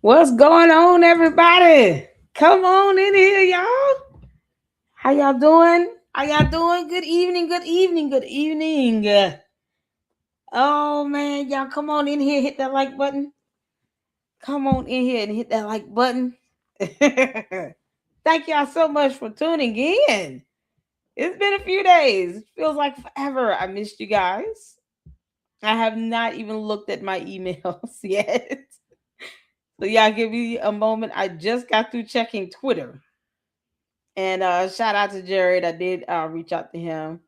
What's going on, everybody? Come on in here, y'all. How y'all doing? How y'all doing? Good evening, good evening, good evening. Oh man, y'all come on in here, hit that like button. Come on in here and hit that like button. Thank y'all so much for tuning in. It's been a few days. Feels like forever. I missed you guys. I have not even looked at my emails yet. So y'all give me a moment. I just got through checking Twitter. And shout out to Jared. I did reach out to him.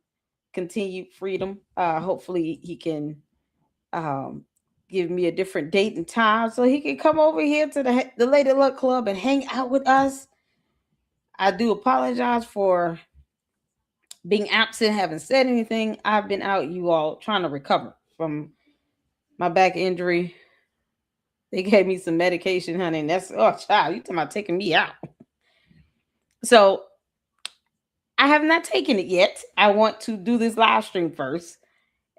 Continued freedom. Hopefully he can um, give me a different date and time so he can come over here to the Lady Luck Club and hang out with us. I do apologize for being absent, haven't said anything. I've been out, you all, trying to recover from my back injury. They gave me some medication, honey, and that's child, you talking about taking me out. So I have not taken it yet. I want to do this live stream first.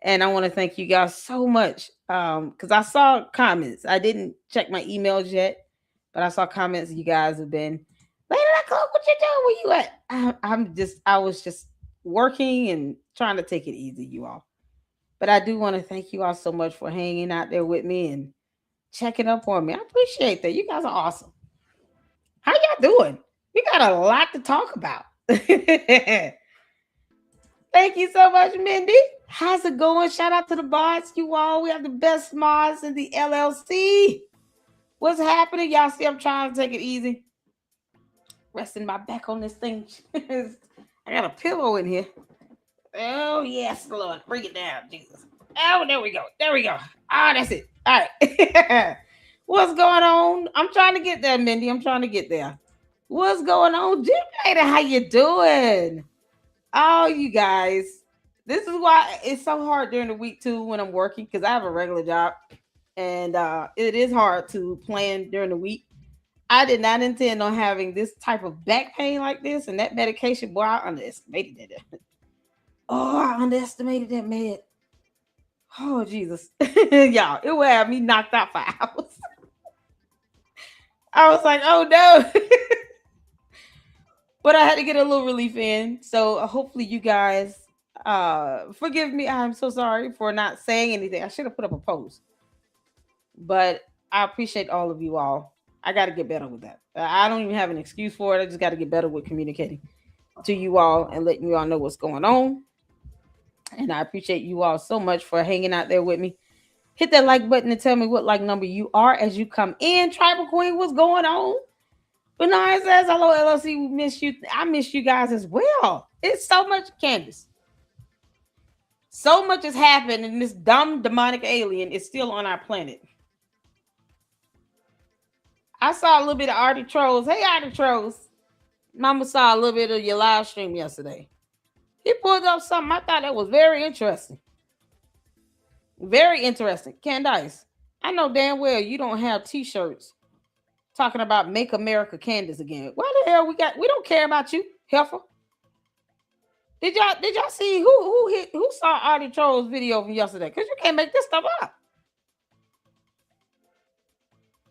And I want to thank you guys so much. Because I saw comments. I didn't check my emails yet, but I saw comments you guys have been, Lady Luck, what you doing? Where you at? I was just working and trying to take it easy, you all. But I do want to thank you all so much for hanging out there with me and checking up on me. I appreciate that. You guys are awesome. How y'all doing? We got a lot to talk about. Thank you so much, Mindy. How's it going? Shout out to the mods, you all. We have the best mods in the LLC. What's happening? Y'all see, I'm trying to take it easy. Resting my back on this thing. I got a pillow in here. Oh, yes, Lord. Bring it down, Jesus. Oh, there we go. There we go. Ah, that's it. All right. What's going on? I'm trying to get there, Mindy. I'm trying to get there. What's going on? Jim Later, how you doing? Oh, you guys. This is why it's so hard during the week too when I'm working because I have a regular job and it is hard to plan during the week. I did not intend on having this type of back pain like this and that medication. Boy, I underestimated it. Oh, I underestimated that med. Oh, Jesus. Y'all, it would have me knocked out for hours. I was like, oh no. But I had to get a little relief in. So hopefully you guys forgive me. I'm so sorry for not saying anything. I should have put up a post. But I appreciate all of you all. I got to get better with that. I don't even have an excuse for it. I just got to get better with communicating to you all and letting you all know what's going on. And I appreciate you all so much for hanging out there with me. Hit that like button and tell me what like number you are as you come in. Tribal Queen, what's going on? Bernard says, hello, LLC. We miss you. I miss you guys as well. It's so much, Candace. So much has happened, and this dumb demonic alien is still on our planet. I saw a little bit of Artie Trolls. Hey, Artie Trolls. Mama saw a little bit of your live stream yesterday. He pulled up something I thought that was very interesting. Very interesting. Candace, I know damn well you don't have t-shirts talking about Make America Candace again. Why the hell we don't care about you, heifer. Did y'all see who saw Artie Troll's video from yesterday? Because you can't make this stuff up.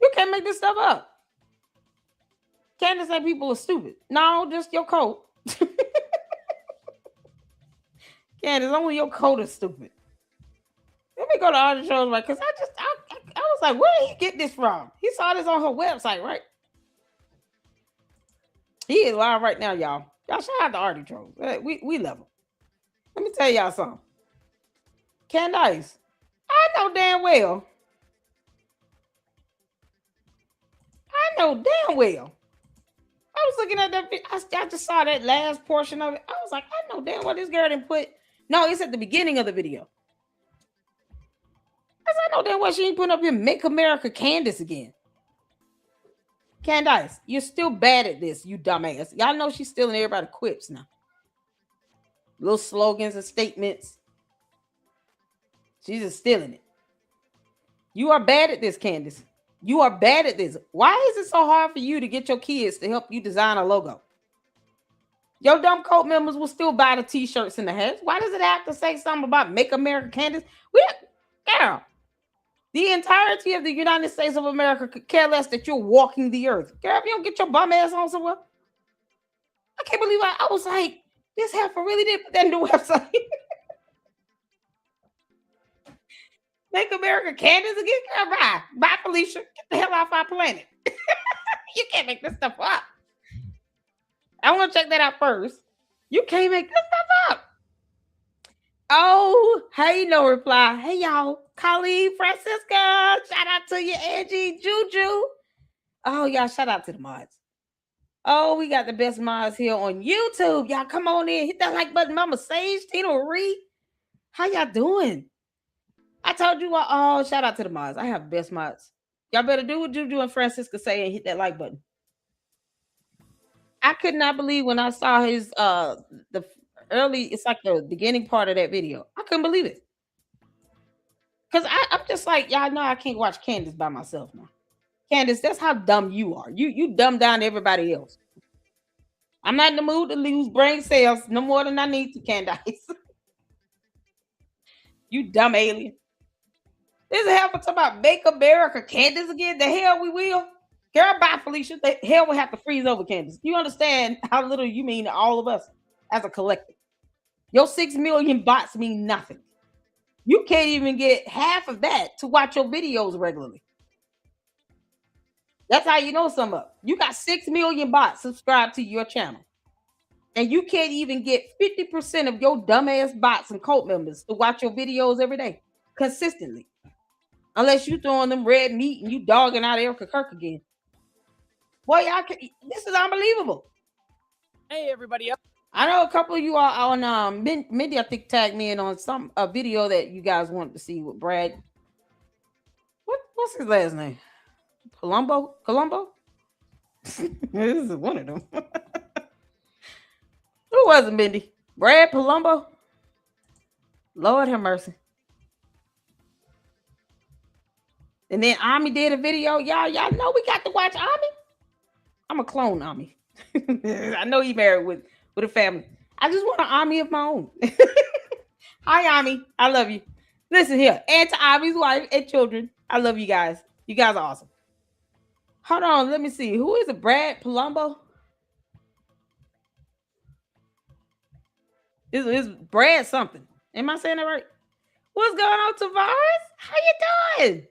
You can't make this stuff up. Candace say people are stupid. No, just your coat. Candace, only your coat is stupid. Let me go to Artie Troll's right, because I was like, where did he get this from? He saw this on her website, right? He is live right now, y'all. Y'all shout out to Artie Trolls. We love him. Let me tell y'all something. Candace, I know damn well. I was looking at that. I just saw that last portion of it. I was like, I know damn well this girl didn't put. No, it's at the beginning of the video. I know damn well she ain't putting up here Make America Candace again. Candace, you're still bad at this, you dumbass. Y'all know she's stealing everybody quips now. Little slogans and statements. She's just stealing it. You are bad at this, Candace. You are bad at this. Why is it so hard for you to get your kids to help you design a logo? Your dumb cult members will still buy the t-shirts and the hats. Why does it have to say something about Make America Candace? Girl, The entirety of the United States of America could care less that you're walking the earth. Girl, if you don't get your bum ass on somewhere, I can't believe I was like, this heifer really did put that in the website. Make America Candace again? Girl, bye. Bye, Felicia. Get the hell off our planet. You can't make this stuff up. I want to check that out first. You can't make this stuff up. Oh, hey, no reply. Hey, y'all. Colleen, Francisca. Shout out to you, Angie, Juju. Oh, y'all, shout out to the mods. Oh, we got the best mods here on YouTube. Y'all come on in. Hit that like button. Mama Sage, Tina Reed. How y'all doing? I told you what. Oh, shout out to the mods. I have best mods. Y'all better do what Juju and Francisca say and hit that like button. I could not believe when I saw his the early, it's like the beginning part of that video. I couldn't believe it. Cause I'm just like, y'all know I can't watch Candace by myself now. Candace, that's how dumb you are. You dumb down everybody else. I'm not in the mood to lose brain cells no more than I need to, Candace. You dumb alien. This is hell for talking about Make America Candace again. The hell we will. Girl, bye, Felicia. The hell will have to freeze over, Candace. You understand how little you mean to all of us as a collective. Your 6 million bots mean nothing. You can't even get half of that to watch your videos regularly. That's how you know some of. You got 6 million bots subscribed to your channel. And you can't even get 50% of your dumbass bots and cult members to watch your videos every day consistently. Unless you throwing them red meat and you dogging out Erica Kirk again. Boy, this is unbelievable. Hey, everybody else. I know a couple of you are on Mindy, I think, tagged me in on a video that you guys wanted to see with Brad. What's his last name? Colombo? This is one of them. Who was it, Mindy? Brad Palumbo? Lord have mercy. And then Ami did a video. Y'all know we got to watch Ami. I'm a clone Ami. I know he married with a family. I just want an Ami of my own. Hi, Ami. I love you. Listen here. And to Ami's wife and children. I love you guys. You guys are awesome. Hold on. Let me see. Who is it? Brad Palumbo? Is Brad something? Am I saying that right? What's going on, Tavares? How you doing?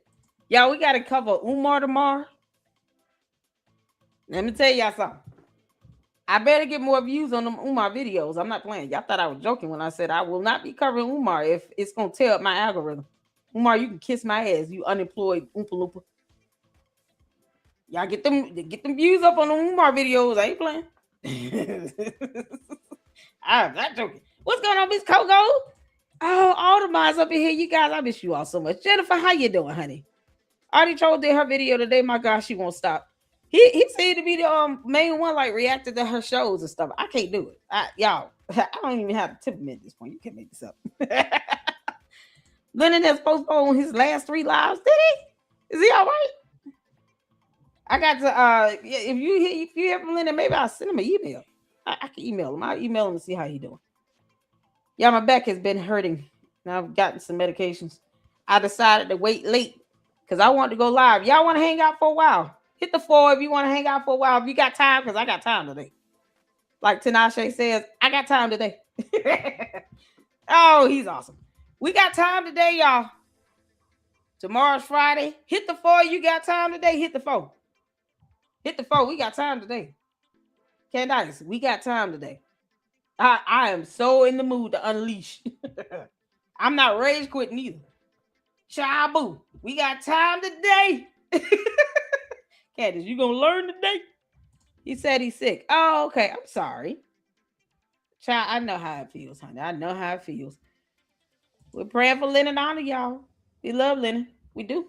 Y'all, we got to cover Umar tomorrow. Let me tell y'all something. I better get more views on them Umar videos. I'm not playing. Y'all thought I was joking when I said I will not be covering Umar if it's going to tear up my algorithm. Umar, you can kiss my ass, you unemployed Oompa Loompa. Y'all get them views up on the Umar videos. I ain't playing. I'm not joking. What's going on, Miss Coco? Oh, all the moms up in here. You guys, I miss you all so much. Jennifer, how you doing, honey? Already told did her video today. My gosh, she won't stop. He seemed to be the main one, like reacted to her shows and stuff. I can't do it. Y'all, I don't even have to tip him at this point. You can't make this up. Lennon has postponed his last 3 lives. Did he? Is he all right? I got to if you hear from Lennon, maybe I'll send him an email. I can email him. I'll email him and see how he doing. Yeah, my back has been hurting. Now I've gotten some medications. I decided to wait late because I want to go live. Y'all want to hang out for a while? Hit the 4 if you want to hang out for a while. If you got time, because I got time today. Like Tinashe says, I got time today. Oh, he's awesome. We got time today, y'all. Tomorrow's Friday. Hit the 4. You got time today? Hit the 4. Hit the 4. We got time today. Candace, we got time today. I am so in the mood to unleash. I'm not rage quitting either. Shabu, we got time today. Candace, you gonna learn today? He said he's sick. Oh, okay. I'm sorry. Child, I know how it feels, honey. I know how it feels. We're praying for Lennon honor, y'all. We love Lennon. We do.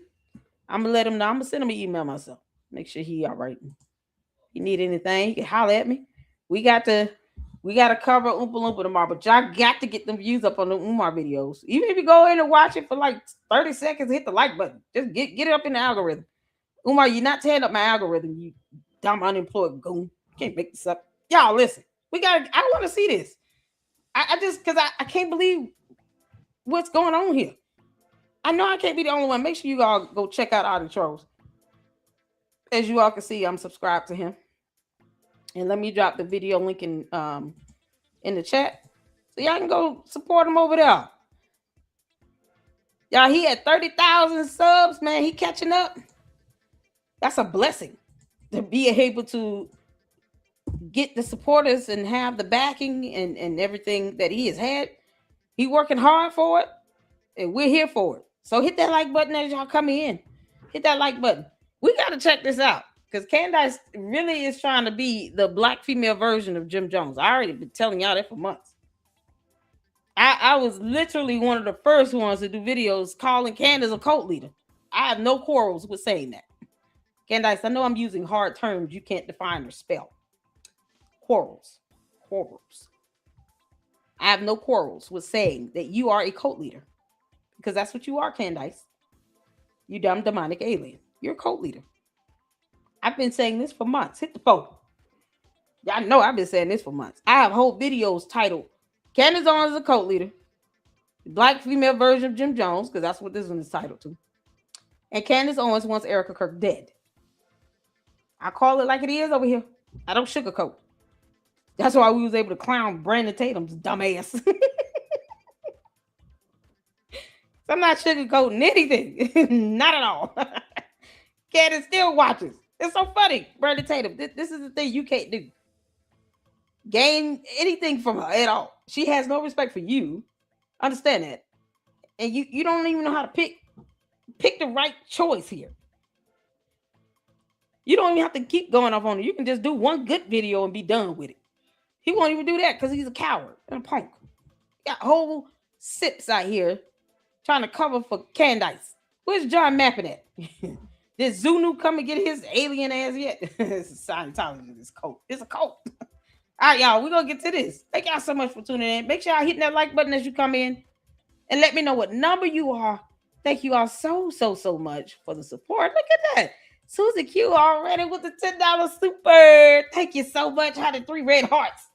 I'm gonna let him know. I'm gonna send him an email myself. Make sure he all right. If you need anything, you can holler at me. We got to cover Oompa Loompa tomorrow, but y'all got to get them views up on the Umar videos. Even if you go in and watch it for like 30 seconds, hit the like button. Just get it up in the algorithm. Umar, you're not tearing up my algorithm, you dumb unemployed goon. Can't make this up. Y'all, listen. I want to see this. I just, because I can't believe what's going on here. I know I can't be the only one. Make sure you all go check out Audie Trolls. As you all can see, I'm subscribed to him. And let me drop the video link in the chat so y'all can go support him over there. Y'all, he had 30,000 subs, man. He catching up. That's a blessing to be able to get the supporters and have the backing and everything that he has had. He working hard for it, and we're here for it. So hit that like button as y'all come in. Hit that like button. We got to check this out because Candace really is trying to be the black female version of Jim Jones. I already been telling y'all that for months. I was literally one of the first ones to do videos calling Candace a cult leader. I have no quarrels with saying that. Candace, I know I'm using hard terms you can't define or spell. Quarrels. I have no quarrels with saying that you are a cult leader. Because that's what you are, Candace. You dumb demonic alien. You're a cult leader. I've been saying this for months. Hit the phone. Y'all know I've been saying this for months. I have whole videos titled Candace Owens is a cult leader. The black female version of Jim Jones, because that's what this one is titled to. And Candace Owens wants Erica Kirk dead. I call it like it is over here. I don't sugarcoat. That's why we was able to clown Brandon Tatum's dumbass. So I'm not sugarcoating anything. Not at all. Candace still watches. It's so funny. Brandon Tatum, this is the thing you can't do. Gain anything from her at all. She has no respect for you. Understand that. And you don't even know how to pick the right choice here. You don't even have to keep going off on it. You can just do one good video and be done with it. He won't even do that because he's a coward and a punk. Got whole sips out here trying to cover for Candace. Where's John mapping at? Did Zunu come and get his alien ass yet? It's a Scientology, this cult. It's a cult. All right, y'all, we're going to get to this. Thank y'all so much for tuning in. Make sure y'all hitting that like button as you come in. And let me know what number you are. Thank you all so much for the support. Look at that. Susie Q already with the $10 super. Thank you so much. How the 3 red hearts.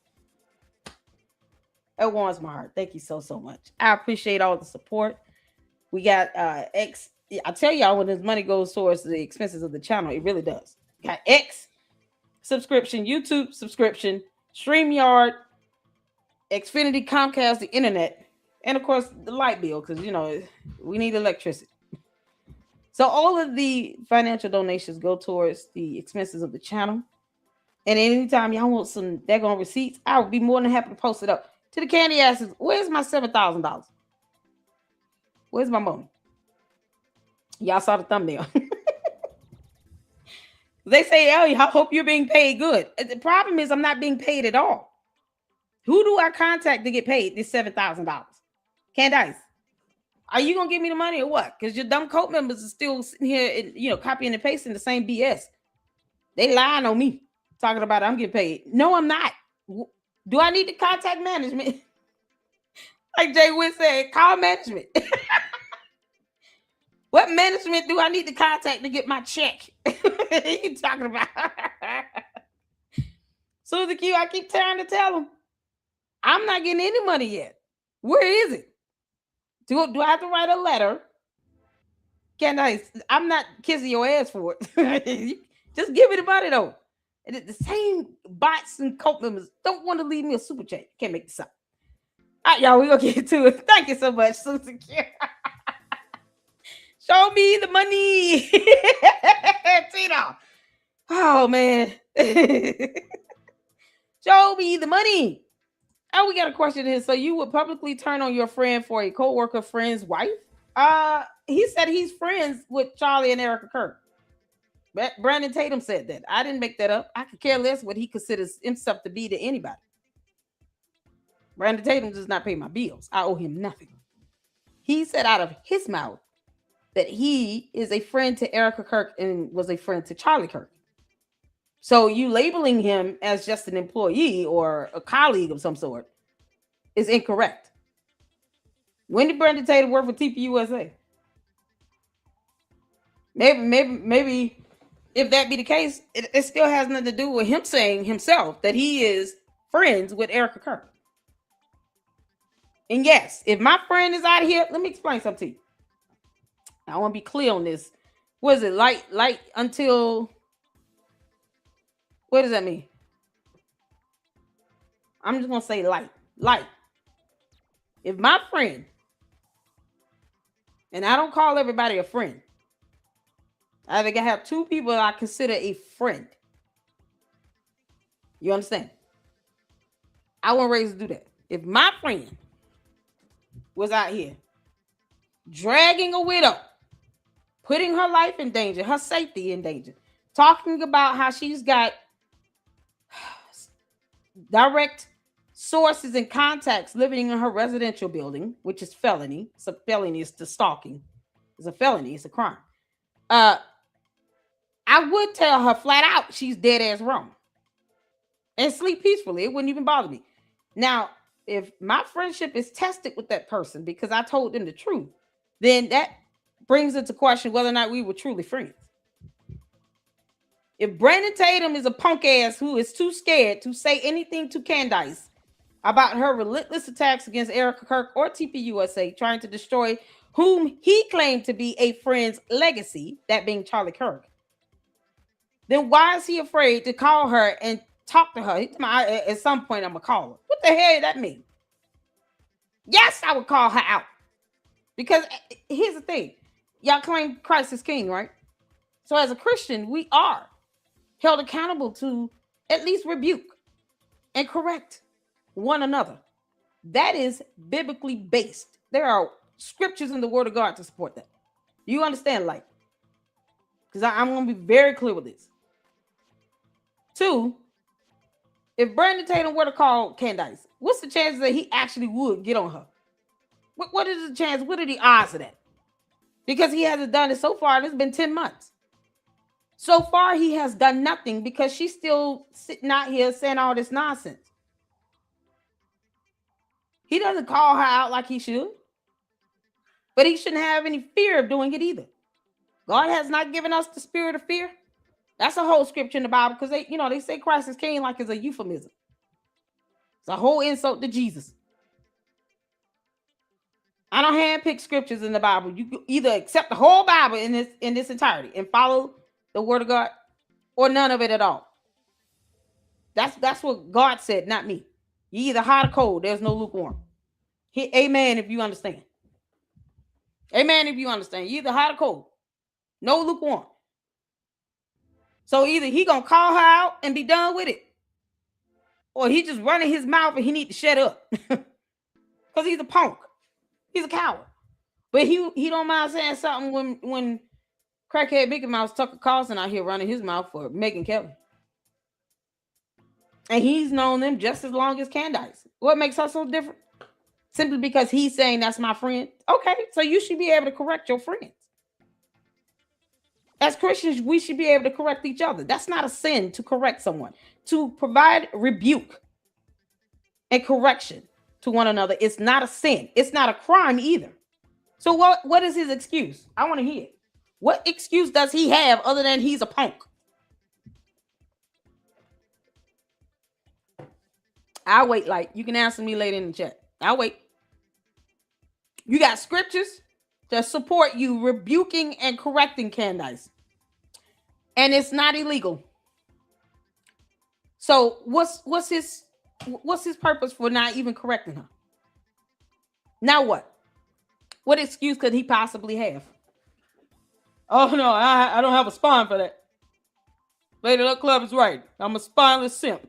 That warms my heart. Thank you so much. I appreciate all the support. We got X. I tell y'all when this money goes towards the expenses of the channel, it really does. Got X subscription, YouTube subscription, StreamYard, Xfinity, Comcast, the internet, and of course the light bill because we need electricity. So all of the financial donations go towards the expenses of the channel. And anytime y'all want some daggone receipts, I would be more than happy to post it up. To the candy asses, where's my $7,000? Where's my money? Y'all saw the thumbnail. They say, oh, I hope you're being paid good. The problem is I'm not being paid at all. Who do I contact to get paid this $7,000? Candace, are you going to give me the money or what? Because your dumb cult members are still sitting here and, copying and pasting the same BS. They lying on me, talking about I'm getting paid. No, I'm not. Do I need to contact management? Like Jay Witt said, call management. What management do I need to contact to get my check? You talking about? Susie Q, I keep trying to tell them, I'm not getting any money yet. Where is it? Do I have to write a letter? Candace, I'm not kissing your ass for it. Just give me the money though. And the same bots and cult members don't want to leave me a super chat. Can't make this up. All right, y'all, we're going to get to it. Thank you so much, Susie Q. Show me the money. Tito. Oh, man. Show me the money. Oh, we got a question here. So you would publicly turn on your friend for a co-worker friend's wife? He said he's friends with Charlie and Erica Kirk. Brandon Tatum said that. I didn't make that up. I could care less what he considers himself to be to anybody. Brandon Tatum does not pay my bills. I owe him nothing. He said out of his mouth that he is a friend to Erica Kirk and was a friend to Charlie Kirk. So you labeling him as just an employee or a colleague of some sort is incorrect. When did Brandon Tatum work for TPUSA? Maybe if that be the case, it still has nothing to do with him saying himself that he is friends with Erica Kirk. And yes, if my friend is out of here, let me explain something to you. I want to be clear on this. What is it? Light until, what does that mean? I'm just gonna say light. Light. If my friend, and I don't call everybody a friend. I think I have two people that I consider a friend. You understand? I wasn't raised to do that. If my friend was out here dragging a widow, putting her life in danger, her safety in danger, talking about how she's got direct sources and contacts living in her residential building, which is felony. It's a felony. It's the stalking. It's a felony. It's a crime. I would tell her flat out she's dead ass wrong and sleep peacefully. It wouldn't even bother me. Now, if my friendship is tested with that person because I told them the truth, then that brings into question whether or not we were truly friends. If Brandon Tatum is a punk ass who is too scared to say anything to Candace about her relentless attacks against Erica Kirk or TPUSA, trying to destroy whom he claimed to be a friend's legacy, that being Charlie Kirk, then why is he afraid to call her and talk to her? At some point, I'm going to call her. What the hell does that mean? Yes, I would call her out. Because here's the thing. Y'all claim Christ is king, right? So as a Christian, we are held accountable to at least rebuke and correct one another. That is biblically based. There are scriptures in the Word of God to support that. You understand, like? Because I'm going to be very clear with this. 2, if Brandon Tatum were to call Candace, what's the chances that he actually would get on her? What is the chance? What are the odds of that? Because he hasn't done it so far, and it's been 10 months. So far, he has done nothing because she's still sitting out here saying all this nonsense. He doesn't call her out like he should. But he shouldn't have any fear of doing it either. God has not given us the spirit of fear. That's a whole scripture in the Bible because they say Christ is king like it's a euphemism. It's a whole insult to Jesus. I don't handpick scriptures in the Bible. You either accept the whole Bible in this entirety and follow the word of God, or none of it at all. That's what God said, not me. You either hot or cold. There's no lukewarm. Amen if you understand. Amen if you understand. You either hot or cold. No lukewarm. So either he gonna call her out and be done with it, or he just running his mouth and he need to shut up. Because he's a punk. He's a coward. But he don't mind saying something when crackhead Mickey Mouse Tucker Carlson out here running his mouth for Megyn Kelly. And he's known them just as long as Candace. What makes her so different? Simply because he's saying that's my friend. Okay, so you should be able to correct your friends. As Christians, we should be able to correct each other. That's not a sin to correct someone. To provide rebuke and correction to one another, it's not a sin. It's not a crime either. So what is his excuse? I want to hear it. What excuse does he have other than he's a punk? I'll wait. Like, you can answer me later in the chat. I'll wait. You got scriptures to support you rebuking and correcting Candace. And it's not illegal. So what's his purpose for not even correcting her? Now what? What excuse could he possibly have? Oh no, I don't have a spine for that. Lady Luck Club is right. I'm a spineless simp.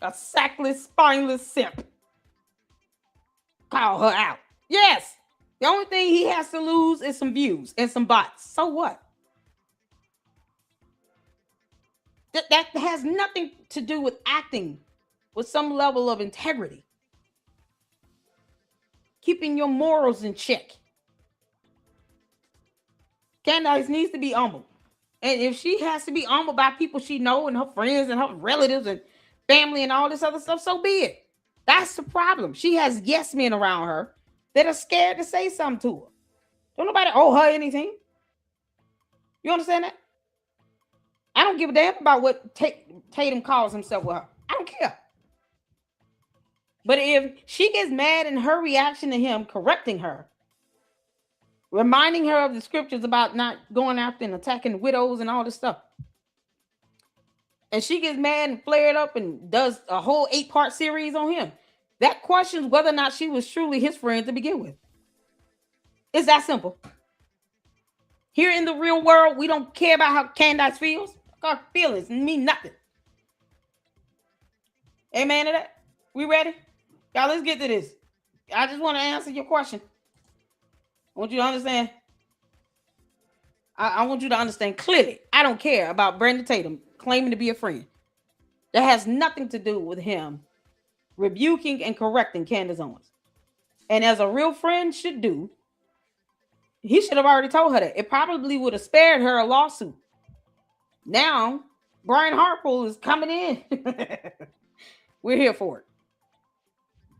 A sackless, spineless simp. Call her out. Yes. The only thing he has to lose is some views and some bots. So what? That has nothing to do with acting with some level of integrity. Keeping your morals in check. Candace needs to be humble. And if she has to be humbled by people she knows and her friends and her relatives and family and all this other stuff, so be it. That's the problem. She has yes men around her that are scared to say something to her. Don't nobody owe her anything. You understand that? I don't give a damn about what Tatum calls himself with her. I don't care. But if she gets mad and her reaction to him correcting her reminding her of the scriptures about not going after and attacking widows and all this stuff. And she gets mad and flared up and does a whole 8-part series on him. That questions whether or not she was truly his friend to begin with. It's that simple. Here in the real world, we don't care about how Candace feels. Her feelings mean nothing. Amen to that? We ready? Y'all, let's get to this. I just want to answer your question. I want you to understand. I want you to understand clearly. I don't care about Brandon Tatum claiming to be a friend. That has nothing to do with him rebuking and correcting Candace Owens. And as a real friend should do, he should have already told her that. It probably would have spared her a lawsuit. Now, Brian Hartpool is coming in. We're here for it.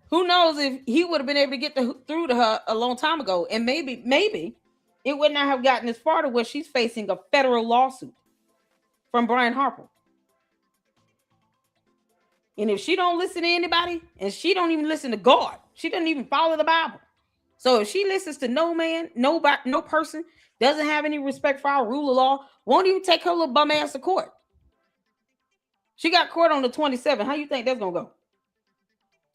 Who knows if he would have been able to get through to her a long time ago. And maybe it would not have gotten as far to where she's facing a federal lawsuit from Brian Hartpool. And if she don't listen to anybody, and she don't even listen to God, she doesn't even follow the Bible. So if she listens to no man, no person, doesn't have any respect for our rule of law, won't even take her little bum ass to court. She got court on the 27th. How you think that's going to go?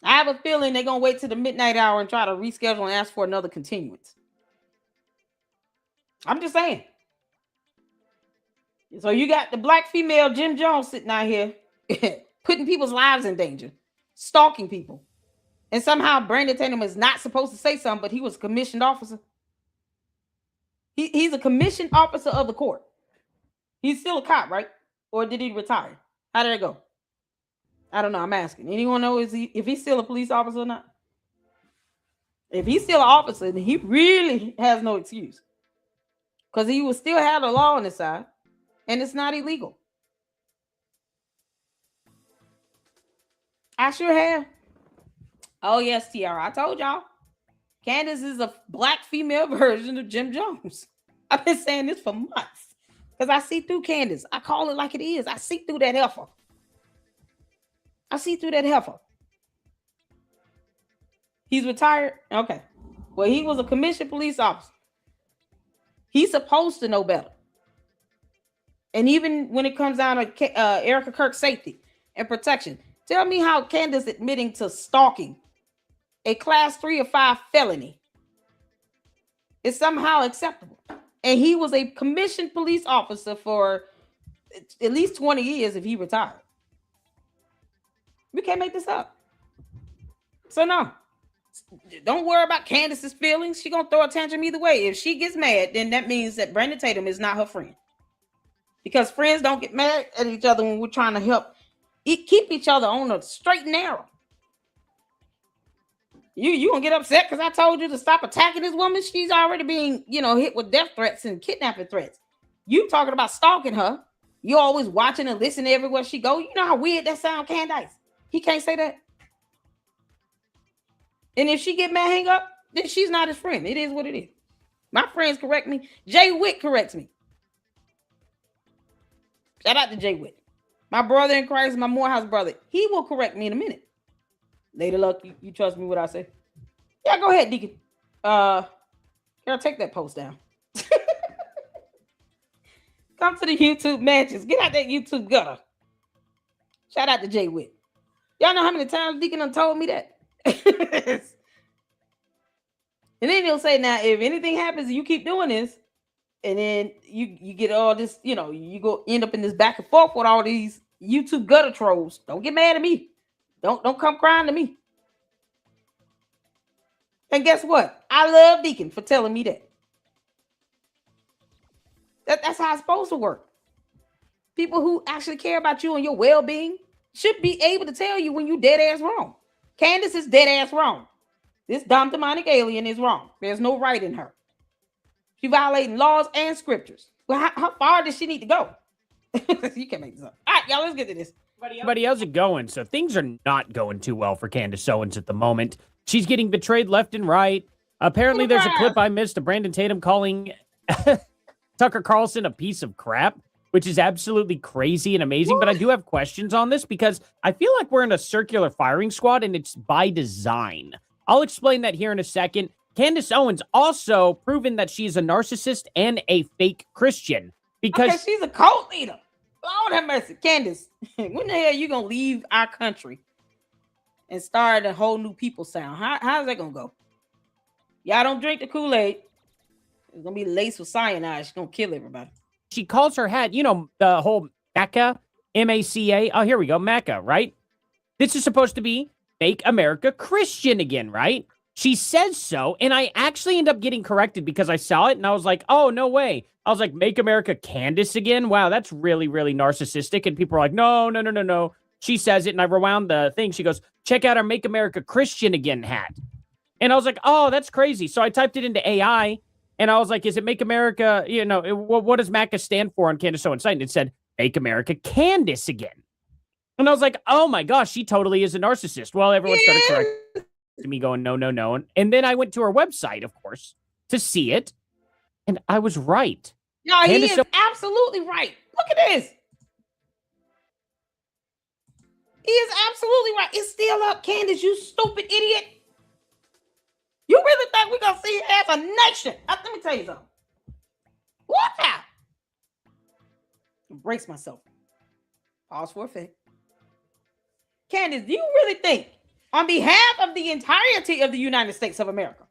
I have a feeling they're going to wait till the midnight hour and try to reschedule and ask for another continuance. I'm just saying. So you got the black female Jim Jones sitting out here putting people's lives in danger, stalking people. And somehow Brandon Tatum is not supposed to say something, but he was a commissioned officer. He's a commissioned officer of the court. He's still a cop, right? Or did he retire? How did it go? I don't know. I'm asking. Anyone know if he's still a police officer or not? If he's still an officer, then he really has no excuse. Because he will still have the law on his side. And it's not illegal. I sure have. Oh, yes, Tiara. I told y'all. Candace is a black female version of Jim Jones. I've been saying this for months. Because I see through Candace. I call it like it is. I see through that heifer. He's retired? Okay. Well, he was a commissioned police officer. He's supposed to know better. And even when it comes down to Erica Kirk's safety and protection, tell me how Candace admitting to stalking a class 3 or 5 felony is somehow acceptable. And he was a commissioned police officer for at least 20 years if he retired. We can't make this up. So no, don't worry about Candace's feelings. She's going to throw a tantrum either way. If she gets mad, then that means that Brandon Tatum is not her friend. Because friends don't get mad at each other when we're trying to help keep each other on a straight and narrow. You gonna get upset because I told you to stop attacking this woman? She's already being, hit with death threats and kidnapping threats. You talking about stalking her. You always watching and listening everywhere she go. You know how weird that sound, Candace? He can't say that. And if she get mad, hang up, then she's not his friend. It is what it is. My friends correct me. Jay Witt corrects me. Shout out to Jay Witt. My brother in Christ, my Morehouse brother. He will correct me in a minute. Lady Luck, you trust me what I say? Yeah, go ahead, Deacon. Girl, take that post down. Come to the YouTube matches. Get out that YouTube gutter. Shout out to Jay Witt. Y'all know how many times Deacon done told me that? And then he'll say, now, if anything happens and you keep doing this, and then you get all this, you go end up in this back and forth with all these YouTube gutter trolls. Don't get mad at me. Don't come crying to me. And guess what? I love Deacon for telling me that. That's how it's supposed to work. People who actually care about you and your well-being should be able to tell you when you dead ass wrong. Candace is dead ass wrong. This dumb demonic alien is wrong. There's no right in her. She's violating laws and scriptures. Well, how far does she need to go? You can't make this up. All right, y'all, let's get to this. Everybody, how's it going? So things are not going too well for Candace Owens at the moment. She's getting betrayed left and right. Apparently, there's a clip I missed of Brandon Tatum calling Tucker Carlson a piece of crap, which is absolutely crazy and amazing. But I do have questions on this because I feel like we're in a circular firing squad and it's by design. I'll explain that here in a second. Candace Owens also proven that she's a narcissist and a fake Christian because she's a cult leader. Lord have mercy. Candace, when the hell are you going to leave our country and start a whole new people sound? How's that going to go? Y'all don't drink the Kool-Aid. It's going to be laced with cyanide. She's going to kill everybody. She calls her hat, the whole MACA, M-A-C-A. Oh, here we go. MACA, right? This is supposed to be Make America Christian again, right? She says so, and I actually end up getting corrected because I saw it, and I was like, oh, no way. I was like, Make America Candace again? Wow, that's really, really narcissistic. And people are like, no. She says it, and I rewound the thing. She goes, check out our Make America Christian again hat. And I was like, oh, that's crazy. So I typed it into AI, and I was like, is it Make America, what does MACA stand for on Candace Owens' site? And it said, Make America Candace again. And I was like, oh my gosh, she totally is a narcissist. Well, everyone started correcting me going, no. And then I went to her website, of course, to see it. And I was right. No, he is absolutely right. Look at this. He is absolutely right. It's still up, Candace, you stupid idiot. You really think we're going to see it as a nation? Let me tell you something. What now? Embrace myself. Pause for a thing. Candace, do you really think, on behalf of the entirety of the United States of America,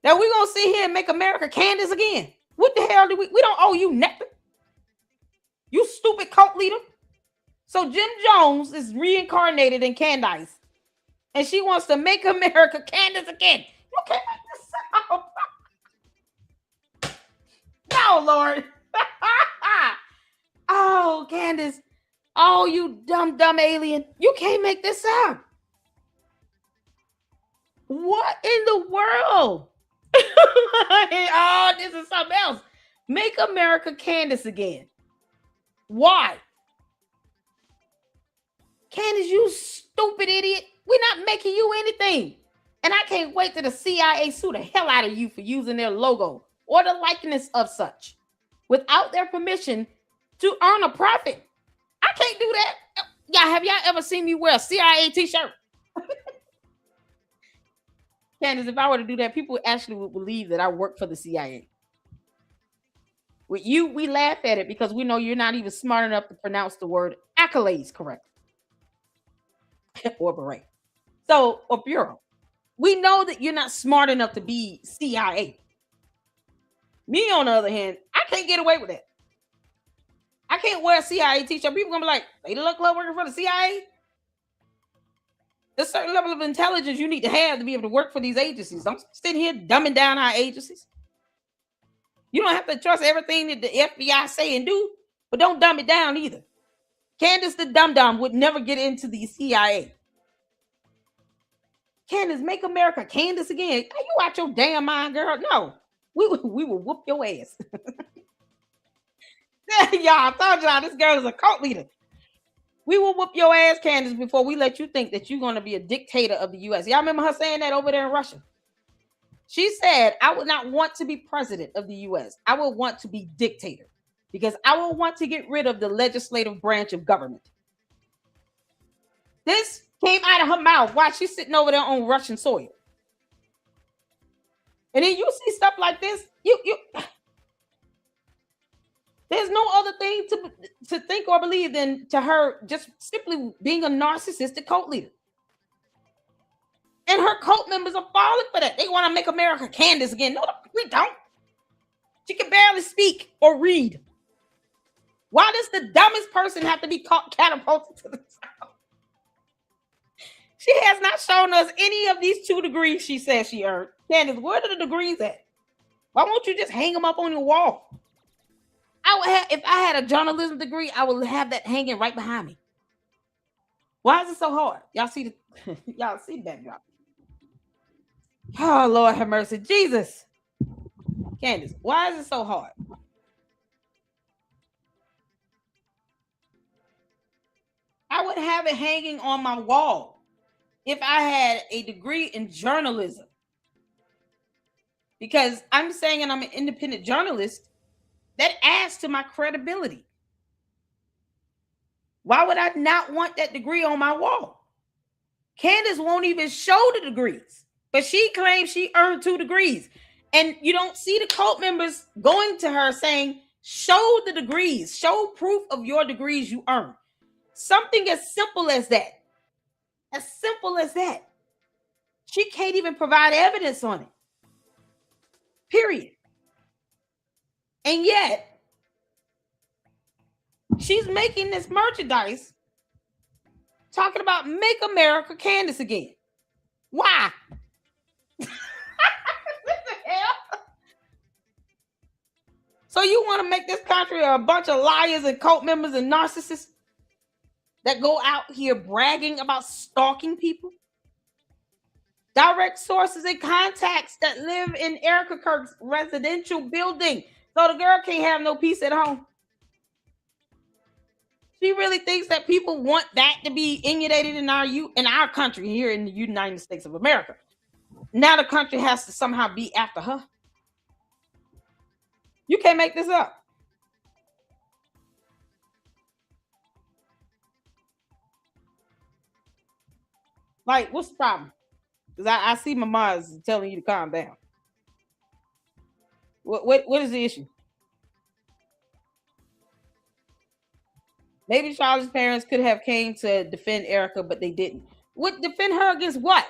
that we're going to sit here and make America Candace again? What the hell do we don't owe you nothing. You stupid cult leader. So Jim Jones is reincarnated in Candace, and she wants to make America Candace again. You can't make this up. No, Lord. Oh, Candace. Oh, you dumb alien. You can't make this up. What in the world? Oh, this is something else. Make America Candace again. Why? Candace, you stupid idiot. We're not making you anything. And I can't wait till the CIA sue the hell out of you for using their logo or the likeness of such without their permission to earn a profit. I can't do that. Yeah, have y'all ever seen me wear a CIA t-shirt? Candace, if I were to do that, people actually would believe that I work for the CIA. With you, we laugh at it because we know you're not even smart enough to pronounce the word accolades correctly. Or beret. So, or bureau. We know that you're not smart enough to be CIA. Me, on the other hand, I can't get away with that. I can't wear a CIA t-shirt. People gonna be like, they look like working for the CIA. There's a certain level of intelligence you need to have to be able to work for these agencies. Don't sit here dumbing down our agencies. You don't have to trust everything that the FBI say and do, but don't dumb it down either. Candace the dum-dum would never get into the CIA. Candace, make America Candace again. Are you out your damn mind, girl? No. We will whoop your ass. Y'all, I told y'all this girl is a cult leader. We will whoop your ass, Candace, before we let you think that you're going to be a dictator of the U.S. Y'all remember her saying that over there in Russia? She said, I would not want to be president of the U.S. I would want to be dictator because I will want to get rid of the legislative branch of government. This came out of her mouth while she's sitting over there on Russian soil. And then you see stuff like this, there's no other thing to think or believe than to her just simply being a narcissistic cult leader. And her cult members are falling for that. They want to make America Candace again. No, we don't. She can barely speak or read. Why does the dumbest person have to be catapulted to the top? She has not shown us any of these 2 degrees she says she earned. Candace, where are the degrees at? Why won't you just hang them up on your wall? If I had a journalism degree, I would have that hanging right behind me. Why is it so hard? Y'all see the backdrop. Oh, Lord have mercy. Jesus. Candace, why is it so hard? I would have it hanging on my wall if I had a degree in journalism. Because I'm saying, and I'm an independent journalist, that adds to my credibility. Why would I not want that degree on my wall? Candace won't even show the degrees. But she claims she earned 2 degrees. And you don't see the cult members going to her saying, show the degrees, show proof of your degrees you earned. Something as simple as that. As simple as that. She can't even provide evidence on it. Period. And yet, she's making this merchandise talking about make America Candace again. Why? What the hell? So you want to make this country a bunch of liars and cult members and narcissists that go out here bragging about stalking people? Direct sources and contacts that live in Erica Kirk's residential building. So the girl can't have no peace at home. She really thinks that people want that to be inundated in our country here in the United States of America. Now the country has to somehow be after her. You can't make this up. Like, what's the problem? Because I see my mom's telling you to calm down. What is the issue? Maybe Charlie's parents could have came to defend Erica, but they didn't. What defend her against what?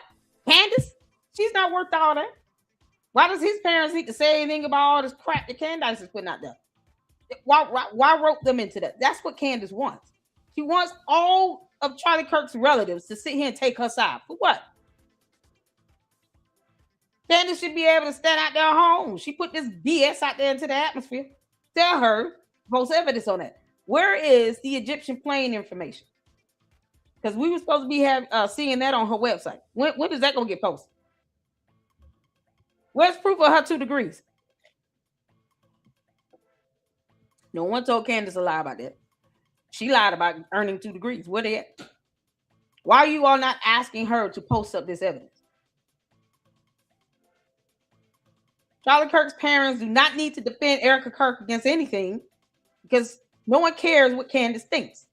Candace? She's not worth all that. Why does his parents need to say anything about all this crap that Candace is putting out there? Why rope them into that? That's what Candace wants. She wants all of Charlie Kirk's relatives to sit here and take her side. For what? Candace should be able to stand out there home. She put this BS out there into the atmosphere. Tell her, post evidence on that. Where is the Egyptian plane information? Because we were supposed to be seeing that on her website. When is that going to get posted? Where's proof of her 2 degrees? No one told Candace a lie about that. She lied about earning 2 degrees. Where they at? Why are you all not asking her to post up this evidence? Charlie Kirk's parents do not need to defend Erica Kirk against anything because no one cares what Candace thinks.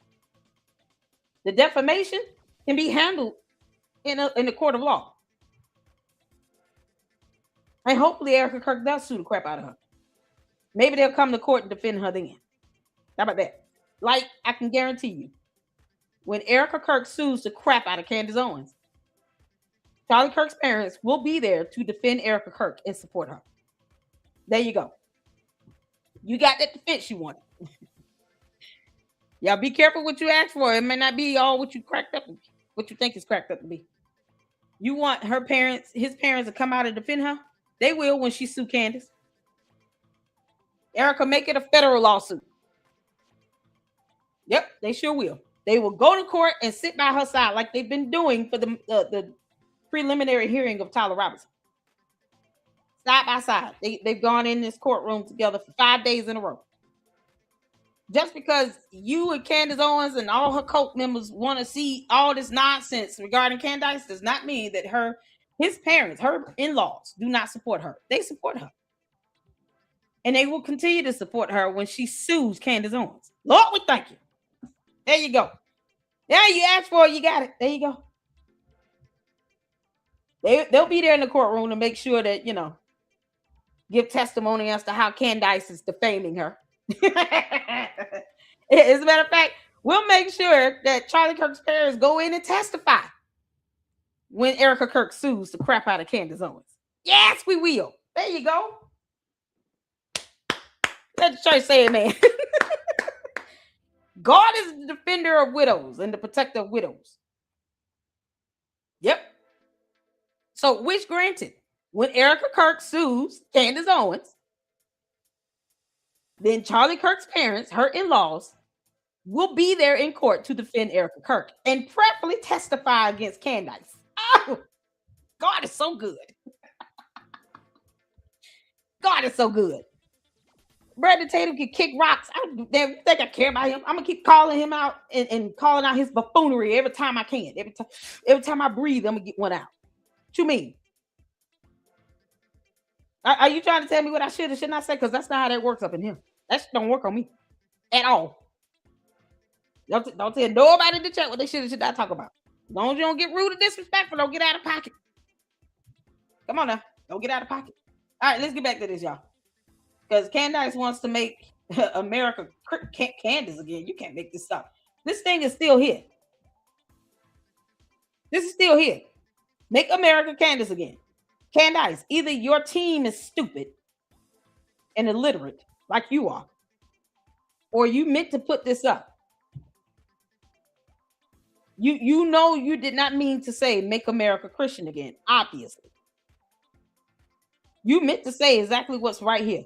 The defamation can be handled in the court of law. And hopefully Erica Kirk does sue the crap out of her. Maybe they'll come to court and defend her then. How about that? Like, I can guarantee you, when Erica Kirk sues the crap out of Candace Owens, Charlie Kirk's parents will be there to defend Erica Kirk and support her. There you go. You got that defense you wanted. Y'all be careful what you ask for. It may not be all what you cracked up, what you think is cracked up to be. You want his parents to come out and defend her? They will when she sue Candace. Erica, make it a federal lawsuit. Yep, they sure will. They will go to court and sit by her side like they've been doing for the preliminary hearing of Tyler Robinson. Side by side. They've gone in this courtroom together for 5 days in a row. Just because you and Candace Owens and all her cult members want to see all this nonsense regarding Candace does not mean that his parents, her in-laws, do not support her. They support her. And they will continue to support her when she sues Candace Owens. Lord, we thank you. There you go. Yeah, you asked for it, you got it. There you go. They'll be there in the courtroom to make sure that, give testimony as to how Candace is defaming her. As a matter of fact, we'll make sure that Charlie Kirk's parents go in and testify when Erica Kirk sues the crap out of Candace Owens. Yes, we will. There you go. Let the church say amen. God is the defender of widows and the protector of widows. Yep. So, wish granted. When Erica Kirk sues Candace Owens, then Charlie Kirk's parents, her in-laws, will be there in court to defend Erica Kirk and prayerfully testify against Candace. Oh, God is so good. God is so good. Brandon Tatum can kick rocks. I don't think I care about him. I'm gonna keep calling him out and calling out his buffoonery every time I can. Every time I breathe, I'm gonna get one out. What you mean? Are you trying to tell me what I should or should not say? Because that's not how that works up in here. That don't work on me at all. Don't tell nobody in the chat what they should or should not talk about. As long as you don't get rude or disrespectful, don't get out of pocket. Come on now. Don't get out of pocket. All right, let's get back to this, y'all. Because Candace wants to make America Candace again. You can't make this up. This thing is still here. This is still here. Make America Candace again. Candace, either your team is stupid and illiterate, like you are, or you meant to put this up. You know you did not mean to say make America Christian again, obviously. You meant to say exactly what's right here.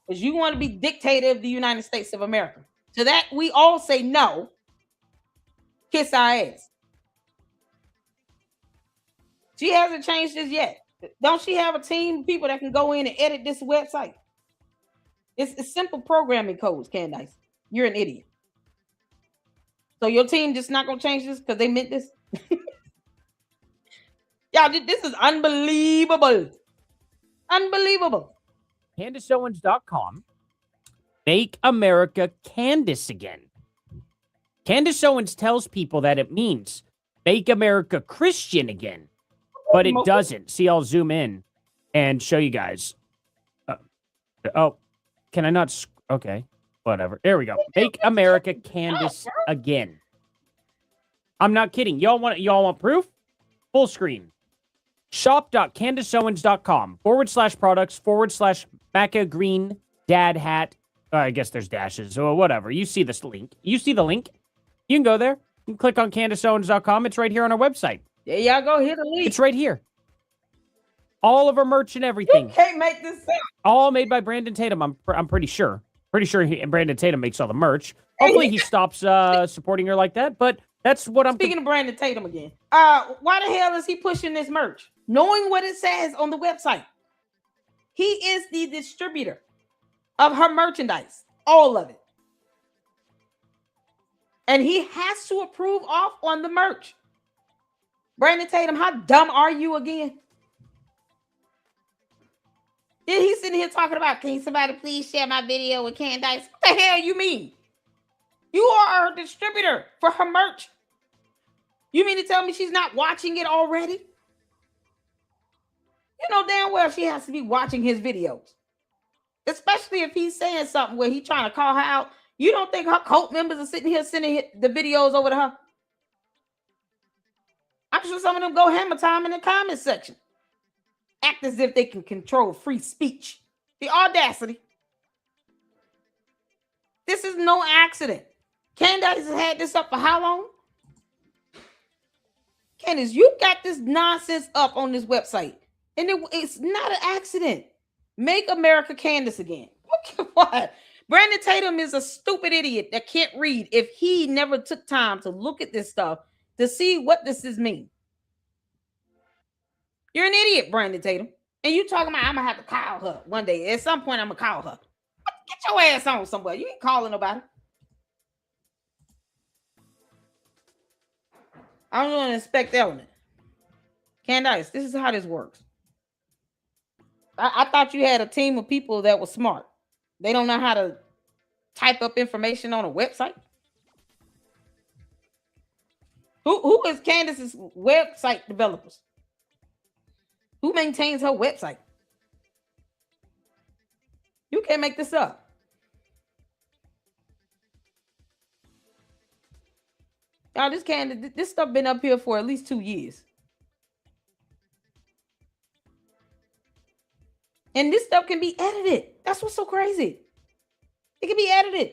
Because you want to be dictator of the United States of America. To that, we all say no. Kiss our ass. She hasn't changed this yet. Don't she have a team of people that can go in and edit this website? It's simple programming codes, Candace. You're an idiot. So your team just not going to change this because they meant this? Y'all, this is unbelievable. Unbelievable. CandaceOwens.com. Make America Candace again. Candace Owens tells people that it means make America Christian again, but it doesn't. See, I'll zoom in and show you guys. Can I not? Okay, whatever. There we go. Make America Candace again. I'm not kidding. Y'all want proof? Full screen. Shop.CandaceOwens.com /products /Maca green dad hat. I guess there's dashes or whatever. You see this link. You see the link. You can go there. You can click on CandaceOwens.com. It's right here on our website. There y'all go. Hit the link. It's right here. All of our merch and everything. You can't make this up. All made by Brandon Tatum. I'm pretty sure. Pretty sure Brandon Tatum makes all the merch. Hopefully he stops supporting her like that. But that's what I'm. Speaking of Brandon Tatum again. Why the hell is he pushing this merch? Knowing what it says on the website. He is the distributor of her merchandise. All of it. And he has to approve off on the merch. Brandon Tatum, how dumb are you again? Then he's sitting here talking about, can somebody please share my video with Candace? What the hell you mean? You are a distributor for her merch. You mean to tell me she's not watching it already? You know damn well she has to be watching his videos. Especially if he's saying something where he's trying to call her out. You don't think her cult members are sitting here sending the videos over to her? I'm sure some of them go hammer time in the comment section. Act as if they can control free speech. The audacity. This is no accident. Candace has had this up for how long? Candace, you got this nonsense up on this website. And it's not an accident. Make America Candace again. What? Brandon Tatum is a stupid idiot that can't read if he never took time to look at this stuff to see what this is mean. You're an idiot, Brandon Tatum. And you talking about I'm going to have to call her one day. At some point, I'm going to call her. Get your ass on somewhere. You ain't calling nobody. I'm going to inspect element. Candace, this is how this works. I thought you had a team of people that were smart. They don't know how to type up information on a website. Who is Candace's website developers? Who maintains her website? You can't make this up. Y'all, this stuff been up here for at least 2 years. And this stuff can be edited. That's what's so crazy. It can be edited.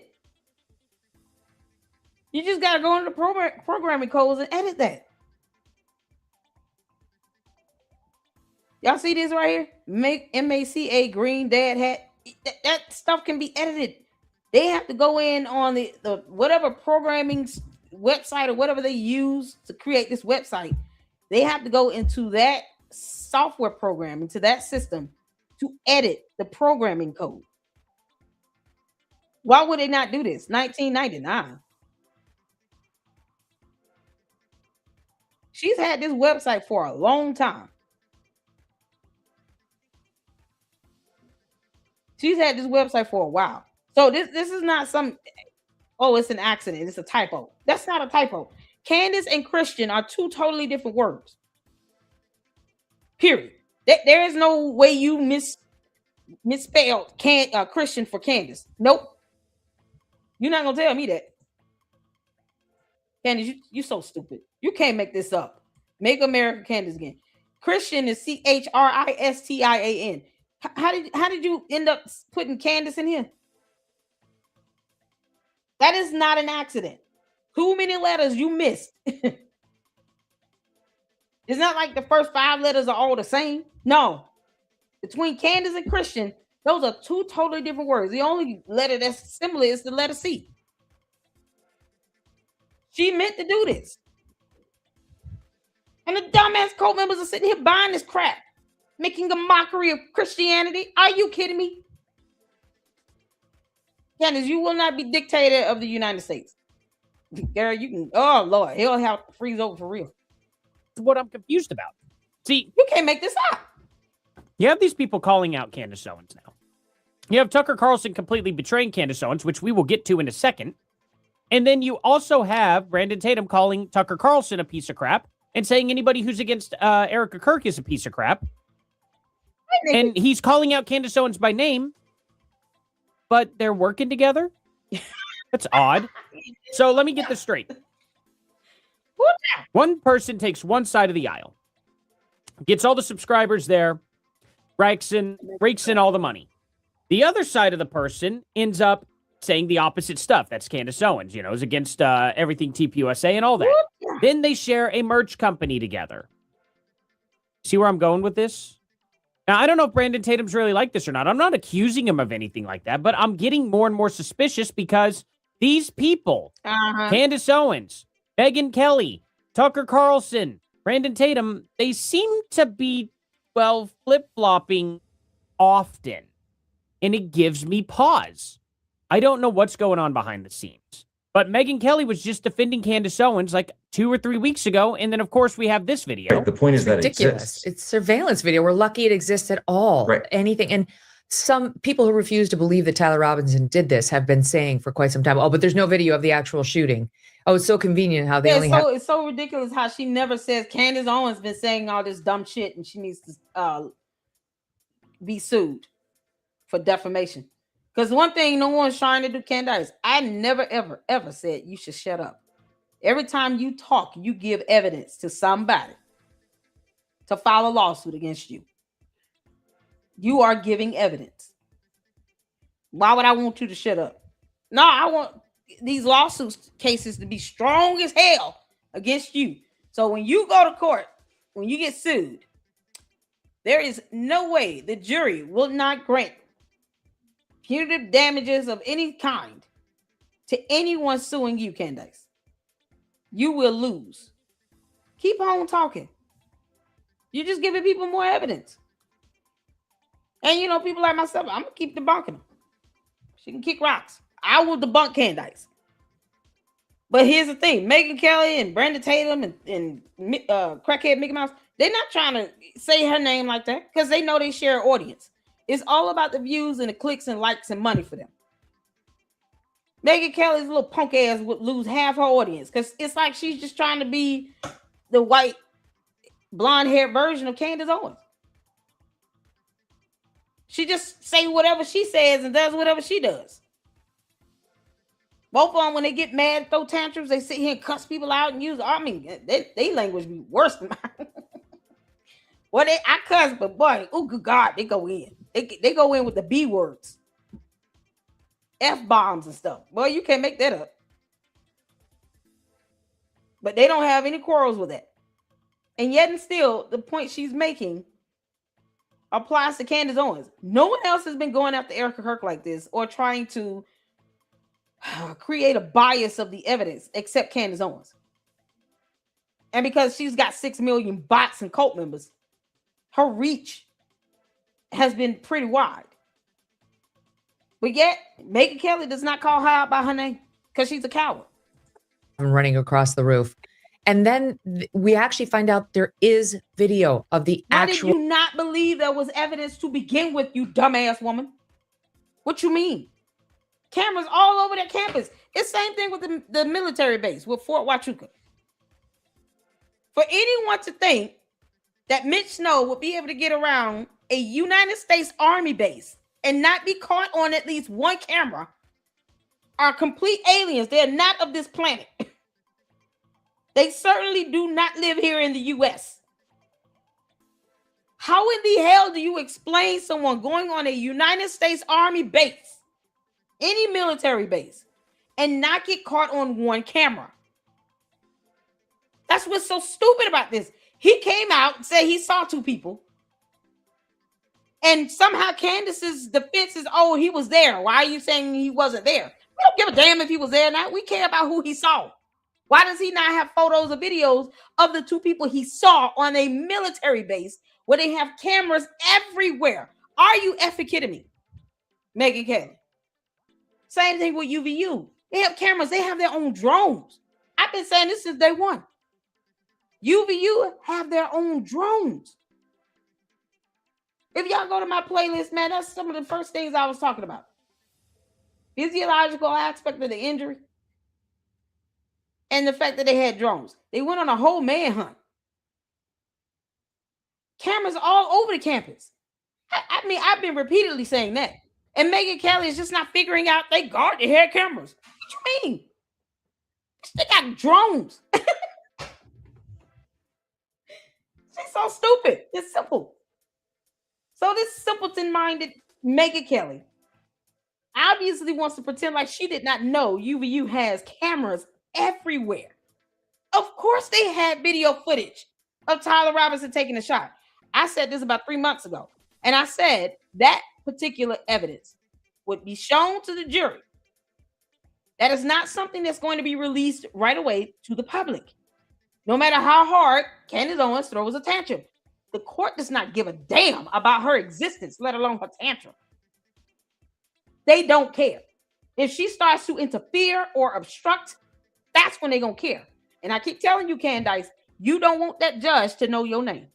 You just got to go into the programming codes and edit that. Y'all see this right here? Make MACA green dad hat. That stuff can be edited. They have to go in on the whatever programming website or whatever they use to create this website. They have to go into that software program, into that system to edit the programming code. Why would they not do this? 1999. She's had this website for a long time. She's had this website for a while. So this is not some, it's an accident. It's a typo. That's not a typo. Candace and Christian are two totally different words. Period. There is no way you misspelled Christian for Candace. Nope. You're not gonna tell me that. Candace, you so stupid. You can't make this up. Make America Candace again. Christian is Christian. How did you end up putting Candace in here? That is not an accident. Too many letters you missed. It's not like the first 5 letters are all the same. No. Between Candace and Christian, those are 2 totally different words. The only letter that's similar is the letter C. She meant to do this. And the dumbass cult members are sitting here buying this crap, making a mockery of Christianity. Are you kidding me? Candace, you will not be dictator of the United States. Girl, you can, oh Lord, he'll have to freeze over for real. What I'm confused about. See, you can't make this up. You have these people calling out Candace Owens now. You have Tucker Carlson completely betraying Candace Owens, which we will get to in a second. And then you also have Brandon Tatum calling Tucker Carlson a piece of crap and saying anybody who's against Erica Kirk is a piece of crap. And he's calling out Candace Owens by name, but they're working together? That's odd. So let me get this straight. One person takes one side of the aisle, gets all the subscribers there, rakes in all the money. The other side of the person ends up saying the opposite stuff. That's Candace Owens, is against everything TPUSA and all that. Then they share a merch company together. See where I'm going with this? Now, I don't know if Brandon Tatum's really like this or not. I'm not accusing him of anything like that, but I'm getting more and more suspicious because these people, Candace Owens, Megyn Kelly, Tucker Carlson, Brandon Tatum, they seem to be, flip-flopping often. And it gives me pause. I don't know what's going on behind the scenes. But Megyn Kelly was just defending Candace Owens like 2 or 3 weeks ago. And then, of course, we have this video. Right. The point is that it ridiculous. exists. It's surveillance video. We're lucky it exists at all. Right. Anything. And some people who refuse to believe that Tyler Robinson did this have been saying for quite some time, but there's no video of the actual shooting. Oh, it's so convenient how they only have. It's so ridiculous how she never says Candace Owens been saying all this dumb shit and she needs to be sued for defamation. Because one thing no one's trying to do, Candace, I never, ever, ever said you should shut up. Every time you talk, you give evidence to somebody to file a lawsuit against you. You are giving evidence. Why would I want you to shut up? No, I want these lawsuit cases to be strong as hell against you. So when you go to court, when you get sued, there is no way the jury will not grant punitive damages of any kind to anyone suing you, Candace. You will lose. Keep on talking. You're just giving people more evidence. And people like myself, I'm gonna keep debunking them. She can kick rocks. I will debunk Candace. But here's the thing: Megyn Kelly and Brandon Tatum and crackhead Mickey Mouse, they're not trying to say her name like that because they know they share an audience. It's all about the views and the clicks and likes and money for them. Megyn Kelly's little punk ass would lose half her audience because it's like she's just trying to be the white, blonde-haired version of Candace Owens. She just say whatever she says and does whatever she does. Both of them, when they get mad, throw tantrums, they sit here and cuss people out and use. They language be worse than mine. I cuss, but boy, oh good God, they go in. They go in with the B words, F-bombs and stuff. Well, you can't make that up. But they don't have any quarrels with that. And yet and still, the point she's making applies to Candace Owens. No one else has been going after Erica Kirk like this or trying to create a bias of the evidence except Candace Owens. And because she's got 6 million bots and cult members, her reach has been pretty wide. But yet, Megyn Kelly does not call her out by her name because she's a coward. Running across the roof. And then we actually find out there is video of the actual. Why did you not believe there was evidence to begin with, you dumbass woman? What you mean? Cameras all over that campus. It's the same thing with the military base with Fort Huachuca. For anyone to think that Mitch Snow would be able to get around a United States Army base and not be caught on at least one camera are complete aliens. They're not of this planet. They certainly do not live here in the U.S. How in the hell do you explain someone going on a United States Army base, any military base, and not get caught on one camera? That's what's so stupid about this. He came out and said he saw two people. And somehow Candace's defense is, oh, he was there. Why are you saying he wasn't there? We don't give a damn if he was there or not. We care about who he saw. Why does he not have photos or videos of the two people he saw on a military base where they have cameras everywhere? Are you effing kidding me? Megyn Kelly. Same thing with UVU. They have cameras. They have their own drones. I've been saying this since day one. UVU have their own drones. If y'all go to my playlist, man, that's some of the first things I was talking about. Physiological aspect of the injury and the fact that they had drones. They went on a whole manhunt. Cameras all over the campus. I mean, I've been repeatedly saying that. And Megyn Kelly is just not figuring out they guard the hair cameras. What you mean? They got drones. She's so stupid. It's simple. So this simpleton-minded Megyn Kelly obviously wants to pretend like she did not know UVU has cameras everywhere. Of course they had video footage of Tyler Robinson taking a shot. I said this about 3 months ago. And I said that particular evidence would be shown to the jury. That is not something that's going to be released right away to the public. No matter how hard Candace Owens throws a tantrum, the court does not give a damn about her existence, let alone her tantrum. They don't care. If she starts to interfere or obstruct, that's when they're going to care. And I keep telling you, Candace, you don't want that judge to know your name.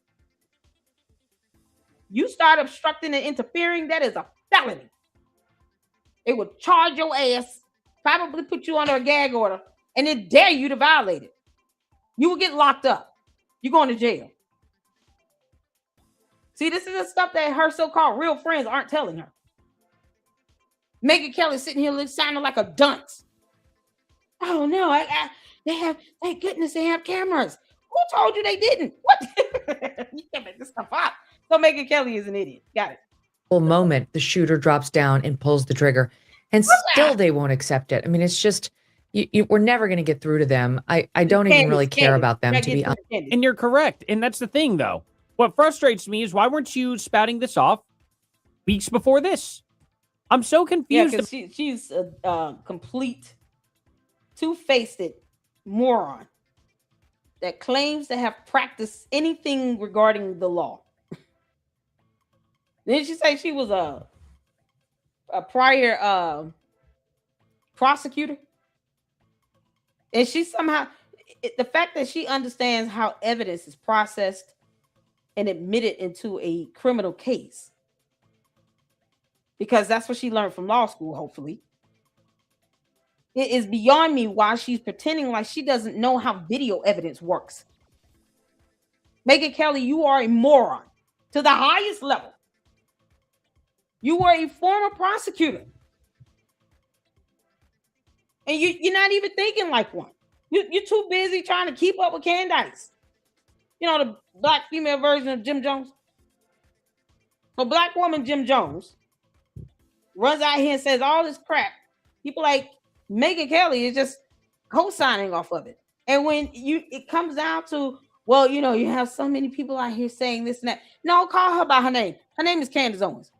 You start obstructing and interfering, that is a felony. It would charge your ass, probably put you under a gag order, and then dare you to violate it. You will get locked up. You're going to jail. See, this is the stuff that her so-called real friends aren't telling her. Megyn Kelly sitting here sounding like a dunce. Oh no, they have, thank goodness they have cameras. Who told you they didn't? What? You can't make this stuff up. So Megyn Kelly is an idiot. Got it. Moment, the shooter drops down and pulls the trigger, and still they won't accept it. I mean, it's just, we're never going to get through to them. I don't even really care about them, to be honest. And you're correct. And that's the thing, though. What frustrates me is, why weren't you spouting this off weeks before this? I'm so confused. Yeah, because she's a complete two-faced moron that claims to have practiced anything regarding the law. Didn't she say she was a prior prosecutor? And she somehow, the fact that she understands how evidence is processed and admitted into a criminal case, because that's what she learned from law school, hopefully. It is beyond me why she's pretending like she doesn't know how video evidence works. Megyn Kelly, you are a moron to the highest level. You were a former prosecutor. And you're not even thinking like one. You're too busy trying to keep up with Candace. You know, the black female version of Jim Jones. So black woman Jim Jones runs out here and says all this crap. People like Megyn Kelly is just co-signing off of it. And when it comes down to, well, you know, you have so many people out here saying this and that. No, call her by her name. Her name is Candace Owens.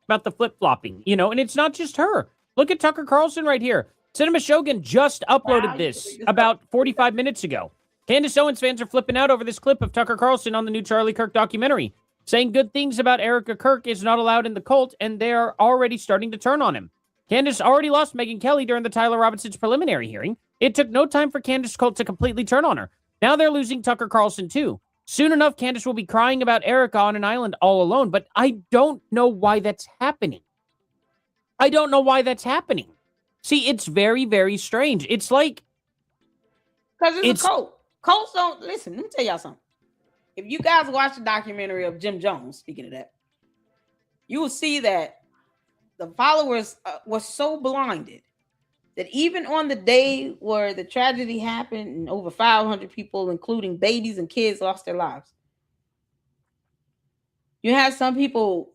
About the flip-flopping, you know, and it's not just her. Look at Tucker Carlson right here. Cinema Shogun just uploaded this about 45 minutes ago. Candace Owens fans are flipping out over this clip of Tucker Carlson on the new Charlie Kirk documentary, saying good things about Erica Kirk is not allowed in the cult, and they're already starting to turn on him. Candace already lost Megyn Kelly during the Tyler Robinson's preliminary hearing. It took no time for Candace's cult to completely turn on her. Now they're losing Tucker Carlson too. Soon enough, Candace will be crying about Erica on an island all alone, but I don't know why that's happening. I don't know why that's happening. See, it's very, very strange. It's like... Because it's a cult. Cults don't... Listen, let me tell y'all something. If you guys watch the documentary of Jim Jones, speaking of that, you will see that the followers were so blinded that even on the day where the tragedy happened and over 500 people, including babies and kids, lost their lives, you had some people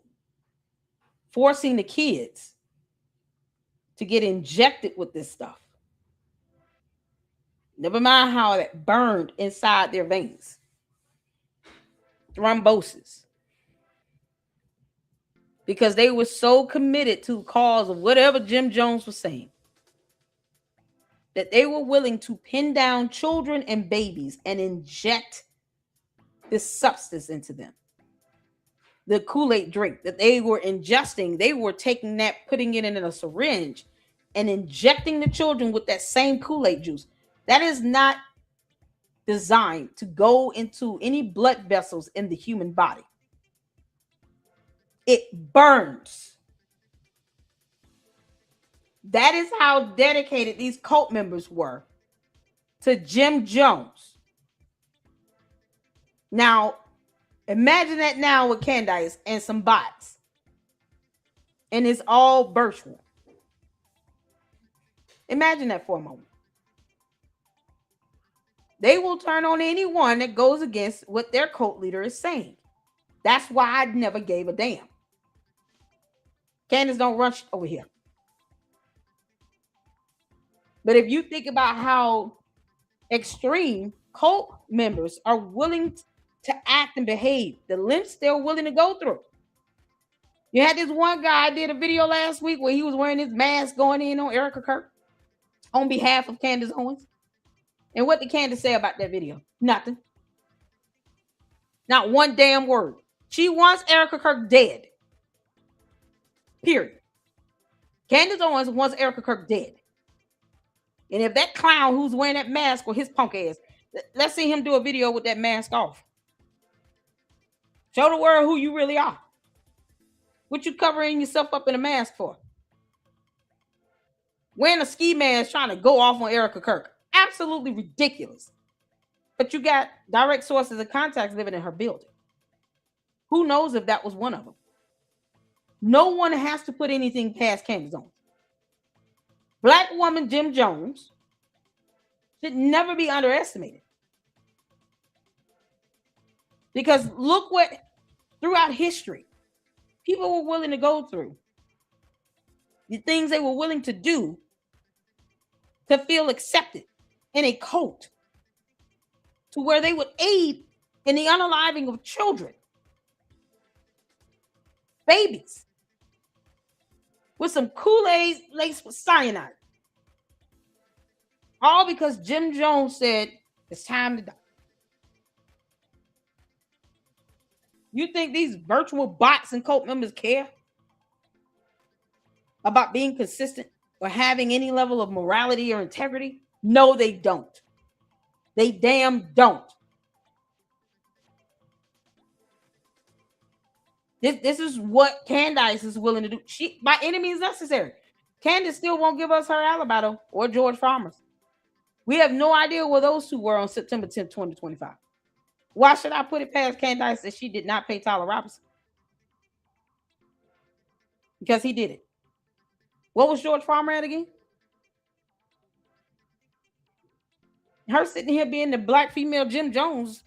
forcing the kids to get injected with this stuff. Never mind how it burned inside their veins. Thrombosis. Because they were so committed to the cause of whatever Jim Jones was saying, that they were willing to pin down children and babies and inject this substance into them. The Kool-Aid drink that they were ingesting, they were taking that, putting it in a syringe and injecting the children with that same Kool-Aid juice. That is not designed to go into any blood vessels in the human body. It burns. That is how dedicated these cult members were to Jim Jones. Now, imagine that now with Candace and some bots. And it's all virtual. Imagine that for a moment. They will turn on anyone that goes against what their cult leader is saying. That's why I never gave a damn. Candace don't rush over here. But if you think about how extreme cult members are willing to act and behave, the lengths they're willing to go through. You had this one guy did a video last week where he was wearing his mask going in on Erica Kirk on behalf of Candace Owens. And what did Candace say about that video? Nothing. Not one damn word. She wants Erica Kirk dead. Period. Candace Owens wants Erica Kirk dead. And if that clown who's wearing that mask or his punk ass, let's see him do a video with that mask off. Show the world who you really are. What you covering yourself up in a mask for? Wearing a ski mask trying to go off on Erica Kirk. Absolutely ridiculous. But you got direct sources and contacts living in her building. Who knows if that was one of them? No one has to put anything past Candace Owens. Black woman Jim Jones should never be underestimated. Because look what, throughout history, people were willing to go through. The things they were willing to do to feel accepted in a cult. To where they would aid in the unaliving of children. Babies. With some Kool-Aid laced with cyanide. All because Jim Jones said, it's time to die. You think these virtual bots and cult members care about being consistent or having any level of morality or integrity? No, they don't. They damn don't. This is what Candace is willing to do. She, by any means necessary. Candace still won't give us her alibi, though, or George Farmer's. We have no idea where those two were on September 10th, 2025. Why should I put it past Candace that she did not pay Tyler Robinson? Because he did it. What was George Farmer at again? Her sitting here being the black female Jim Jones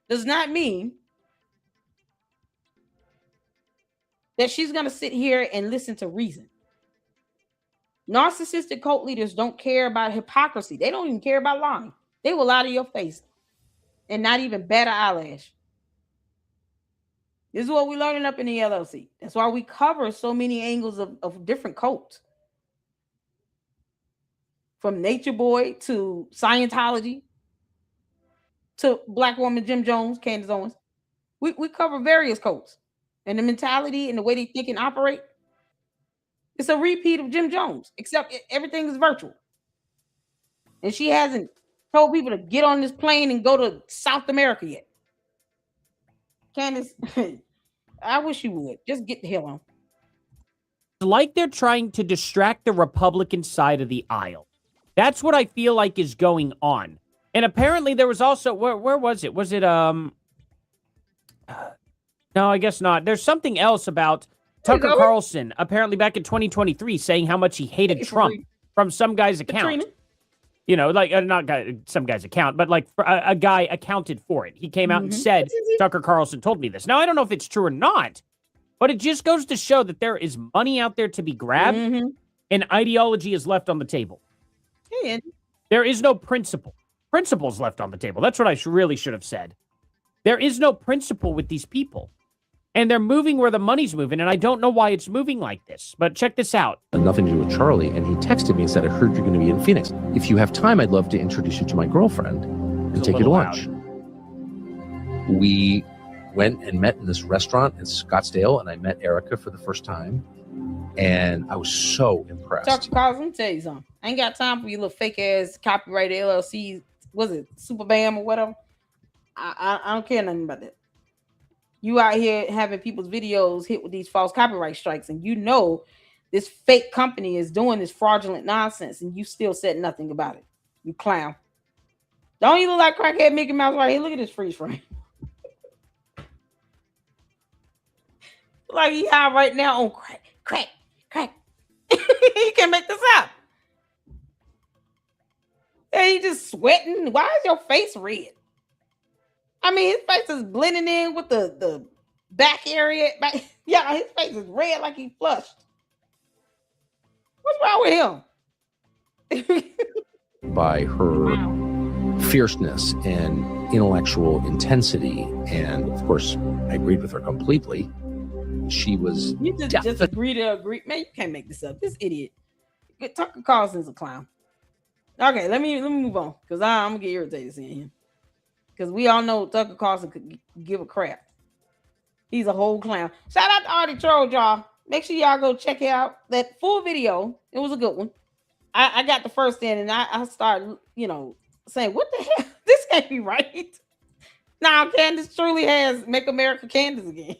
does not mean that she's going to sit here and listen to reason. Narcissistic cult leaders don't care about hypocrisy. They don't even care about lying. They will lie to your face and not even bat an eyelash. This is what we're learning up in the LLC. That's why we cover so many angles of different cults. From Nature Boy to Scientology to Black woman Jim Jones, Candace Owens. We cover various cults. And the mentality and the way they think and operate, it's a repeat of Jim Jones, except everything is virtual. And she hasn't told people to get on this plane and go to South America yet. Candace, I wish you would. Just get the hell on. Like they're trying to distract the Republican side of the aisle. That's what I feel like is going on. And apparently there was also, where was it? Was it, no, I guess not. There's something else about Tucker Carlson, apparently back in 2023, saying how much he hated Trump from some guy's account. You know, like, not some guy's account, but like a guy accounted for it. He came out and said, Tucker Carlson told me this. Now, I don't know if it's true or not, but it just goes to show that there is money out there to be grabbed and ideology is left on the table. There is no principle. Principles left on the table. That's what I really should have said. There is no principle with these people. And they're moving where the money's moving, and I don't know why it's moving like this. But check this out. Nothing to do with Charlie, and he texted me and said, I heard you're going to be in Phoenix. If you have time, I'd love to introduce you to my girlfriend and take you to lunch. We went and met in this restaurant in Scottsdale, and I met Erica for the first time. And I was so impressed. Tucker Carlson, let me tell you something. I ain't got time for your little fake ass copyright LLC. Was it Super Bam or whatever? I don't care nothing about that. You out here having people's videos hit with these false copyright strikes, and you know this fake company is doing this fraudulent nonsense, and you still said nothing about it. You clown. Don't you look like crackhead Mickey Mouse right here? Look at this freeze frame. Like he high right now on crack. You can't make this up. And he just sweating. Why is your face red? I mean, his face is blending in with the back area. Yeah, his face is red like he flushed. What's wrong with him? By her fierceness and intellectual intensity. And of course, I agreed with her completely. She was... You just agree to agree. Man, you can't make this up. This idiot. Tucker Carlson's a clown. Okay, let me move on. Because I'm going to get irritated seeing him. Because we all know Tucker Carlson could give a crap. He's a whole clown. Shout out to Artie Troll, y'all. Make sure y'all go check out that full video. It was a good one. I got the first in and I started, saying, what the hell? This can't be right. Now, Candace truly has Make America Candace again.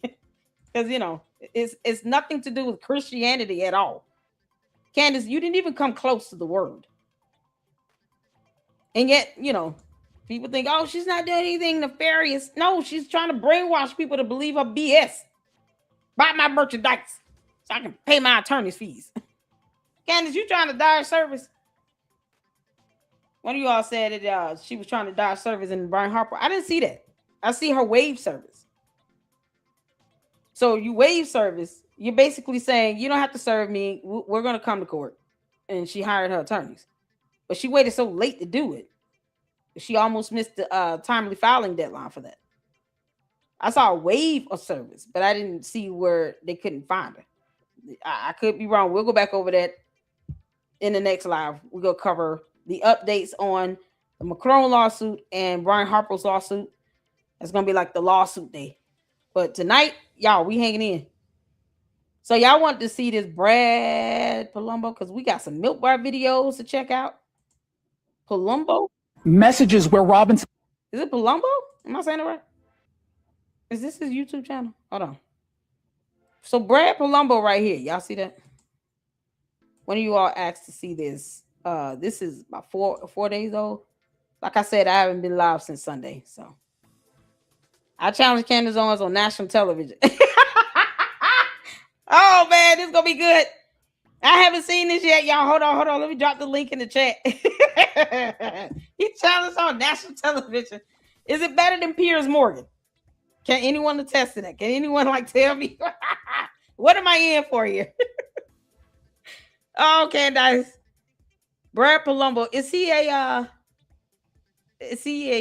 Because, it's nothing to do with Christianity at all. Candace, you didn't even come close to the word. And yet, people think, oh, she's not doing anything nefarious. No, she's trying to brainwash people to believe her BS. Buy my merchandise so I can pay my attorney's fees. Candace, you trying to dodge service? One of you all said that she was trying to dodge service in Brian Harper. I didn't see that. I see her waive service. So you waive service. You're basically saying, you don't have to serve me. We're going to come to court. And she hired her attorneys. But she waited so late to do it. She almost missed the timely filing deadline for that. I saw a waive of service, but I didn't see where they couldn't find her. I could be wrong. We'll go back over that in the next live. We're going to cover the updates on the Macron lawsuit and Brian Harper's lawsuit. It's going to be like the lawsuit day. But tonight, y'all, we hanging in. So y'all want to see this Brad Palumbo? Because we got some Milk Bar videos to check out. Palumbo? Messages where Robinson... Is it Palumbo? Am I saying it right? Is this his YouTube channel? Hold on. So Brad Palumbo right here. Y'all see that? One of you all asked to see this. This is about four days old. Like I said, I haven't been live since Sunday. So I challenge Candace Owens on national television. Oh, man, this is going to be good. I haven't seen this yet, y'all. Hold on. Let me drop the link in the chat. He challenged on national television. Is it better than Piers Morgan? Can anyone attest to that? Can anyone tell me? What am I in for here? Oh, Candace. Brad Palumbo. Is he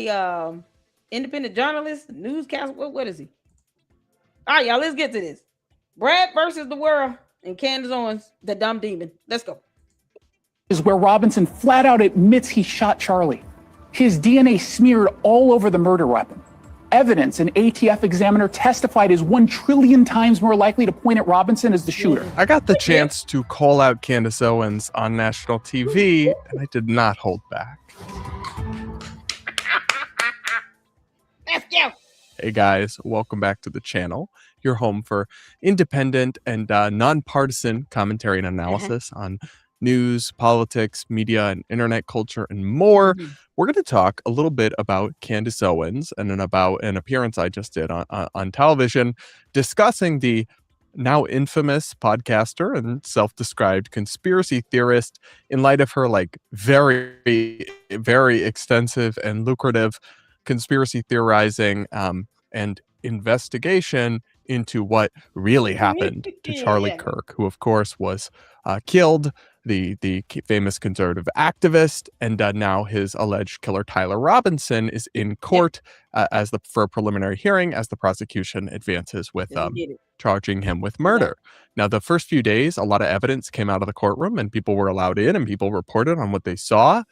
a independent journalist, newscaster? What is he? All right, y'all, let's get to this. Brad versus the world and Candace Owens, the dumb demon. Let's go. Is where Robinson flat out admits he shot Charlie. His DNA smeared all over the murder weapon. Evidence an ATF examiner testified is 1 trillion times more likely to point at Robinson as the shooter. I got the chance to call out Candace Owens on national TV, and I did not hold back. Let's go. Hey guys, welcome back to the channel. Your home for independent and nonpartisan commentary and analysis on news, politics, media, and internet culture, and more. We're going to talk a little bit about Candace Owens and then about an appearance I just did on television discussing the now infamous podcaster and self-described conspiracy theorist in light of her like very, very extensive and lucrative conspiracy theorizing and investigation into what really happened to Charlie Kirk, who of course was killed, the famous conservative activist, and now his alleged killer Tyler Robinson is in court for a preliminary hearing as the prosecution advances with charging him with murder. Now, the first few days, a lot of evidence came out of the courtroom and people were allowed in and people reported on what they saw.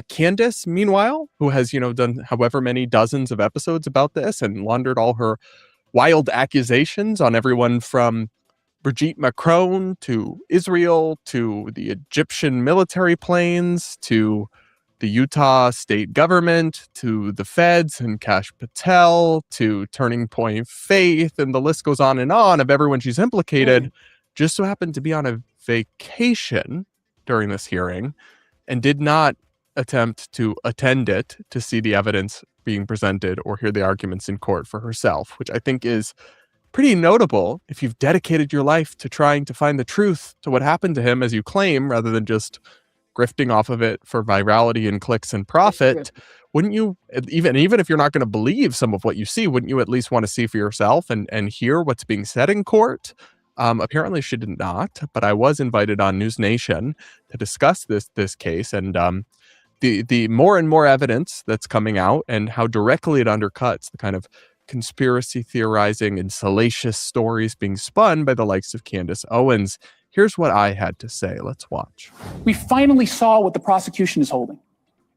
Candace, meanwhile, who has, done however many dozens of episodes about this and laundered all her wild accusations on everyone from Brigitte Macron to Israel to the Egyptian military planes to the Utah state government to the feds and Kash Patel to Turning Point Faith, and the list goes on and on of everyone she's implicated, just so happened to be on a vacation during this hearing and did not attempt to attend it to see the evidence being presented or hear the arguments in court for herself, which I think is pretty notable if you've dedicated your life to trying to find the truth to what happened to him, as you claim, rather than just grifting off of it for virality and clicks and profit. Wouldn't you, even if you're not going to believe some of what you see, wouldn't you at least want to see for yourself and hear what's being said in court? Apparently she did not, but I was invited on News Nation to discuss this case and the more and more evidence that's coming out and how directly it undercuts the kind of conspiracy theorizing and salacious stories being spun by the likes of Candace Owens. Here's what I had to say. Let's watch. We finally saw what the prosecution is holding,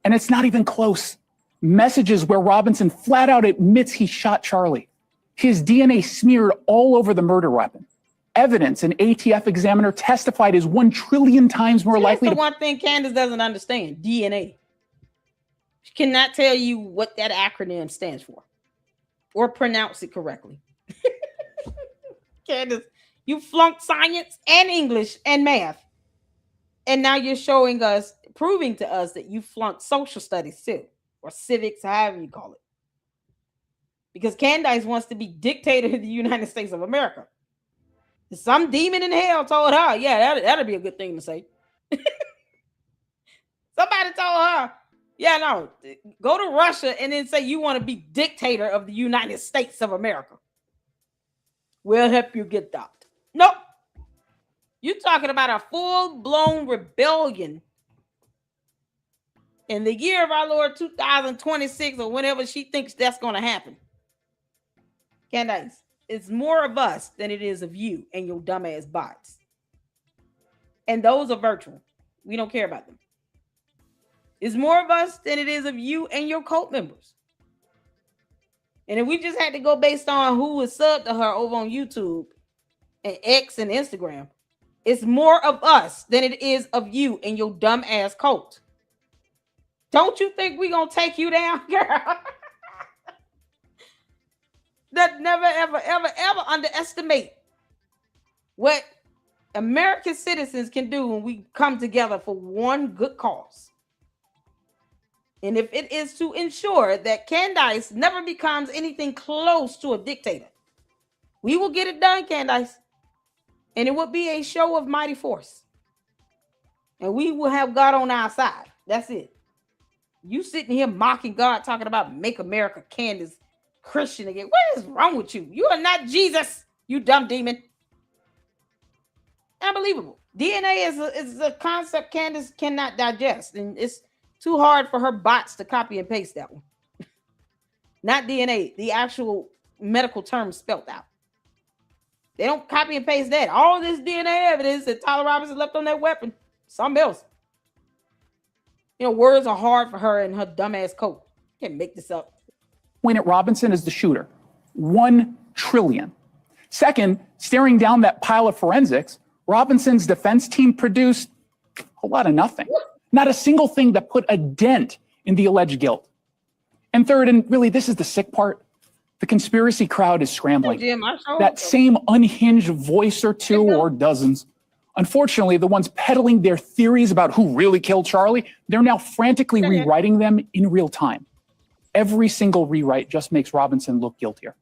and it's not even close. Messages where Robinson flat out admits he shot Charlie. His DNA smeared all over the murder weapon. Evidence an ATF examiner testified is 1 trillion times more likely. That's the one thing Candace doesn't understand: DNA. She cannot tell you what that acronym stands for or pronounce it correctly. Candace, you flunked science and English and math. And now you're proving to us that you flunked social studies too, or civics, however you call it. Because Candace wants to be dictator of the United States of America. Some demon in hell told her, yeah, that'd be a good thing to say. Somebody told her, yeah, no, go to Russia and then say you want to be dictator of the United States of America. We'll help you get that. Nope. You're talking about a full-blown rebellion in the year of our Lord 2026 or whenever she thinks that's going to happen. Candace, it's more of us than it is of you and your dumbass bots. And those are virtual. We don't care about them. It's more of us than it is of you and your cult members. And if we just had to go based on who was subbed to her over on YouTube and X and Instagram, it's more of us than it is of you and your dumb ass cult. Don't you think we're going to take you down, girl? That never, ever, ever, ever underestimate what American citizens can do when we come together for one good cause. And if it is to ensure that Candace never becomes anything close to a dictator, we will get it done, Candace. And it will be a show of mighty force. And we will have God on our side. That's it. You sitting here mocking God, talking about make America Candace Christian again. What is wrong with you? You are not Jesus, you dumb demon. Unbelievable. DNA is a concept Candace cannot digest. And it's too hard for her bots to copy and paste that one. Not DNA, the actual medical term spelled out. They don't copy and paste that. All this DNA evidence that Tyler Robinson left on that weapon, something else. Words are hard for her and her dumbass coat. Can't make this up. Point at Robinson as the shooter. 1 trillion. Second, staring down that pile of forensics, Robinson's defense team produced a lot of nothing. Not a single thing that put a dent in the alleged guilt. And third, and really this is the sick part, the conspiracy crowd is scrambling. Jim, that same unhinged voice or two or dozens Unfortunately, the ones peddling their theories about who really killed Charlie, they're now frantically rewriting them in real time. Every single rewrite just makes Robinson look guiltier.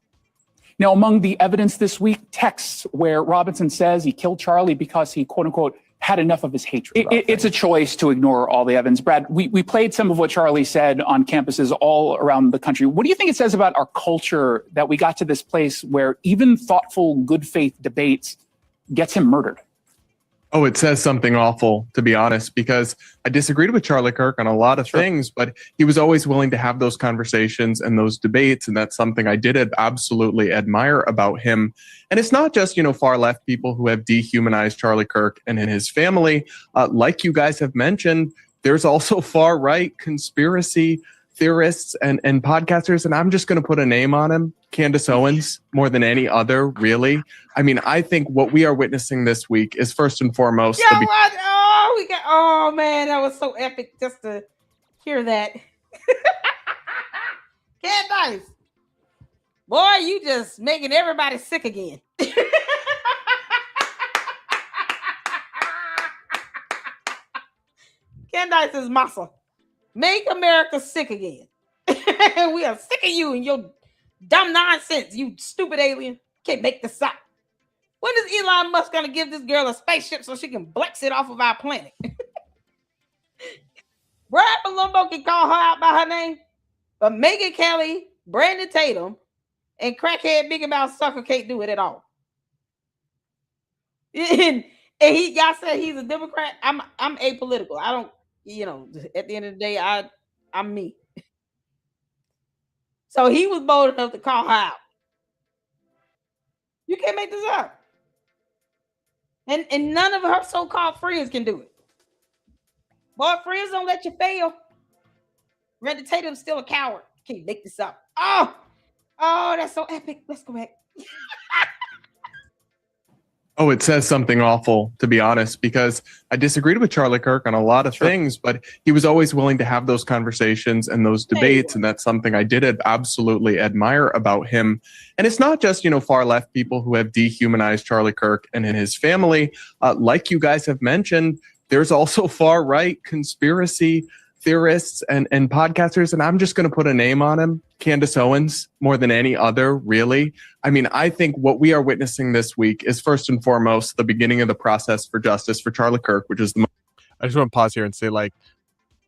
Now, among the evidence this week, texts where Robinson says he killed Charlie because he, quote unquote, had enough of his hatred. It's a choice to ignore all the evidence. Brad, we played some of what Charlie said on campuses all around the country. What do you think it says about our culture that we got to this place where even thoughtful, good faith debates gets him murdered? Oh, it says something awful, to be honest, because I disagreed with Charlie Kirk on a lot of things, but he was always willing to have those conversations and those debates. And that's something I did absolutely admire about him. And it's not just, far left people who have dehumanized Charlie Kirk and his family. Like you guys have mentioned, there's also far right conspiracy theorists and podcasters, and I'm just going to put a name on him, Candace Owens, more than any other, really. I mean, I think what we are witnessing this week is first and foremost. Oh man, that was so epic just to hear that. Candace, boy, you just making everybody sick again. Candace is muscle. Make America sick again. We are sick of you and your dumb nonsense, you stupid alien. Can't make this up. When is Elon Musk going to give this girl a spaceship so she can blex it off of our planet? Brad Palumbo can call her out by her name, but Megyn Kelly, Brandon Tatum, and crackhead Biggie Mouth Sucker can't do it at all. And y'all said he's a Democrat. I'm apolitical. I don't, at the end of the day, I'm me. So he was bold enough to call her out. You can't make this up. And none of her so-called friends can do it. Boy, friends don't let you fail. Brandon Tatum's still a coward. Can't make this up. Oh, that's so epic. Let's go back. Oh, it says something awful, to be honest, because I disagreed with Charlie Kirk on a lot of things, but he was always willing to have those conversations and those debates. And that's something I did absolutely admire about him. And it's not just, far left people who have dehumanized Charlie Kirk and his family. Like you guys have mentioned, there's also far right conspiracy theorists and podcasters, and I'm just going to put a name on him, Candace Owens, more than any other, really. I mean, I think what we are witnessing this week is first and foremost the beginning of the process for justice for Charlie Kirk, which is I just want to pause here and say,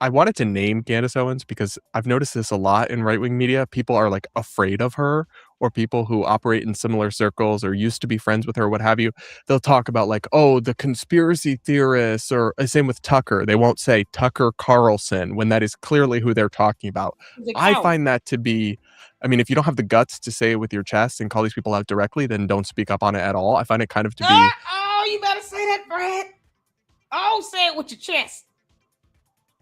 I wanted to name Candace Owens because I've noticed this a lot in right-wing media. People are afraid of her, or people who operate in similar circles or used to be friends with her, what have you. They'll talk about the conspiracy theorists, or same with Tucker. They won't say Tucker Carlson when that is clearly who they're talking about. I find that to be, if you don't have the guts to say it with your chest and call these people out directly, then don't speak up on it at all. I find it kind of to be. Oh, you better say that, Brad. Oh, say it with your chest.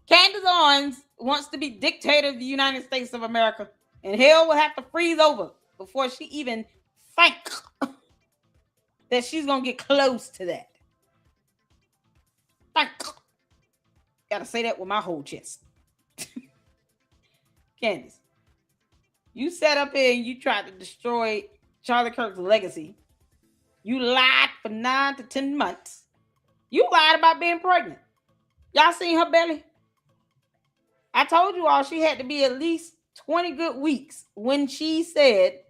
Candace Owens wants to be dictator of the United States of America, and hell will have to freeze over before she even think that she's going to get close to that. Gotta say that with my whole chest. Candace, you sat up here and you tried to destroy Charlie Kirk's legacy. You lied for 9 to 10 months. You lied about being pregnant. Y'all seen her belly? I told you all she had to be at least 20 good weeks when she said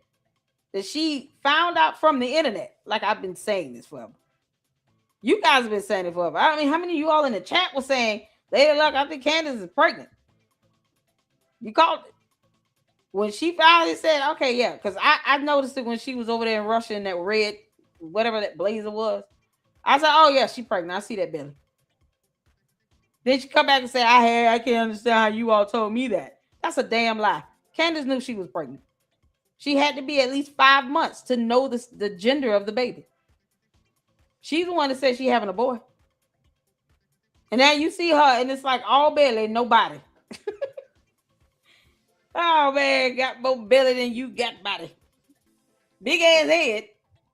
that she found out from the internet. Like I've been saying this forever. You guys have been saying it forever. I mean, how many of you all in the chat were saying, Lady Luck, I think Candace is pregnant? You called it. When she finally said, okay, yeah, because I noticed it when she was over there in Russia in that red, whatever that blazer was. I said, oh, yeah, she pregnant. I see that belly. Then she come back and say, I can't understand how you all told me that. That's a damn lie. Candace knew she was pregnant. She had to be at least 5 months to know the gender of the baby. She's the one that said she's having a boy. And now you see her and it's like all belly, no body. Oh, man, got more belly than you got body. Big ass head,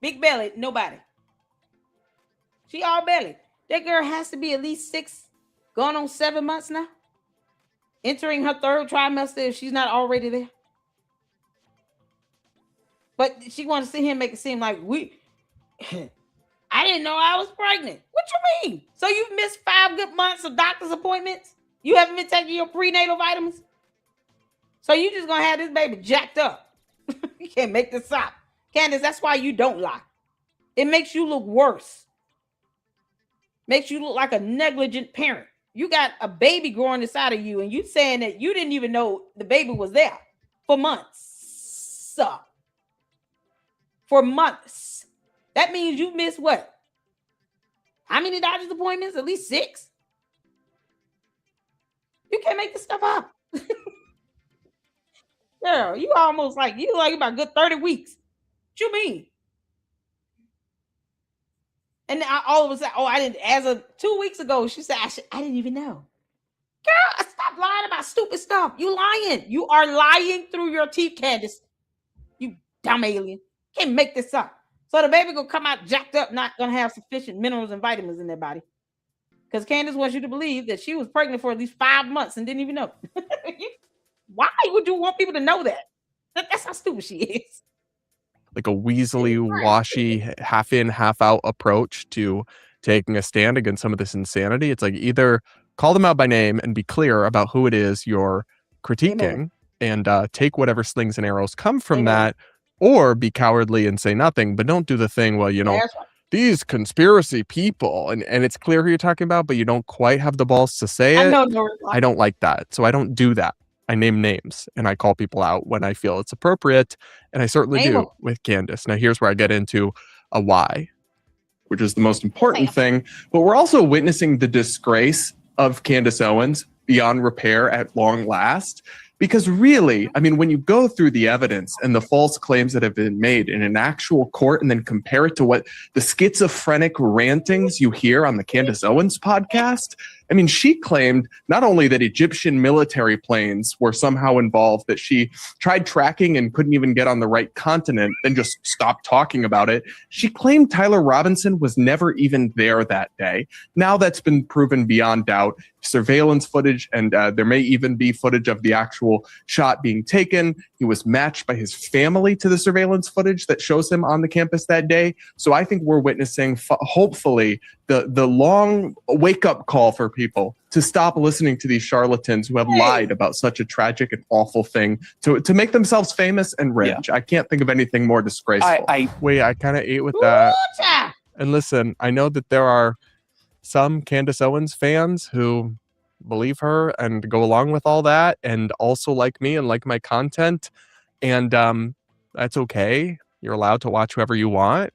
big belly, no body. She all belly. That girl has to be at least 6, going on 7 months now. Entering her 3rd trimester if she's not already there. But she wants to sit here and make it seem like I didn't know I was pregnant. What you mean? So you've missed 5 good months of doctor's appointments? You haven't been taking your prenatal vitamins? So you just gonna have this baby jacked up? You can't make this up. Candace, that's why you don't lie. It makes you look worse. Makes you look like a negligent parent. You got a baby growing inside of you, and you saying that you didn't even know the baby was there for months. For months. That means you missed what? How many doctor's appointments? At least 6. You can't make this stuff up. Girl, you almost like about a good 30 weeks. What you mean? And then all of a sudden, I didn't. As of 2 weeks ago, she said, I didn't even know. Girl, stop lying about stupid stuff. You lying. You are lying through your teeth, Candace. You dumb alien. Can't make this up. So the baby gonna come out jacked up, not gonna have sufficient minerals and vitamins in their body. Because Candace wants you to believe that she was pregnant for at least 5 months and didn't even know. Why would you want people to know that? That's how stupid she is. Like a weaselly, washy, half in, half out approach to taking a stand against some of this insanity. It's like either call them out by name and be clear about who it is you're critiquing. Amen. And take whatever slings and arrows come from Amen. That, or be cowardly and say nothing, but don't do the thing, well, you know, right. These conspiracy people, and it's clear who you're talking about, but you don't quite have the balls to say it. I don't like that. So I don't do that. I name names and I call people out when I feel it's appropriate. And I certainly do with Candace. Now, here's where I get into a why, which is the most important thing. But we're also witnessing the disgrace of Candace Owens beyond repair at long last. Because really, I mean, when you go through the evidence and the false claims that have been made in an actual court and then compare it to what the schizophrenic rantings you hear on the Candace Owens podcast, I mean, she claimed not only that Egyptian military planes were somehow involved, that she tried tracking and couldn't even get on the right continent, then just stopped talking about it. She claimed Tyler Robinson was never even there that day. Now that's been proven beyond doubt. Surveillance footage, and there may even be footage of the actual shot being taken. He was matched by his family to the surveillance footage that shows him on the campus that day. So I think we're witnessing, hopefully, the long wake-up call for people to stop listening to these charlatans who have lied about such a tragic and awful thing to make themselves famous and rich. Yeah. I can't think of anything more disgraceful. I kind of ate with that. And listen, I know that there are some Candace Owens fans who believe her and go along with all that and also like me and like my content. And that's okay. You're allowed to watch whoever you want.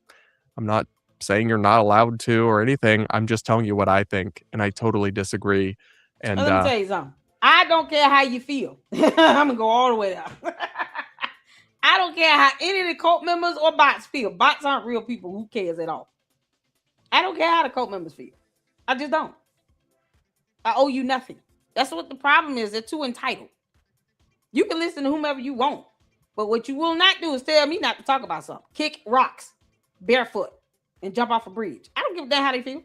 I'm not saying you're not allowed to or anything. I'm just telling you what I think. And I totally disagree. And let me tell you something. I don't care how you feel. I'm going to go all the way down. I don't care how any of the cult members or bots feel. Bots aren't real people. Who cares at all? I don't care how the cult members feel. I just don't. I owe you nothing. That's what the problem is. They're too entitled. You can listen to whomever you want, but what you will not do is tell me not to talk about something. Kick rocks barefoot and jump off a bridge. I don't give a damn how they feel.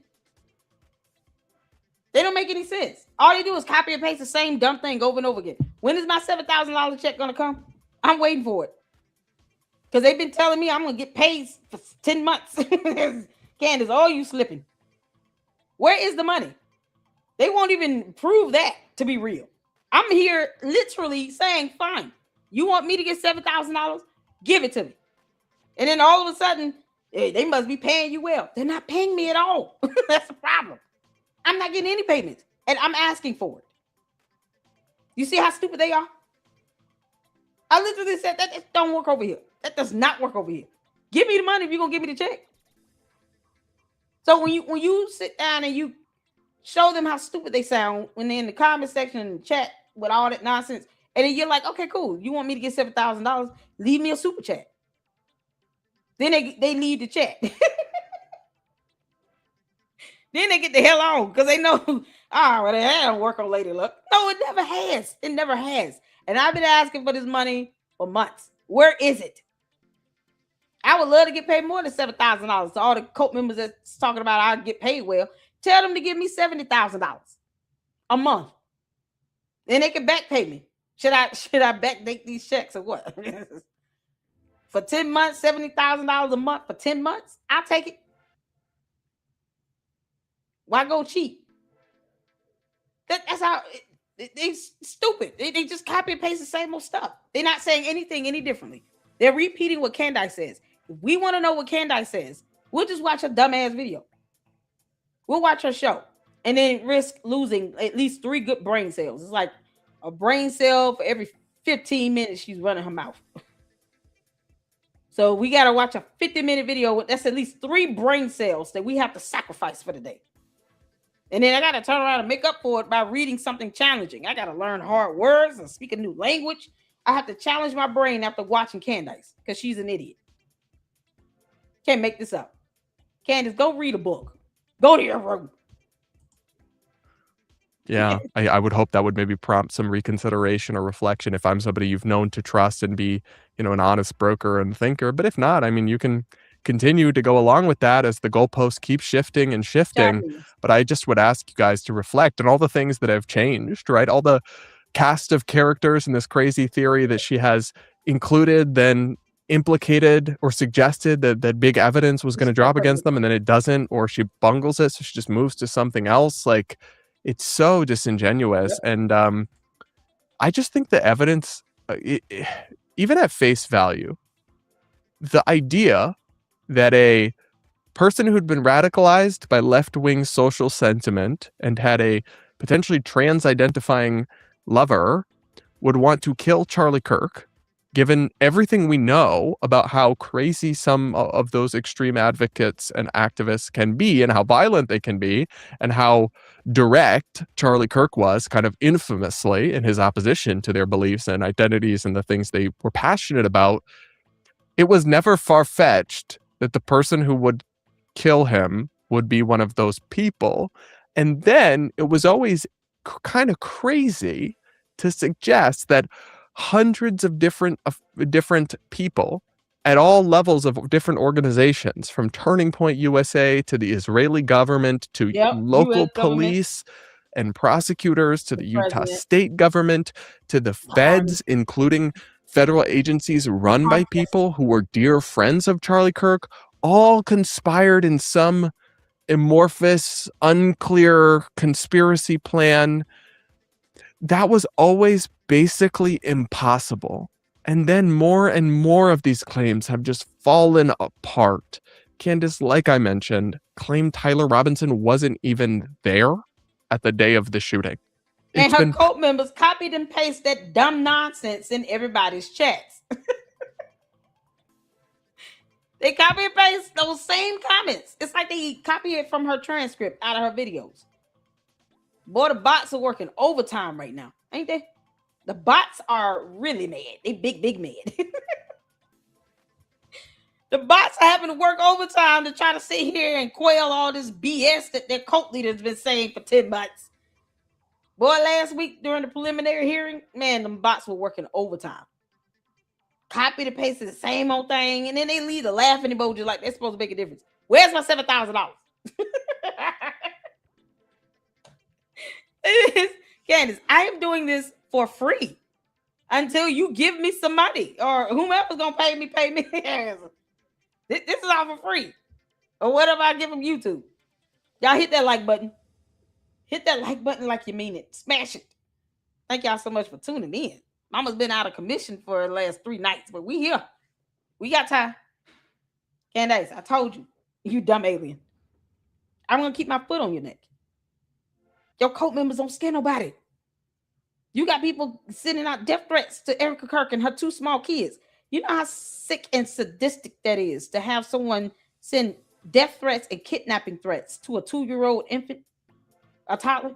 They don't make any sense. All they do is copy and paste the same dumb thing over and over again. When is my $7,000 check going to come? I'm waiting for it. Because they've been telling me I'm going to get paid for 10 months. Candace, oh, you slipping. Where is the money? They won't even prove that to be real. I'm here literally saying, fine, you want me to get $7,000? Give it to me. And then all of a sudden, they must be paying you well. They're not paying me at all. That's the problem. I'm not getting any payments, and I'm asking for it. You see how stupid they are? I literally said, that don't work over here. That does not work over here. Give me the money if you're going to give me the check. So when you sit down and you show them how stupid they sound when they're in the comment section and chat with all that nonsense, and then you're like, okay, cool. You want me to get $7,000? Leave me a super chat. Then they leave the chat. Then they get the hell on because they know, well, that don't work on Lady Luck. No, it never has. It never has. And I've been asking for this money for months. Where is it? I would love to get paid more than $7,000. So all the cult members that's talking about I get paid well, tell them to give me $70,000 a month. Then they can back pay me. Should I backdate these checks or what? For 10 months, $70,000 a month for 10 months? I'll take it. Why go cheap? That's how they stupid. They just copy and paste the same old stuff. They're not saying anything any differently. They're repeating what Candace says. If we want to know what Candace says, we'll just watch a dumbass video. We'll watch her show and then risk losing at least 3 good brain cells. It's like a brain cell for every 15 minutes she's running her mouth. So we got to watch a 50-minute video. That's at least 3 brain cells that we have to sacrifice for the day. And then I got to turn around and make up for it by reading something challenging. I got to learn hard words and speak a new language. I have to challenge my brain after watching Candace because she's an idiot. Can't make this up. Candace, go read a book. Go to your room. Yeah, I would hope that would maybe prompt some reconsideration or reflection if I'm somebody you've known to trust and be, an honest broker and thinker. But if not, I mean, you can continue to go along with that as the goalposts keep shifting and shifting. Exactly. But I just would ask you guys to reflect on all the things that have changed, right? All the cast of characters in this crazy theory that she has included, then implicated or suggested that big evidence was going to drop against them, and then it doesn't, or she bungles it, so she just moves to something else. Like, it's so disingenuous. Yep. And I just think the evidence, even at face value, the idea that a person who'd been radicalized by left-wing social sentiment and had a potentially trans-identifying lover would want to kill Charlie Kirk, given everything we know about how crazy some of those extreme advocates and activists can be and how violent they can be and how direct Charlie Kirk was, kind of infamously, in his opposition to their beliefs and identities and the things they were passionate about, it was never far-fetched that the person who would kill him would be one of those people. And then it was always kind of crazy to suggest that hundreds of different people at all levels of different organizations, from Turning Point USA to the Israeli government to local police and prosecutors to the Utah state government to the feds, including federal agencies run by people who were dear friends of Charlie Kirk, all conspired in some amorphous, unclear conspiracy plan that was always basically impossible. And then more and more of these claims have just fallen apart. Candace, like I mentioned, claimed Tyler Robinson wasn't even there at the day of the shooting. And her cult members copied and pasted that dumb nonsense in everybody's chats. They copy and paste those same comments. It's like they copy it from her transcript out of her videos. Boy, the bots are working overtime right now, ain't they? The bots are really mad. They big mad. The bots are having to work overtime to try to sit here and quail all this BS that their cult leader's been saying for 10 months. Boy, last week during the preliminary hearing, man, them bots were working overtime. Copy and paste the same old thing, and then they leave the laughing emoji like they're supposed to make a difference. Where's my $7,000? Candace, I am doing this for free until you give me some money, or whomever's gonna pay me. This is all for free, or whatever I give them YouTube. Y'all hit that like button. Hit that like button like you mean it. Smash it. Thank y'all so much for tuning in. Mama's been out of commission for the last 3 nights, but we here. We got time. Candace, I told you, you dumb alien. I'm gonna keep my foot on your neck. Your cult members don't scare nobody. You got people sending out death threats to Erica Kirk and her 2 small kids. You know how sick and sadistic that is to have someone send death threats and kidnapping threats to a 2-year-old infant, a toddler?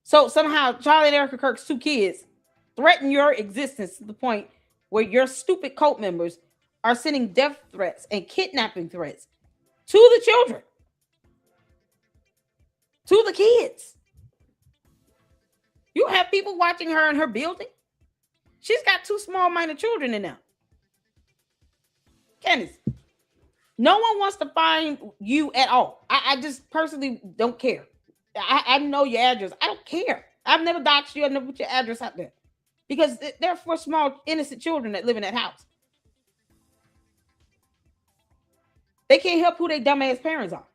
So somehow Charlie and Erica Kirk's 2 kids threaten your existence to the point where your stupid cult members are sending death threats and kidnapping threats to the children, to the kids. You have people watching her in her building. She's got 2 small minor children in there. Candace, no one wants to find you at all. I just personally don't care. I know your address. I don't care. I've never doxed you. I've never put your address out there because they're for small, innocent children that live in that house. They can't help who their dumbass parents are.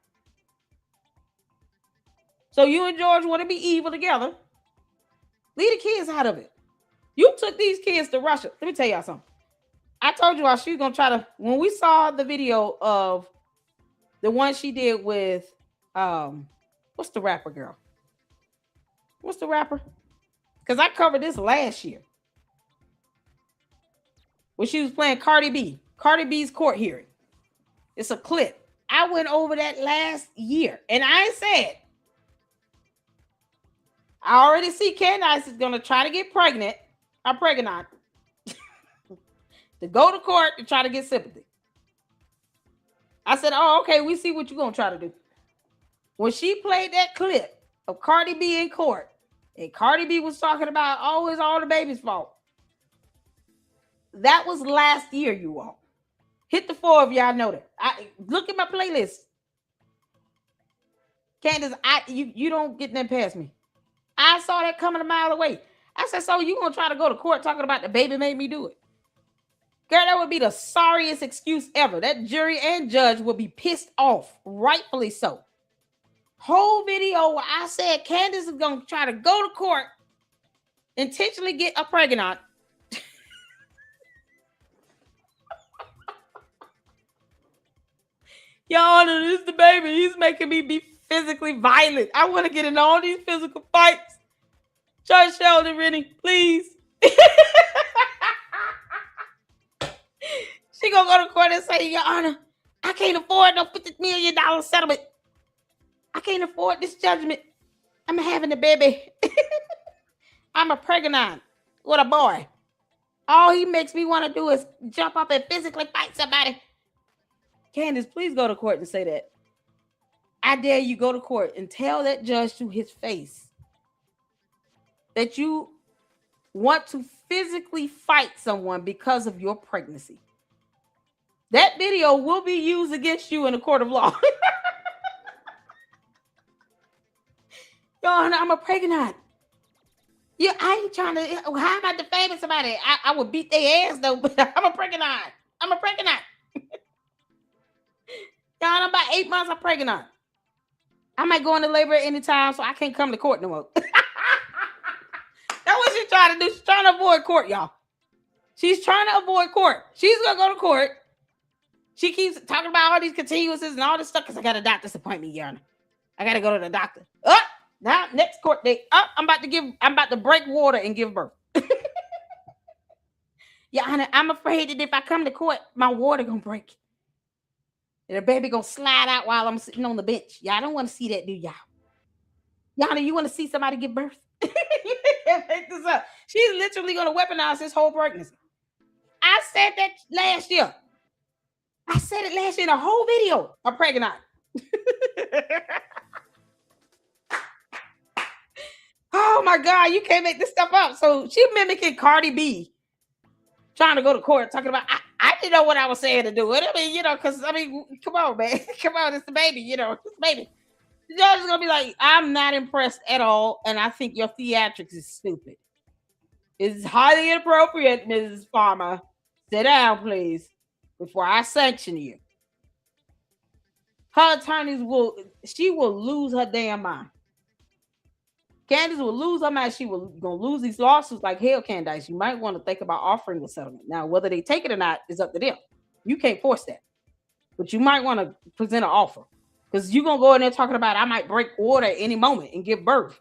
So you and George want to be evil together. Leave the kids out of it. You took these kids to Russia. Let me tell y'all something. I told you all she was going to try to, when we saw the video of the one she did with, what's the rapper girl? What's the rapper? Because I covered this last year. When she was playing Cardi B. Cardi B's court hearing. It's a clip. I went over that last year. And I said, I already see Candace is going to try to get pregnant. I'm pregnant. To go to court to try to get sympathy. I said, oh, okay, we see what you're going to try to do. When she played that clip of Cardi B in court, and Cardi B was talking about, oh, it's all the baby's fault. That was last year, you all. Hit the 4 of y'all know that. Look at my playlist. Candace, you don't get that past me. I saw that coming a mile away. I said, so you going to try to go to court talking about the baby made me do it? Girl, that would be the sorriest excuse ever. That jury and judge would be pissed off, rightfully so. Whole video where I said Candace is going to try to go to court, intentionally get a pregnant. Your Honor, this is the baby. He's making me be physically violent. I want to get in all these physical fights. Judge Sheldon, Rennie, please. She gonna go to court and say, Your Honor, I can't afford no $50 million settlement. I can't afford this judgment. I'm having a baby. I'm a pregnant with a boy. All he makes me want to do is jump up and physically fight somebody. Candace, please go to court and say that. I dare you go to court and tell that judge to his face that you want to physically fight someone because of your pregnancy. That video will be used against you in a court of law. Your Honor, I'm a pregnant. Yeah, I ain't trying to. How am I defaming somebody? I would beat their ass though, but I'm a pregnant. I'm a pregnant. Your Honor, about 8 months, I'm pregnant. I might go into labor at any time, so I can't come to court no more. That's what she's trying to do. She's trying to avoid court, y'all. She's trying to avoid court. She's going to go to court. She keeps talking about all these continuances and all this stuff because I got a doctor's appointment, Your Honor. I got to go to the doctor. Now, next court date. I'm about to break water and give birth. Your Honor, I'm afraid that if I come to court, my water going to break. And the baby going to slide out while I'm sitting on the bench. Y'all don't want to see that, do y'all? Your Honor, you want to see somebody give birth? You can't make this up. She's literally going to weaponize this whole pregnancy. I said that last year. I said it last year in a whole video. I'm pregnant. Oh my God, you can't make this stuff up. So she mimicking Cardi B, trying to go to court, talking about, I didn't know what I was saying to do it. I mean, because, come on, man. Come on, it's the baby, it's the baby. The judge is going to be like, I'm not impressed at all, and I think your theatrics is stupid. It's highly inappropriate, Mrs. Farmer. Sit down, please, before I sanction you. Her attorneys will lose her damn mind. Candace will lose her mind. She will gonna lose these lawsuits like hell, Candace. You might want to think about offering a settlement. Now, whether they take it or not is up to them. You can't force that. But you might want to present an offer. Because you're going to go in there talking about, I might break water at any moment and give birth.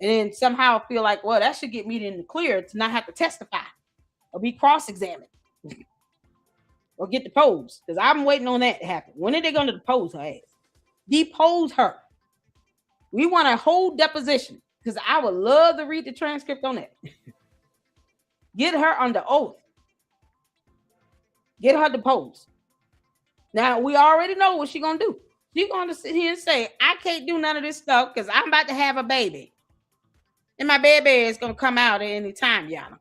And then somehow feel like, well, that should get me in the clear to not have to testify or be cross-examined or get deposed. Because I'm waiting on that to happen. When are they going to depose her ass? Depose her. We want a whole deposition because I would love to read the transcript on that. Get her under oath. Get her deposed. Now, we already know what she's going to do. She's going to sit here and say, I can't do none of this stuff because I'm about to have a baby. And my baby is going to come out at any time, y'all.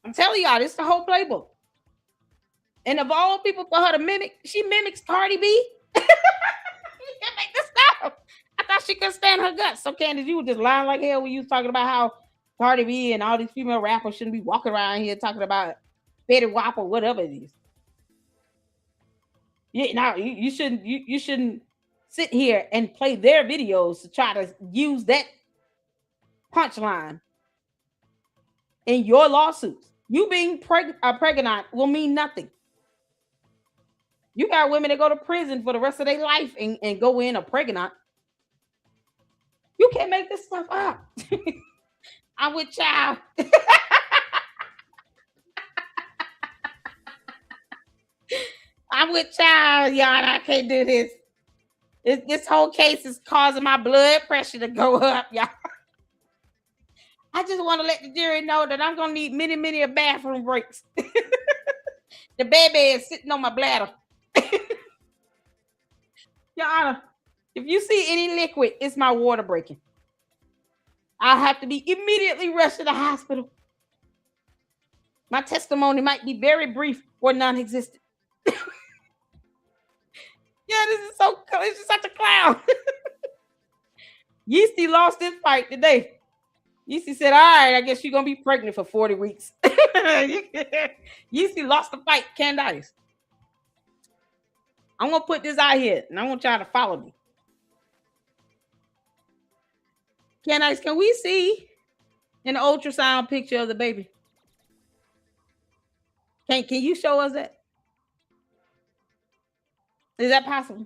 I'm telling y'all, this is the whole playbook. And of all people for her to mimic, she mimics Cardi B. You can't make this stuff. I thought she couldn't stand her guts. So, Candace, you were just lying like hell when you was talking about how Cardi B and all these female rappers shouldn't be walking around here talking about Betty Wap or whatever it is. Yeah, now you shouldn't sit here and play their videos to try to use that punchline in your lawsuits. You being pregnant will mean nothing. You got women that go to prison for the rest of their life and go in a pregnant. You can't make this stuff up. I'm with child. I'm with child, y'all. I can't do this. This whole case is causing my blood pressure to go up, y'all. I just want to let the jury know that I'm gonna need many bathroom breaks. The baby is sitting on my bladder. Your Honor, if you see any liquid, it's my water breaking. I'll have to be immediately rushed to the hospital. My testimony might be very brief or non-existent. Yeah, this is so cool. It's just such a clown. Yeasty lost his fight today. Yeasty said, all right, I guess you're going to be pregnant for 40 weeks. Yeasty lost the fight, Candace. I'm going to put this out here, and I want y'all to follow me. Candace, can we see an ultrasound picture of the baby? Can you show us that? Is that possible?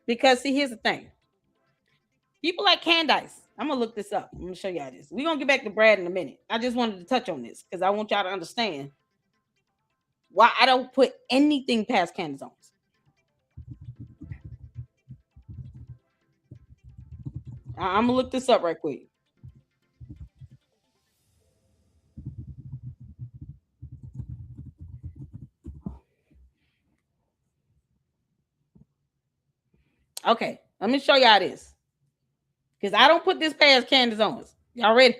Because, see, here's the thing. People like Candace, I'm going to look this up. I'm going to show y'all this. We're going to get back to Brad in a minute. I just wanted to touch on this because I want y'all to understand why I don't put anything past Candace Owens. I'm going to look this up right quick. Okay, let me show y'all this. Because I don't put this past Candace Owens. Y'all ready?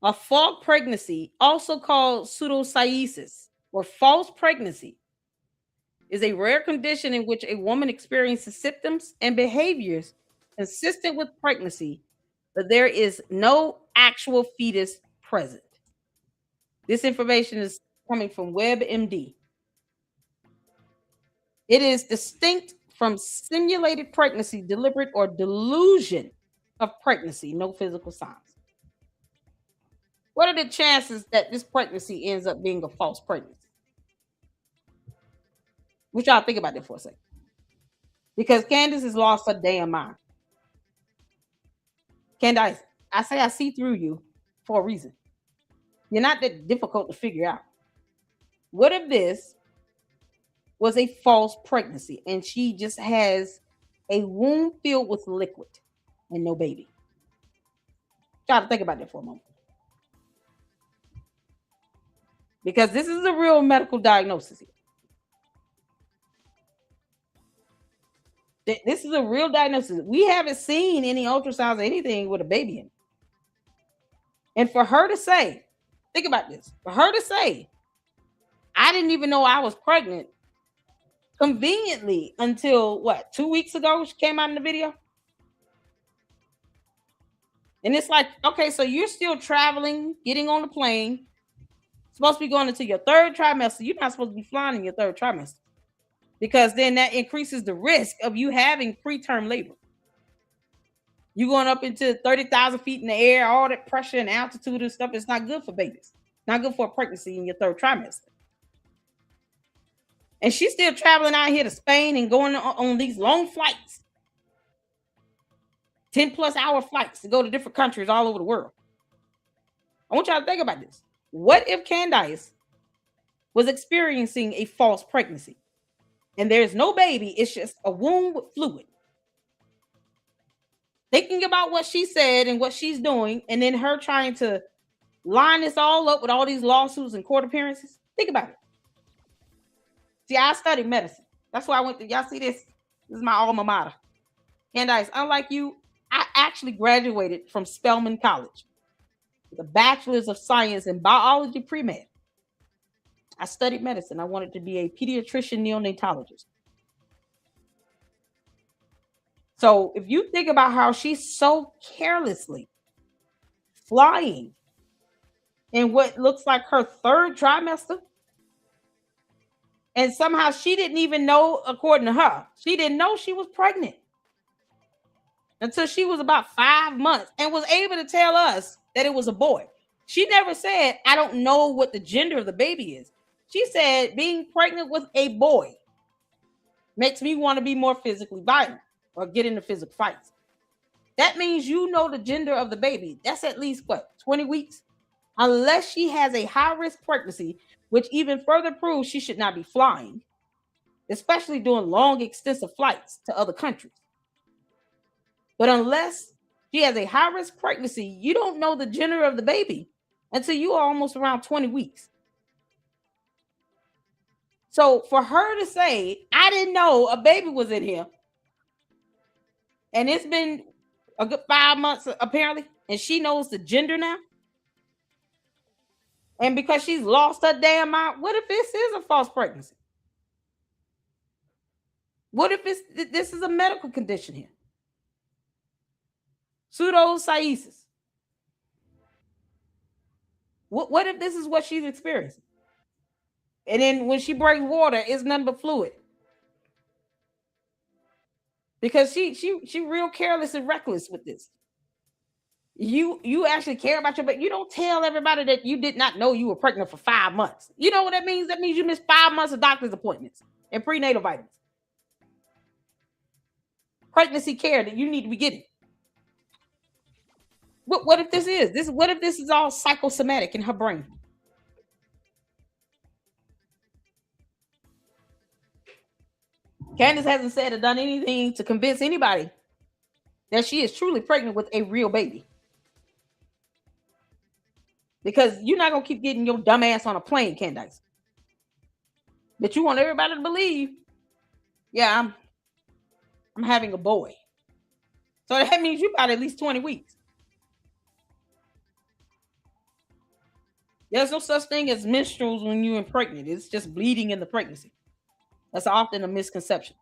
A false pregnancy, also called pseudocyesis or false pregnancy, is a rare condition in which a woman experiences symptoms and behaviors consistent with pregnancy, but there is no actual fetus present. This information is coming from WebMD. It is distinct from simulated pregnancy, deliberate or delusion of pregnancy, no physical signs. What are the chances that this pregnancy ends up being a false pregnancy? What y'all think about that for a second? Because Candace has lost her damn mind. Candace, I say I see through you for a reason. You're not that difficult to figure out. What if this was a false pregnancy and she just has a womb filled with liquid and no baby? Try to think about that for a moment. Because this is a real medical diagnosis here. This is a real diagnosis. We haven't seen any ultrasounds or anything with a baby in it. And for her to say, think about this, for her to say, I didn't even know I was pregnant conveniently until 2 weeks ago she came out in the video. And it's like, okay, so you're still traveling, getting on the plane, supposed to be going into your third trimester. You're not supposed to be flying in your third trimester because then that increases the risk of you having preterm labor. You going up into 30,000 feet in the air, all that pressure and altitude and stuff. It's not good for babies. Not good for a pregnancy in your third trimester. And she's still traveling out here to Spain and going on these long flights. 10 plus hour flights to go to different countries all over the world. I want y'all to think about this. What if Candace was experiencing a false pregnancy and there's no baby, it's just a womb with fluid? Thinking about what she said and what she's doing, and then her trying to line this all up with all these lawsuits and court appearances. Think about it. See, I studied medicine. That's why I went to, y'all see this? This is my alma mater. Candace, unlike you, I actually graduated from Spelman College with a bachelor's of science in biology pre-med. I studied medicine. I wanted to be a pediatrician neonatologist. So if you think about how she's so carelessly flying in what looks like her third trimester, And somehow she didn't even know, according to her, she didn't know she was pregnant until she was about 5 months and was able to tell us that it was a boy. She never said, I don't know what the gender of the baby is. She said, being pregnant with a boy makes me want to be more physically violent or get into physical fights. That means you know the gender of the baby. That's at least, what, 20 weeks? Unless she has a high-risk pregnancy, which even further proves she should not be flying, especially doing long, extensive flights to other countries. But unless she has a high-risk pregnancy, you don't know the gender of the baby until you are almost around 20 weeks. So for her to say, I didn't know a baby was in here, and it's been a good 5 months apparently, and she knows the gender now, and because she's lost her damn mind, what if this is a false pregnancy? What if this is a medical condition here? Pseudocyesis. What if this is what she's experiencing? And then when she breaks water, it's nothing but fluid. Because she real careless and reckless with this. You actually care about your baby. You don't tell everybody that you did not know you were pregnant for 5 months. You know what that means? That means you missed 5 months of doctor's appointments and prenatal vitamins. Pregnancy care that you need to be getting. What if this is? What if this is all psychosomatic in her brain? Candace hasn't said or done anything to convince anybody that she is truly pregnant with a real baby. Because you're not going to keep getting your dumb ass on a plane, Candace. But you want everybody to believe, yeah, I'm having a boy. So that means you got at least 20 weeks. There's no such thing as menstruals when you're pregnant. It's just bleeding in the pregnancy. That's often a misconception.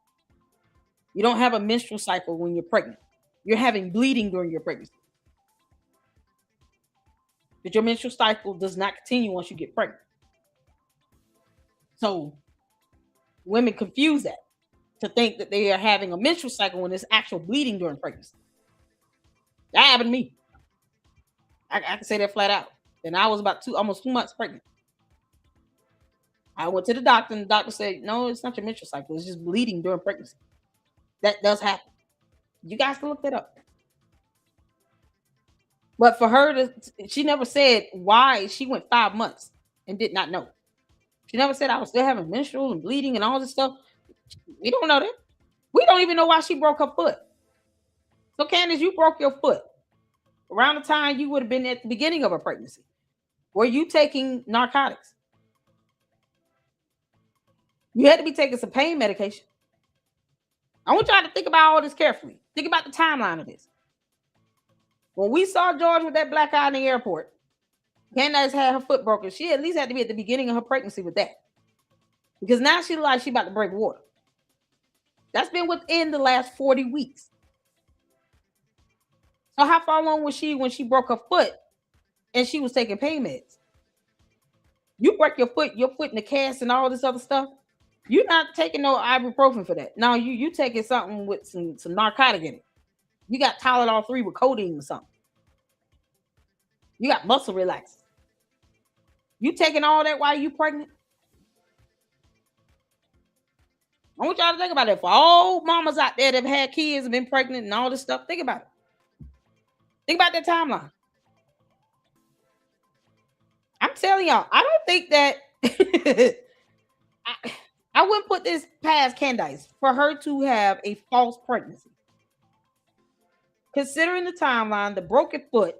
You don't have a menstrual cycle when you're pregnant. You're having bleeding during your pregnancy. But your menstrual cycle does not continue once you get pregnant. So women confuse that to think that they are having a menstrual cycle when there's actual bleeding during pregnancy. That happened to me. I can say that flat out. And I was about almost 2 months pregnant. I went to the doctor, and the doctor said, no, it's not your menstrual cycle. It's just bleeding during pregnancy. That does happen. You guys can look that up. But for her, she never said why she went 5 months and did not know. She never said I was still having menstrual and bleeding and all this stuff. We don't know that. We don't even know why she broke her foot. So Candace, you broke your foot around the time you would have been at the beginning of a pregnancy. Were you taking narcotics? You had to be taking some pain medication. I want y'all to think about all this carefully. Think about the timeline of this. When we saw George with that black eye in the airport, Candace had her foot broken. She at least had to be at the beginning of her pregnancy with that. Because now she like she about to break water. That's been within the last 40 weeks. So how far along was she when she broke her foot and she was taking pain meds? You break your foot in the cast and all this other stuff. You're not taking no ibuprofen for that. No, you taking something with some narcotic in it. You got Tylenol 3 with codeine or something. You got muscle relaxers. You taking all that while you pregnant? I want y'all to think about it. For all mamas out there that have had kids and been pregnant and all this stuff, think about it. Think about that timeline. I'm telling y'all, I don't think that I wouldn't put this past Candace for her to have a false pregnancy. Considering the timeline, the broken foot,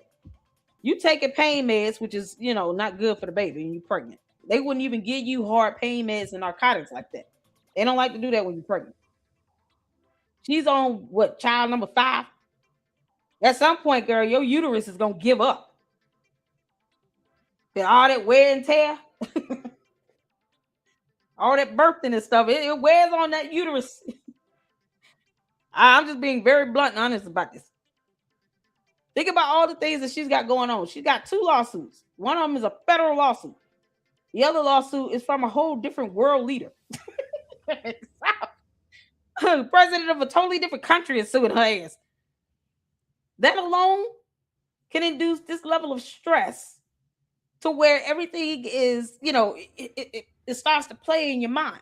you taking pain meds, which is, not good for the baby and you're pregnant. They wouldn't even give you hard pain meds and narcotics like that. They don't like to do that when you're pregnant. She's on child number 5? At some point, girl, your uterus is going to give up. And all that wear and tear, all that birthing and stuff, it wears on that uterus. I'm just being very blunt and honest about this. Think about all the things that she's got going on. She's got 2 lawsuits. One of them is a federal lawsuit. The other lawsuit is from a whole different world leader. President of a totally different country is suing her ass. That alone can induce this level of stress to where everything is, it starts to play in your mind.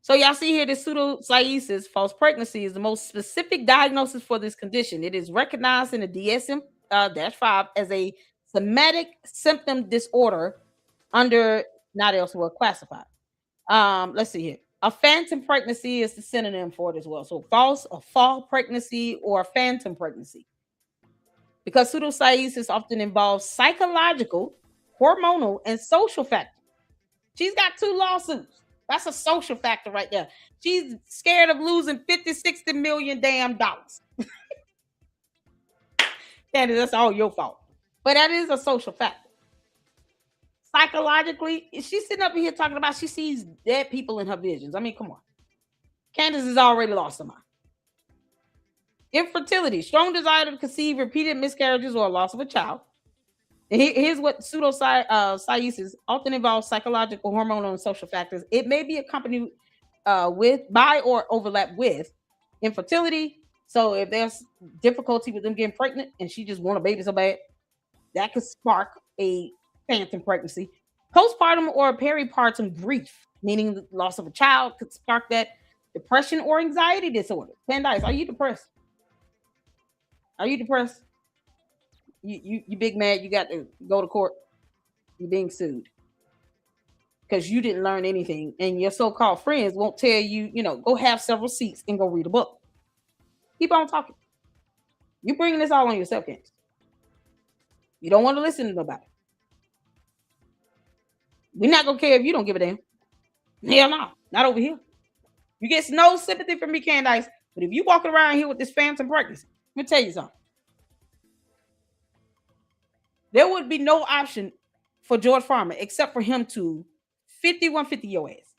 So y'all see here, this pseudocyesis, false pregnancy, is the most specific diagnosis for this condition. It is recognized in the DSM-5 as a somatic symptom disorder under not elsewhere classified. Let's see here. A phantom pregnancy is the synonym for it as well. So a fall pregnancy or a phantom pregnancy. Because pseudocyesis often involves psychological, hormonal, and social factors. She's got 2 lawsuits. That's a social factor right there. She's scared of losing 50, 60 million damn dollars. Candace, that's all your fault. But that is a social factor. Psychologically, she's sitting up here talking about she sees dead people in her visions. I mean, come on. Candace has already lost her mind. Infertility, strong desire to conceive, repeated miscarriages, or loss of a child. And here's what pseudocyesis often involves: psychological, hormonal, and social factors. It may be accompanied by or overlap with infertility. So if there's difficulty with them getting pregnant and she just want a baby so bad, that could spark a phantom pregnancy. Postpartum or peripartum grief, meaning the loss of a child, could spark that. Depression or anxiety disorder. Candace, are you depressed? Are you depressed? You big mad, you got to go to court. You're being sued because you didn't learn anything, and your so-called friends won't tell you, go have several seats and go read a book. Keep on talking. You're bringing this all on yourself, Candace. You don't want to listen to nobody. We're not going to care if you don't give a damn. Hell no, not over here. You get no sympathy from me, Candace, but if you walking around here with this phantom pregnancy, let me tell you something. There would be no option for George Farmer except for him to 5150 your ass.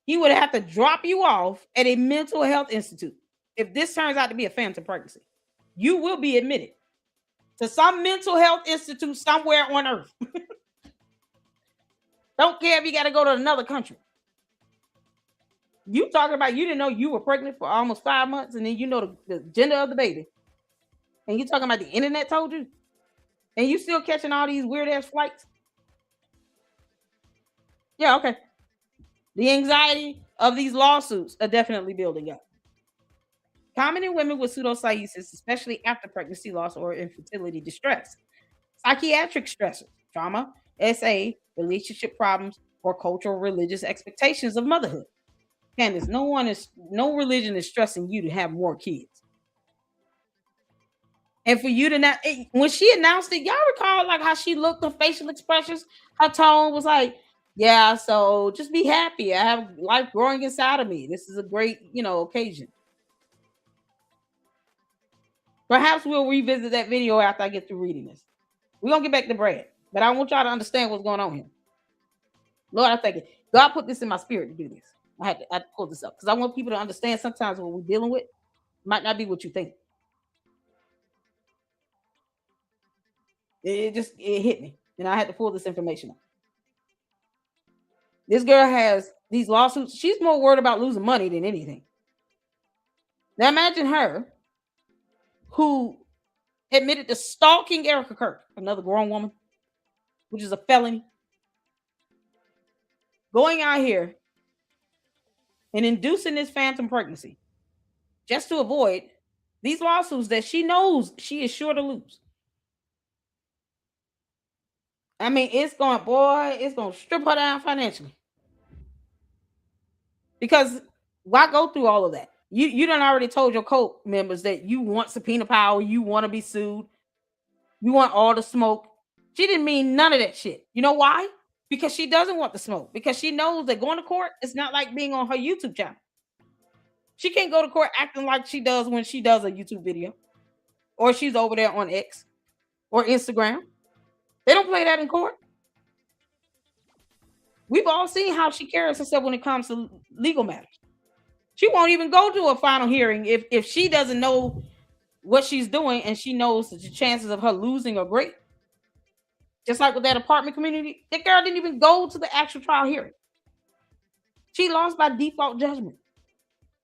He would have to drop you off at a mental health institute if this turns out to be a phantom pregnancy. You will be admitted to some mental health institute somewhere on earth. Don't care if you got to go to another country. You talking about you didn't know you were pregnant for almost 5 months, and then you know the gender of the baby. And you talking about the internet told you? And you still catching all these weird ass flights? Yeah, okay. The anxiety of these lawsuits are definitely building up. Common in women with pseudocyesis, especially after pregnancy loss or infertility distress. Psychiatric stressors, trauma, SA, relationship problems, or cultural religious expectations of motherhood. Candace, no religion is stressing you to have more kids. And for you to not, when she announced it, y'all recall like how she looked, her facial expressions, her tone was like, yeah, so just be happy. I have life growing inside of me. This is a great, occasion. Perhaps we'll revisit that video after I get through reading this. We're going to get back to Brad, but I want y'all to understand what's going on here. Lord, I thank you. God put this in my spirit to do this. I had to pull this up because I want people to understand sometimes what we're dealing with might not be what you think. It hit me, and I had to pull this information up. This girl has these lawsuits. She's more worried about losing money than anything. Now imagine her, who admitted to stalking Erica Kirk, another grown woman, which is a felony, going out here and inducing this phantom pregnancy just to avoid these lawsuits that she knows she is sure to lose. I mean, it's going to strip her down financially. Because why go through all of that? You done already told your co members that you want subpoena power, you want to be sued, you want all the smoke. She didn't mean none of that shit. You know why? Because she doesn't want the smoke. Because she knows that going to court is not like being on her YouTube channel. She can't go to court acting like she does when she does a YouTube video. Or she's over there on X or Instagram. They don't play that in court. We've all seen how she carries herself when it comes to legal matters. She won't even go to a final hearing if she doesn't know what she's doing and she knows that the chances of her losing are great. Just like with that apartment community, that girl didn't even go to the actual trial hearing. She lost by default judgment.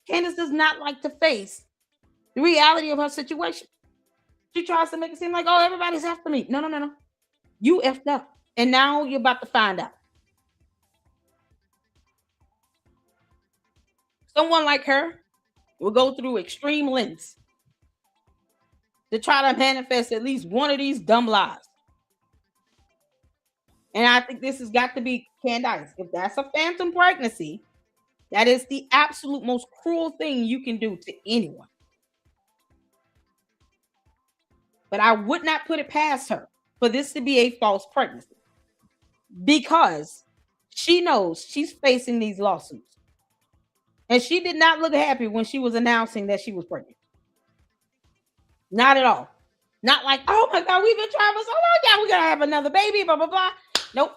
Candace does not like to face the reality of her situation. She tries to make it seem like, oh, everybody's after me. No. You effed up. And now you're about to find out. Someone like her will go through extreme lengths to try to manifest at least one of these dumb lies. And I think this has got to be Candace. If that's a phantom pregnancy, that is the absolute most cruel thing you can do to anyone. But I would not put it past her for this to be a false pregnancy, because she knows she's facing these lawsuits. And she did not look happy when she was announcing that she was pregnant. Not at all. Not like, oh my God, we've been trying for so long. Yeah, we're going to have another baby, blah, blah, blah. Nope.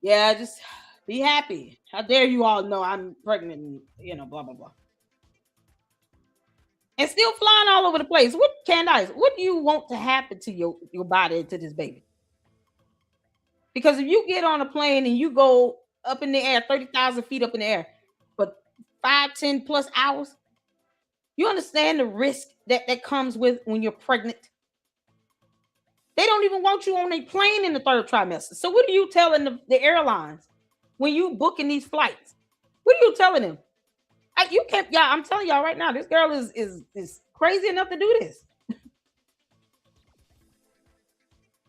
Yeah, just be happy. How dare you all know I'm pregnant, and, blah, blah, blah. And still flying all over the place. What, Candace, what do you want to happen to your body, to this baby? Because if you get on a plane and you go up in the air, 30,000 feet up in the air for 5, 10 plus hours, you understand the risk that comes with when you're pregnant? They don't even want you on a plane in the third trimester. So what are you telling the airlines when you booking these flights? What are you telling them? You can't, y'all. I'm telling y'all right now, this girl is crazy enough to do this.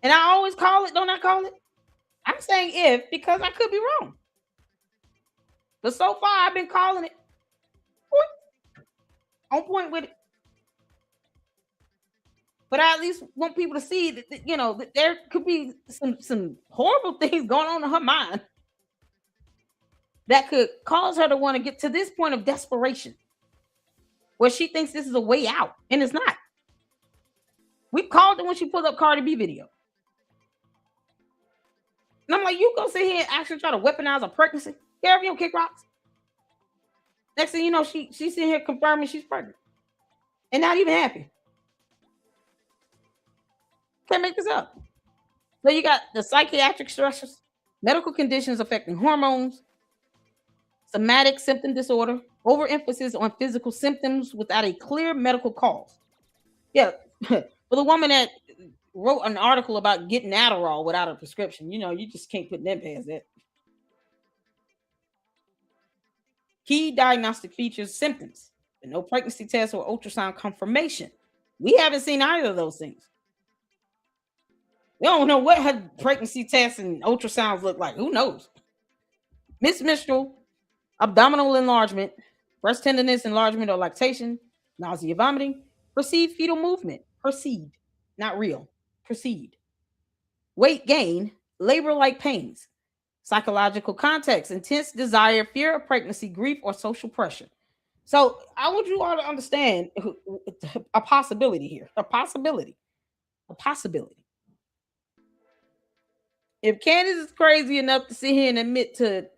And I always call it, don't I call it? I'm saying if, because I could be wrong. But so far, I've been calling it on point with it. But I at least want people to see that that there could be some horrible things going on in her mind that could cause her to want to get to this point of desperation where she thinks this is a way out, and it's not. We called it when she pulled up Cardi B video. And I'm like, you go sit here and actually try to weaponize a pregnancy? Care if you don't kick rocks? Next thing you know, she's sitting here confirming she's pregnant. And not even happy. Can't make this up. So you got the psychiatric stressors, medical conditions affecting hormones, somatic symptom disorder, overemphasis on physical symptoms without a clear medical cause. Yeah, for the woman that wrote an article about getting Adderall without a prescription, you just can't put them past that. Key diagnostic features, symptoms, but no pregnancy test or ultrasound confirmation. We haven't seen either of those things. We don't know what her pregnancy tests and ultrasounds look like. Who knows? Menstrual, abdominal enlargement, breast tenderness, enlargement or lactation, nausea, vomiting, perceived fetal movement, perceived, not real, perceived. Weight gain, labor-like pains, psychological context, intense desire, fear of pregnancy, grief, or social pressure. So I want you all to understand a possibility here, a possibility. If Candace is crazy enough to sit here and admit to,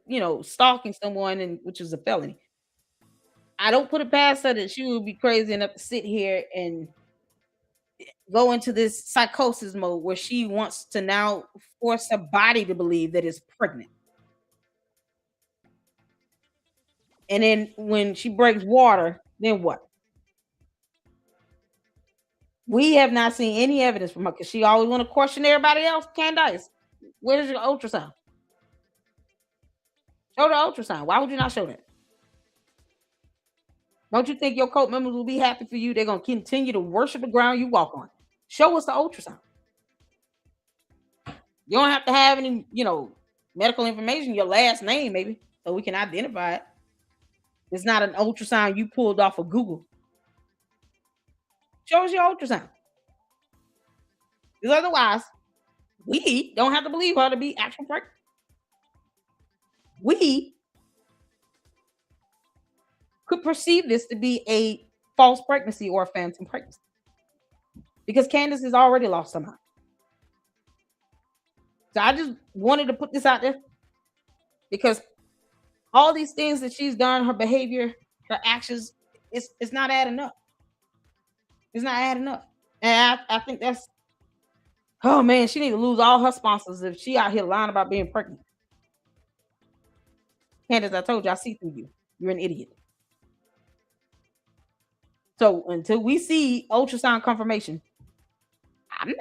stalking someone, which is a felony, I don't put it past her that she would be crazy enough to sit here and go into this psychosis mode where she wants to now force her body to believe that it's pregnant. And then when she breaks water, then what? We have not seen any evidence from her because she always want to question everybody else. Candace, where's your ultrasound? Show the ultrasound. Why would you not show that? Don't you think your cult members will be happy for you? They're going to continue to worship the ground you walk on. Show us the ultrasound. You don't have to have any, medical information, your last name maybe, so we can identify it. It's not an ultrasound you pulled off of Google. Show us your ultrasound. Because otherwise, we don't have to believe her to be actual pregnant. We could perceive this to be a false pregnancy or a phantom pregnancy. Because Candace has already lost her mind. So I just wanted to put this out there. Because all these things that she's done, her behavior, her actions, it's not adding up. It's not adding up. And I think that's Oh man, she need to lose all her sponsors if she out here lying about being pregnant. Candace, I told you I see through you. You're an idiot. So until we see ultrasound confirmation, I'm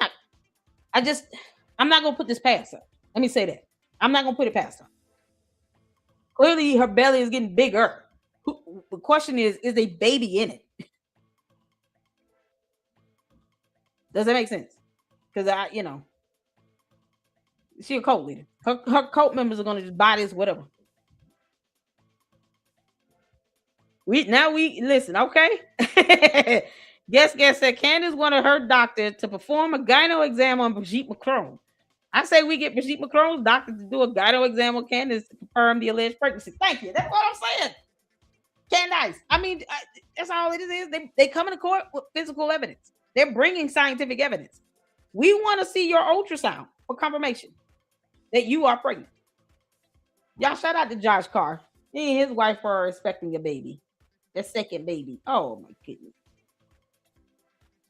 not gonna put this past her. Let me say that. I'm not gonna put it past her. Clearly, her belly is getting bigger. The question is a baby in it? Does that make sense? Because she a cult leader. Her cult members are gonna just buy this, whatever. We listen, okay? Guess said Candace wanted her doctor to perform a gyno exam on Brigitte Macron. I say we get Brigitte Macron's doctor to do a gyno exam on Candace to confirm the alleged pregnancy. Thank you. That's what I'm saying. Candace. I mean, that's all it is. They come into court with physical evidence. They're bringing scientific evidence. We want to see your ultrasound for confirmation that you are pregnant. Y'all shout out to Josh Carr. He and his wife are expecting a baby. Their second baby. Oh my goodness.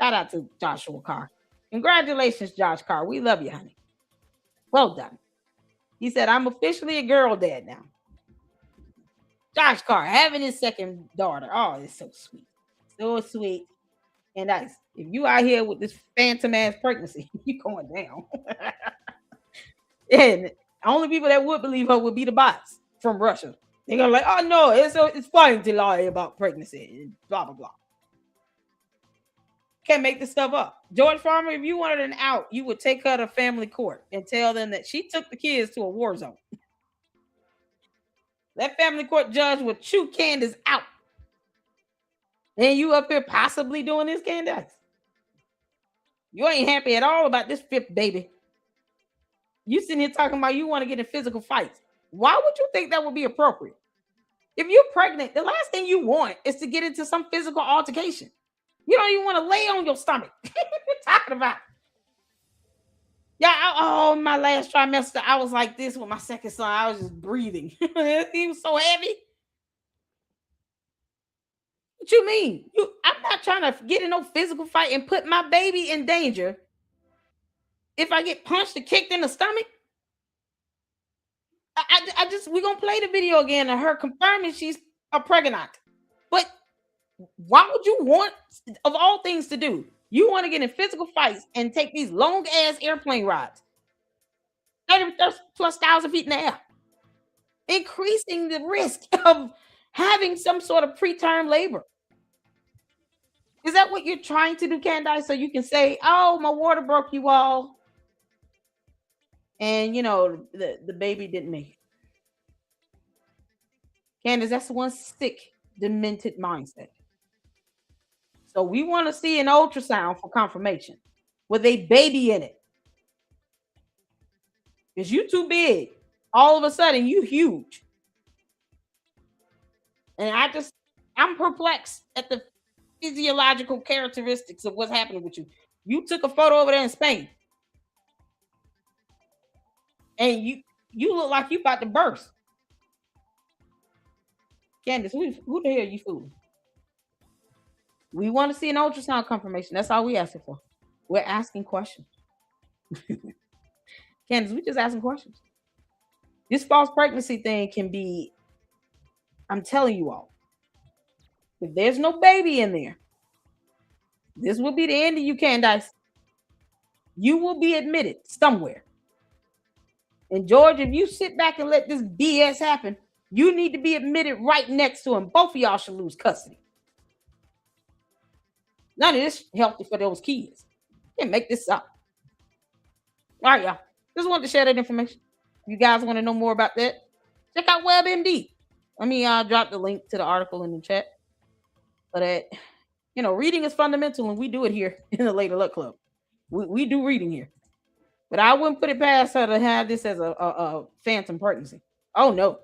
Shout out to Joshua Carr. Congratulations, Josh Carr. We love you, honey. Well done. He said, I'm officially a girl dad now. Josh Carr having his second daughter. Oh, it's so sweet. So sweet and nice. If you out here with this phantom ass pregnancy, you going down. And only people that would believe her would be the bots from Russia. They're gonna like, oh no, it's fine to lie about pregnancy and blah blah blah. Can't make this stuff up. George Farmer, if you wanted an out, you would take her to family court and tell them that she took the kids to a war zone. That family court judge would chew Candace out. And you up here possibly doing this, Candace? You ain't happy at all about this fifth baby. You sitting here talking about you want to get in physical fights. Why would you think that would be appropriate? If you're pregnant, the last thing you want is to get into some physical altercation. You don't even want to lay on your stomach. What you talking about? Yeah, my last trimester, I was like this with my second son. I was just breathing. He was so heavy. What you mean? I'm not trying to get in no physical fight and put my baby in danger if I get punched or kicked in the stomach. We're going to play the video again of her confirming she's a pregnant. But why would you want, of all things to do, you want to get in physical fights and take these long ass airplane rides, 30,000+ feet in the air, increasing the risk of having some sort of preterm labor? Is that what you're trying to do, Candace? So you can say, oh, my water broke, you all. And, the baby didn't make it. Candace, that's one sick, demented mindset. So we want to see an ultrasound for confirmation with a baby in it. Because you too big. All of a sudden, you huge. And I'm perplexed at the physiological characteristics of what's happening with you. You took a photo over there in Spain. And you look like you about to burst. Candace, who the hell are you fooling? We want to see an ultrasound confirmation. That's all we asking for. We're asking questions. Candace, we just asking questions. This false pregnancy thing can be, I'm telling you all, if there's no baby in there, this will be the end of you, Candace. You will be admitted somewhere. And George, if you sit back and let this BS happen, you need to be admitted right next to him. Both of y'all should lose custody. None of this healthy for those kids. Can't make this up. All right, y'all. Just wanted to share that information. If you guys want to know more about that, check out WebMD. Let me drop the link to the article in the chat. But reading is fundamental, and we do it here in the Lady Luck Club. We do reading here. But I wouldn't put it past her to have this as a phantom pregnancy. Oh no.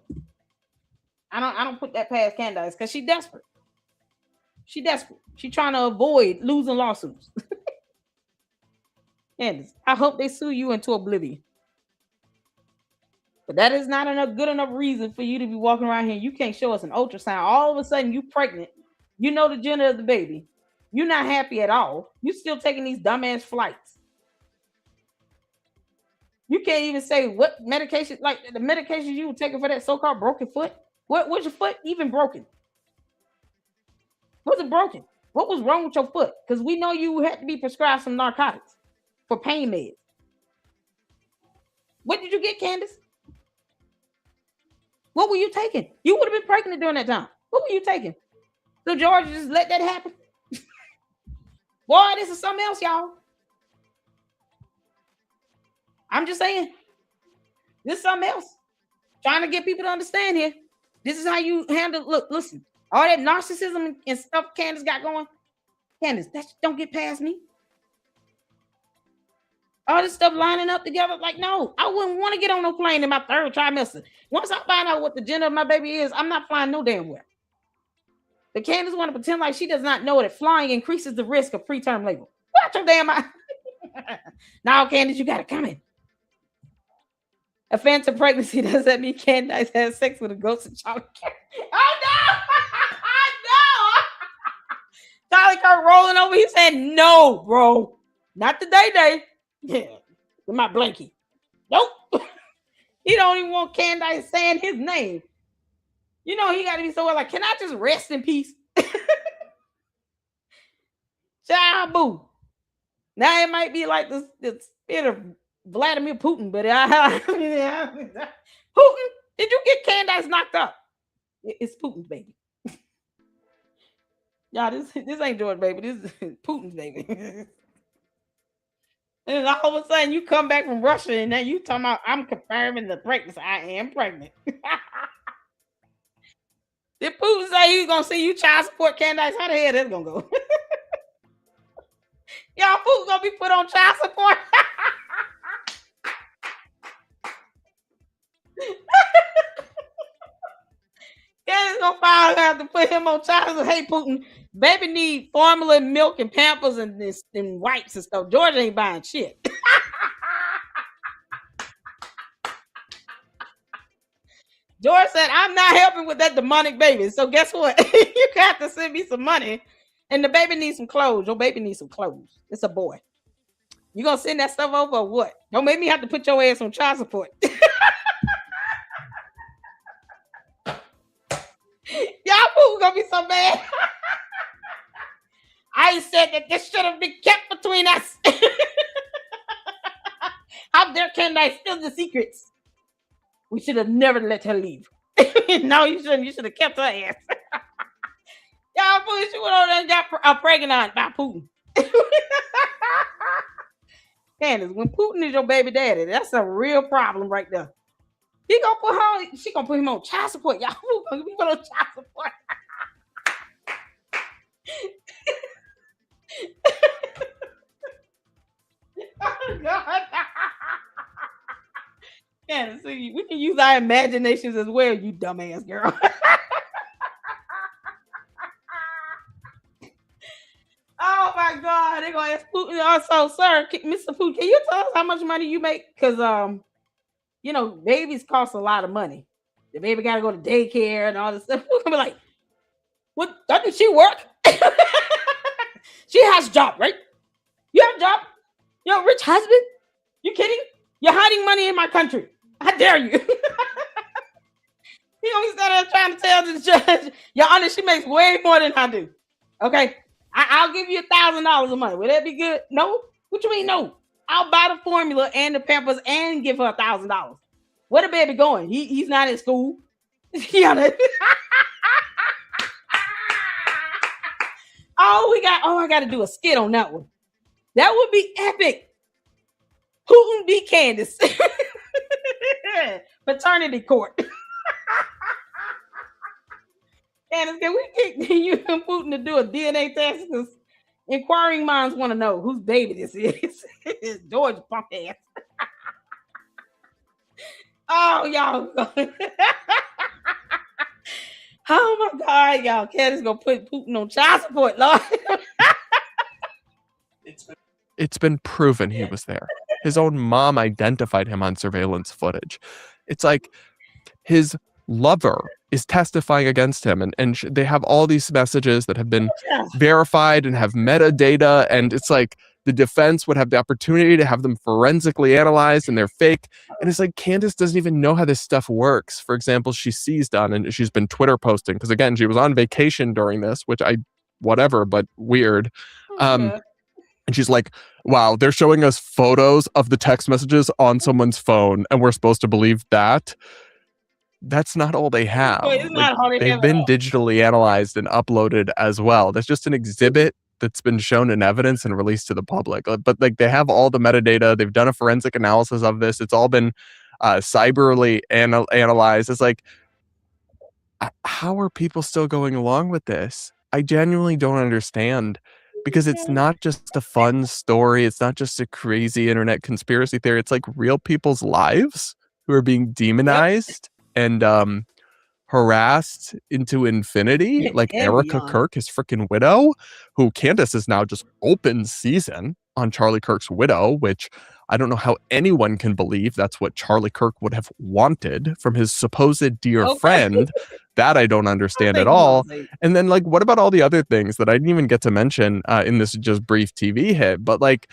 I don't put that past Candace because she's desperate. She's desperate. She's trying to avoid losing lawsuits. Candace, I hope they sue you into oblivion. But that is not enough good enough reason for you to be walking around here. You can't show us an ultrasound. All of a sudden, you pregnant. You know the gender of the baby. You're not happy at all. You still taking these dumbass flights. You can't even say what medication, like the medication you were taking for that so-called broken foot. What was your foot even broken? Was it broken? What was wrong with your foot? Because we know you had to be prescribed some narcotics for pain meds. What did you get, Candace? What were you taking? You would have been pregnant during that time. What were you taking? So George just let that happen? Boy, this is something else, y'all. I'm just saying. This is something else. Trying to get people to understand here. This is how you handle. Look, listen. All that narcissism and stuff Candace got going. Candace, that don't get past me. All this stuff lining up together. Like, no, I wouldn't want to get on no plane in my third trimester. Once I find out what the gender of my baby is, I'm not flying no damn where. The Candace want to pretend like she does not know that flying increases the risk of preterm labor. Watch your damn eye. Now, Candace, you got it coming. A phantom pregnancy, does that mean Candace has sex with a ghost of Charlie Kirk? Oh, no! No! Charlie Kirk rolling over. He said, no, bro. Not the day. Yeah, with my blankie. Nope. He don't even want Candace saying his name. You know, he got to be so like, can I just rest in peace? Child, boo. Now it might be like the spirit of Vladimir Putin, but Putin, did you get Candace knocked up? It's Putin's baby. Y'all, this ain't George baby. This is Putin's baby. And all of a sudden you come back from Russia and then you talking about I'm confirming the pregnancy. I am pregnant. Did Putin say he was gonna see you child support, Candace? How the hell that's gonna go? Y'all, Putin gonna be put on child support. Candace gonna have to put him on child support. Hey, Putin, baby need formula, milk, and Pampers and wipes and stuff. George ain't buying shit. George said, I'm not helping with that demonic baby. So guess what? You got to send me some money. And the baby needs some clothes. Your baby needs some clothes. It's a boy. You gonna send that stuff over or what? Don't make me have to put your ass on child support. Y'all fool gonna be so bad. I said that this should have been kept between us. How dare Candace steal the secrets? We should have never let her leave. No, you shouldn't. You should have kept her ass. Y'all fool, she went over there and got pregnant by Putin. Candace, when Putin is your baby daddy, that's a real problem right there. She gonna put him on child support. Y'all gonna be put on child support. Oh God. Candace, see, we can use our imaginations as well, you dumbass girl. Oh my God, they're gonna ask Putin. Also, sir, Mr. Putin, can you tell us how much money you make? Because you know, babies cost a lot of money. The baby gotta go to daycare and all this stuff. We're gonna be like, what? Doesn't she work? She has a job, right? You have a job? You have a rich husband? You kidding? You're hiding money in my country. How dare you? He gonna be standing there trying to tell the judge, Your Honor, she makes way more than I do. Okay, I'll give you $1,000 of money. Would that be good? No. What you mean no? I'll buy the formula and the Pampers and give her $1,000. Where the baby going? He's not in school. I got to do a skit on that one. That would be epic. Putin beat Candace. Paternity court. Candace, can we get you and Putin to do a DNA test? Because inquiring minds want to know whose baby this is. It's George punk ass. Oh, y'all. Oh my God, y'all. Candace gonna put Putin on child support, Lord. It's been proven he was there. His own mom identified him on surveillance footage. It's like his lover is testifying against him, and they have all these messages that have been verified and have metadata, and it's like the defense would have the opportunity to have them forensically analyzed and they're fake. And it's like Candace doesn't even know how this stuff works. For example, she seized on and she's been Twitter posting because again, she was on vacation during this, which whatever, but weird. And she's like, wow, they're showing us photos of the text messages on someone's phone and we're supposed to believe that. That's not all they have. They've been digitally analyzed and uploaded as well. That's just an exhibit that's been shown in evidence and released to the public. But like they have all the metadata. They've done a forensic analysis of this. It's all been cyberly analyzed. It's like, how are people still going along with this? I genuinely don't understand. Because it's not just a fun story. It's not just a crazy internet conspiracy theory. It's like real people's lives who are being demonized and harassed into infinity. Like Erica Kirk, his freaking widow, who Candace is now just open season on Charlie Kirk's widow, which I don't know how anyone can believe that's what Charlie Kirk would have wanted from his supposed dear friend. That I don't understand at all. And then, like, what about all the other things that I didn't even get to mention in this just brief TV hit? But like,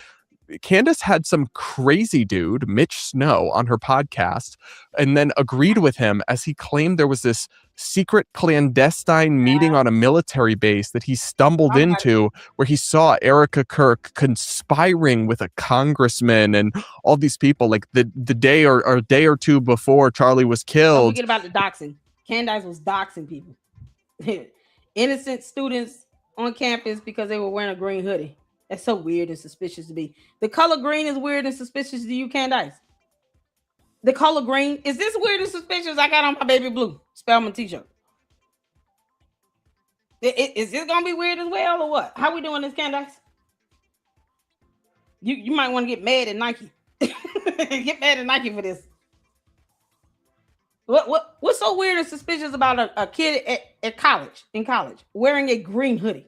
Candace had some crazy dude, Mitch Snow, on her podcast and then agreed with him as he claimed there was this secret clandestine meeting on a military base that he stumbled into where he saw Erica Kirk conspiring with a congressman and all these people like the day or a day or two before Charlie was killed. Don't forget about the doxing. Candace was doxing people. Innocent students on campus because they were wearing a green hoodie. That's so weird and suspicious to me. The color green is weird and suspicious to you, Candace. The color green, is this weird and suspicious? I got on my baby blue Spellman t-shirt. Is this gonna be weird as well or what? How we doing this, Candace? You might want to get mad at Nike. Get mad at Nike for this. What's so weird and suspicious about a kid in college wearing a green hoodie?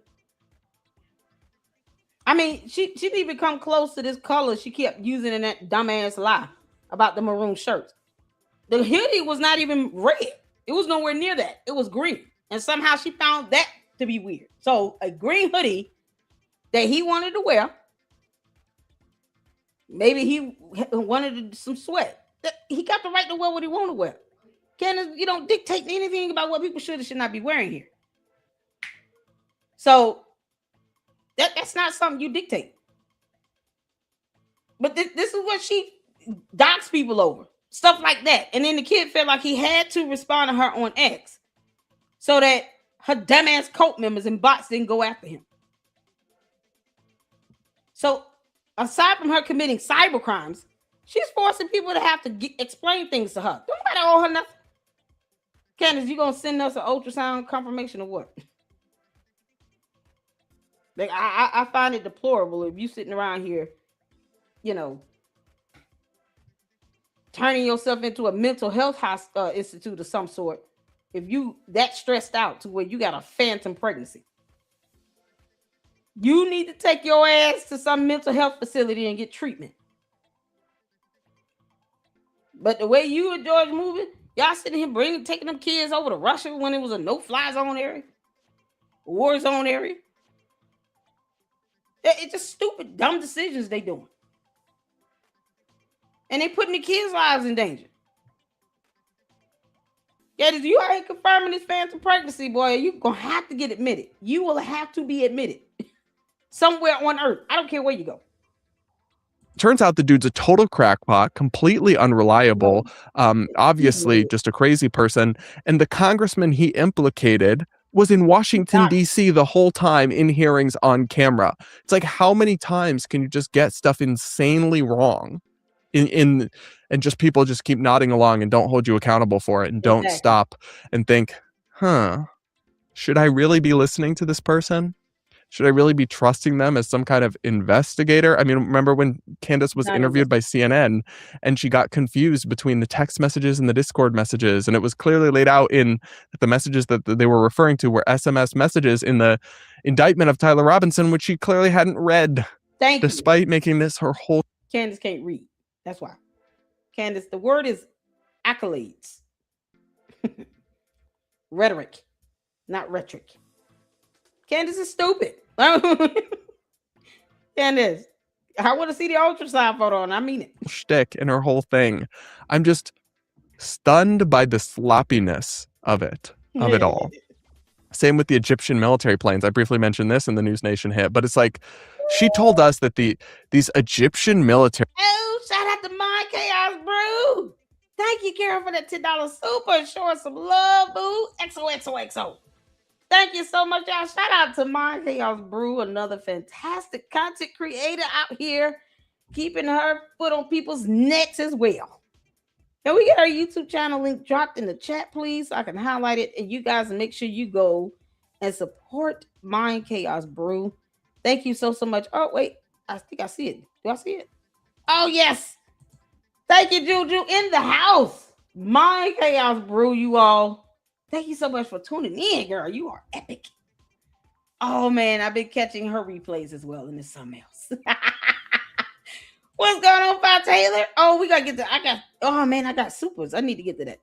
I mean, she didn't even come close to this color she kept using in that dumbass lie about the maroon shirts. The hoodie was not even red. It was nowhere near that. It was green. And somehow she found that to be weird. So a green hoodie that he wanted to wear, maybe he wanted some sweat. He got the right to wear what he want to wear. Candace, you don't dictate anything about what people should or should not be wearing here. So that's not something you dictate. But this is what she docks people over. Stuff like that. And then the kid felt like he had to respond to her on X so that her dumbass cult members and bots didn't go after him. So aside from her committing cyber crimes, she's forcing people to have to explain things to her. Nobody owe her nothing. Candace, you gonna send us an ultrasound confirmation of what? Like I find it deplorable if you sitting around here, turning yourself into a mental health institute of some sort. If you that stressed out to where you got a phantom pregnancy, you need to take your ass to some mental health facility and get treatment. But the way you and George moving, y'all sitting here taking them kids over to Russia when it was a no-fly zone area, war zone area. It's just stupid, dumb decisions they doing. And they putting the kids' lives in danger. Yeah, you ain't confirming this phantom pregnancy, boy. You're going to have to get admitted. You will have to be admitted somewhere on earth. I don't care where you go. Turns out the dude's a total crackpot, completely unreliable, obviously just a crazy person. And the congressman he implicated was in Washington, D.C. the whole time in hearings on camera. It's like, how many times can you just get stuff insanely wrong and just people just keep nodding along and don't hold you accountable for it and don't stop and think, should I really be listening to this person? Should I really be trusting them as some kind of investigator? I mean, remember when Candace was interviewed by CNN and she got confused between the text messages and the Discord messages, and it was clearly laid out in the messages that they were referring to were SMS messages in the indictment of Tyler Robinson, which she clearly hadn't read. Despite making this her whole... Candace can't read. That's why. Candace, the word is accolades. Rhetoric, not rhetoric. Candace is stupid. Candace, I want to see the ultrasound photo, and I mean it. Shtick and her whole thing. I'm just stunned by the sloppiness of it all. Same with the Egyptian military planes. I briefly mentioned this in the News Nation hit, but it's like she told us that these Egyptian military. Oh, shout out to My Chaos Brew. Thank you, Karen, for that $10 super. Showing some love, boo. XOXOXO. Thank you so much, y'all. Shout out to My Chaos Brew, another fantastic content creator out here, keeping her foot on people's necks as well. Can we get our YouTube channel link dropped in the chat, please, so I can highlight it? And you guys make sure you go and support Mind Chaos Brew. Thank you so much. Oh, wait. I think I see it. Do I see it? Oh, yes. Thank you, Juju, in the house. Mind Chaos Brew, you all. Thank you so much for tuning in, girl. You are epic. Oh, man. I've been catching her replays as well, and it's something else. What's going on, Fi Taylor? Oh, we got to get to, I got supers. I need to get to that.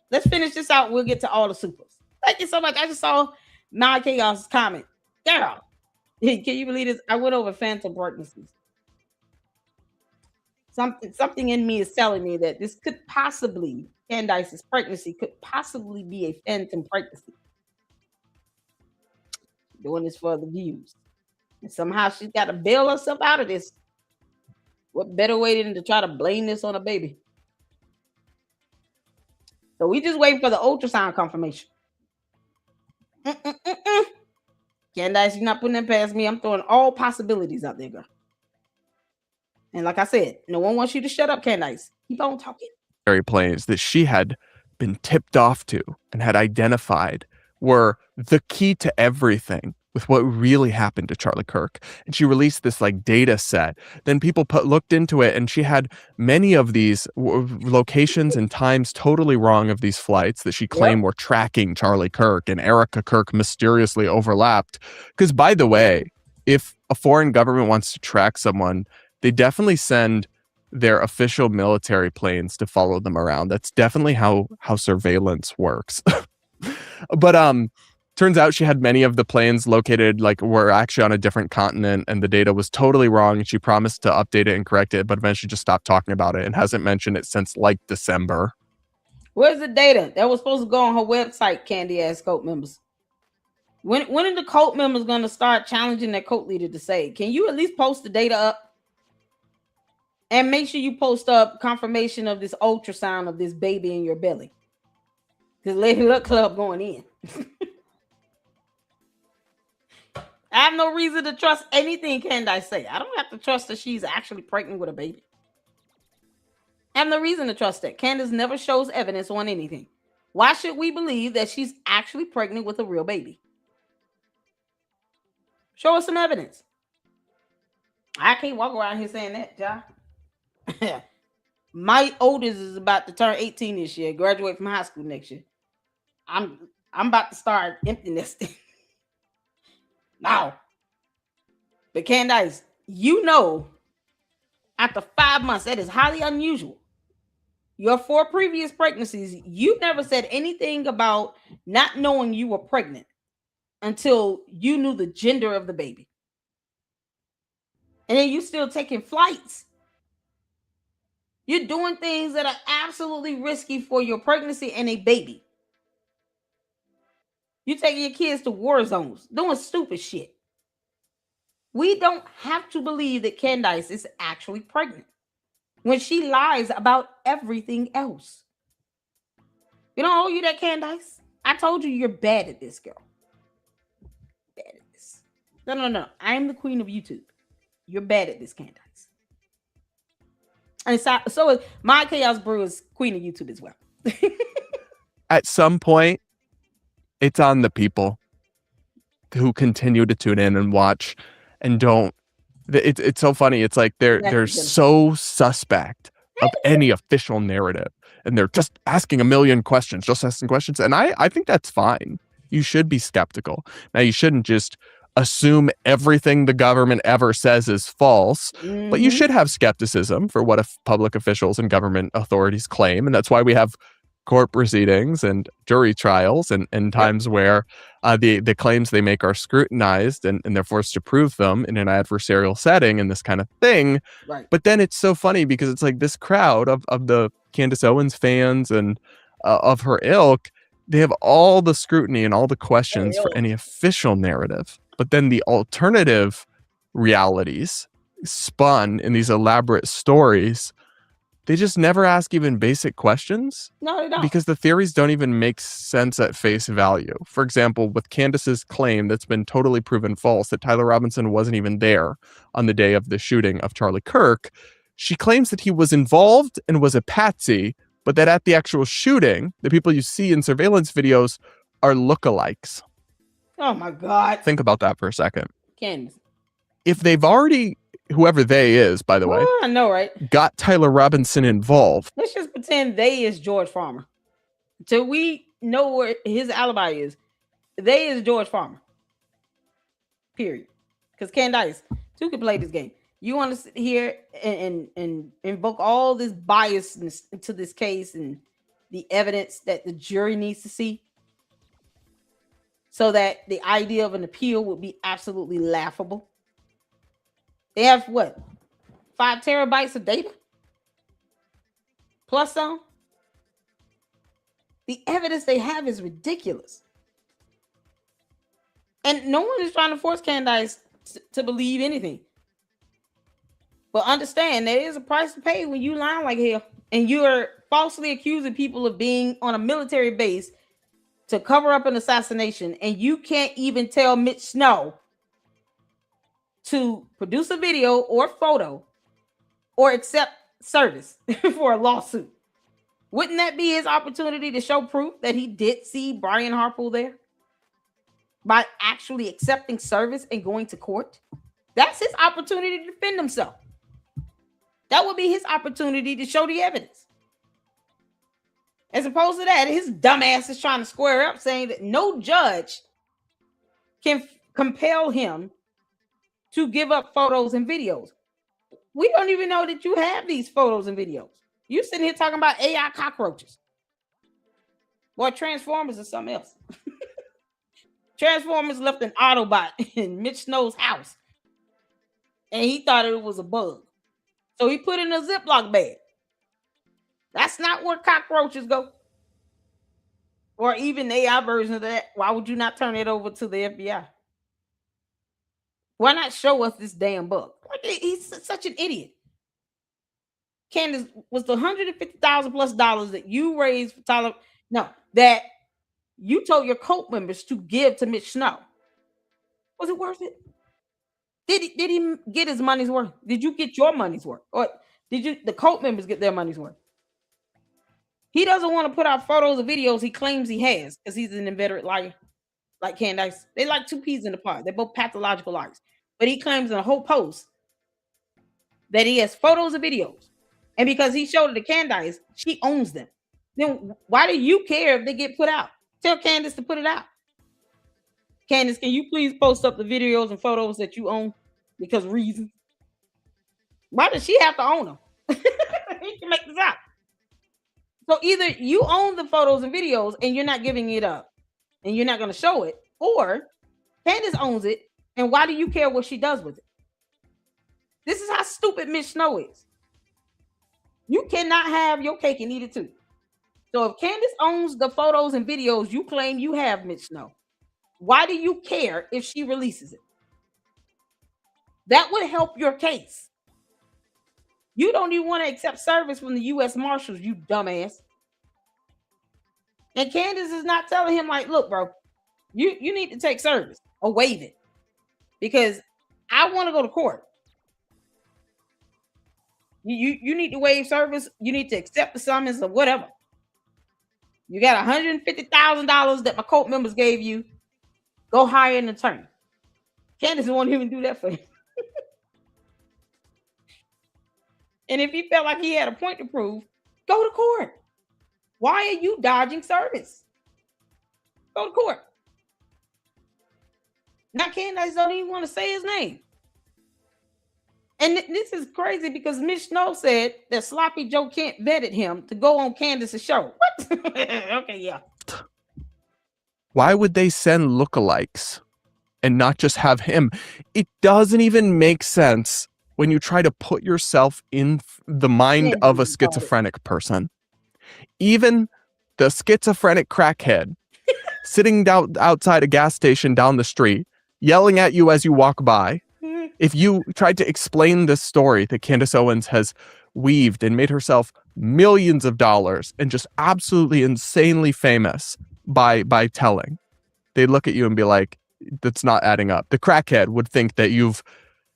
Let's finish this out. We'll get to all the supers. Thank you so much. I just saw My Chaos comment. Girl, can you believe this? I went over phantom pregnancies. Something in me is telling me that this could possibly, Candace's pregnancy could possibly be a phantom pregnancy. Doing this for the views. And somehow she's got to bail herself out of this. What better way than to try to blame this on a baby? So we just waiting for the ultrasound confirmation. Candace, you're not putting that past me. I'm throwing all possibilities out there, girl. And like I said, no one wants you to shut up, Candace. Keep on talking. Planes that she had been tipped off to and had identified were the key to everything with what really happened to Charlie Kirk. And she released this like data set. Then people looked into it, and she had many of these locations and times totally wrong of these flights that she claimed were tracking Charlie Kirk, and Erica Kirk mysteriously overlapped. Because by the way, if a foreign government wants to track someone, they definitely send their official military planes to follow them around. That's definitely how surveillance works. But turns out she had many of the planes located, like, were actually on a different continent, and the data was totally wrong, and she promised to update it and correct it, but eventually just stopped talking about it and hasn't mentioned it since like December. Where's the data that was supposed to go on her website, Candy ass cult members? When are the cult members going to start challenging their cult leader to say, can you at least post the data up? And make sure you post up confirmation of this ultrasound of this baby in your belly. Because Lady Luck Club going in. I have no reason to trust anything Candace say. I don't have to trust that she's actually pregnant with a baby. I have no reason to trust that. Candace never shows evidence on anything. Why should we believe that she's actually pregnant with a real baby? Show us some evidence. I can't walk around here saying that, John. My oldest is about to turn 18 this year, graduate from high school next year. I'm about to start empty nesting. Now. But Candace, you know, after 5 months, that is highly unusual. Your 4 previous pregnancies, you never said anything about not knowing you were pregnant until you knew the gender of the baby. And then you still taking flights. You're doing things that are absolutely risky for your pregnancy and a baby. You're taking your kids to war zones, doing stupid shit. We don't have to believe that Candace is actually pregnant when she lies about everything else. You don't owe you that, Candace. I told you you're bad at this, girl. Bad at this. No. I am the queen of YouTube. You're bad at this, Candace. And so is My Chaos Brew is queen of YouTube as well. At some point, it's on the people who continue to tune in and watch and don't. It's so funny. It's like they're so suspect of any official narrative, and they're just asking a million questions, And I think that's fine. You should be skeptical. Now, you shouldn't just assume everything the government ever says is false, but you should have skepticism for what public officials and government authorities claim. And that's why we have court proceedings and jury trials and times where the claims they make are scrutinized and they're forced to prove them in an adversarial setting and this kind of thing. Right. But then it's so funny because it's like this crowd of the Candace Owens fans and of her ilk, they have all the scrutiny and all the questions for any official narrative. But then the alternative realities spun in these elaborate stories, they just never ask even basic questions. No, they don't. Because the theories don't even make sense at face value. For example, with Candace's claim that's been totally proven false, that Tyler Robinson wasn't even there on the day of the shooting of Charlie Kirk, she claims that he was involved and was a patsy, but that at the actual shooting, the people you see in surveillance videos are lookalikes. Oh my God. Think about that for a second. Candace. If they've already, whoever they is, by the way, I know, right? got Tyler Robinson involved. Let's just pretend they is George Farmer. Till we know where his alibi is. They is George Farmer. Period. Because Candace, two can play this game. You want to sit here and invoke all this biasness into this case and the evidence that the jury needs to see, so that the idea of an appeal would be absolutely laughable. They have what? 5 terabytes of data? Plus some? The evidence they have is ridiculous. And no one is trying to force Candace to believe anything. But understand, there is a price to pay when you lie like hell. And you are falsely accusing people of being on a military base to cover up an assassination. And you can't even tell Mitch Snow to produce a video or photo or accept service for a lawsuit. Wouldn't that be his opportunity to show proof that he did see Brian Harpool there? By actually accepting service and going to court? That's his opportunity to defend himself. That would be his opportunity to show the evidence. As opposed to that, his dumbass is trying to square up, saying that no judge can compel him to give up photos and videos. We don't even know that you have these photos and videos. You sitting here talking about AI cockroaches. Boy, Transformers is something else. Transformers left an Autobot in Mitch Snow's house. And he thought it was a bug. So he put it in a Ziploc bag. That's not where cockroaches go. Or even AI version of that. Why would you not turn it over to the FBI? Why not show us this damn bug? Like, he's such an idiot. Candace, was the $150,000 plus that you raised for Tyler? No, that you told your cult members to give to Mitch Snow. Was it worth it? Did he get his money's worth? Did you get your money's worth? Or did the cult members get their money's worth? He doesn't want to put out photos or videos he claims he has because he's an inveterate liar. Like Candace. They like two peas in the pod. They're both pathological liars. But he claims in a whole post that he has photos and videos. And because he showed it to Candace, she owns them. Then why do you care if they get put out? Tell Candace to put it out. Candace, can you please post up the videos and photos that you own? Because reasons. Why does she have to own them? He can make this out. So either you own the photos and videos and you're not giving it up and you're not going to show it, or Candace owns it, and why do you care what she does with it? This is how stupid Mitch Snow is. You cannot have your cake and eat it too. So if Candace owns the photos and videos you claim you have, Mitch Snow, why do you care if she releases it? That would help your case. You don't even want to accept service from the U.S. Marshals, you dumbass. And Candace is not telling him, like, look, bro, you need to take service or waive it because I want to go to court. You need to waive service. You need to accept the summons or whatever. You got $150,000 that my cult members gave you. Go hire an attorney. Candace won't even do that for him. And if he felt like he had a point to prove, go to court. Why are you dodging service? Go to court. Now Candace don't even want to say his name. And this is crazy because Miss Snow said that Sloppy Joe Kent vetted him to go on Candace's show. What? Okay, yeah. Why would they send lookalikes and not just have him? It doesn't even make sense when you try to put yourself in the mind of a schizophrenic person. Even the schizophrenic crackhead sitting down outside a gas station down the street, yelling at you as you walk by. If you tried to explain this story that Candace Owens has weaved and made herself millions of dollars and just absolutely insanely famous by telling, they'd look at you and be like, that's not adding up. The crackhead would think that you've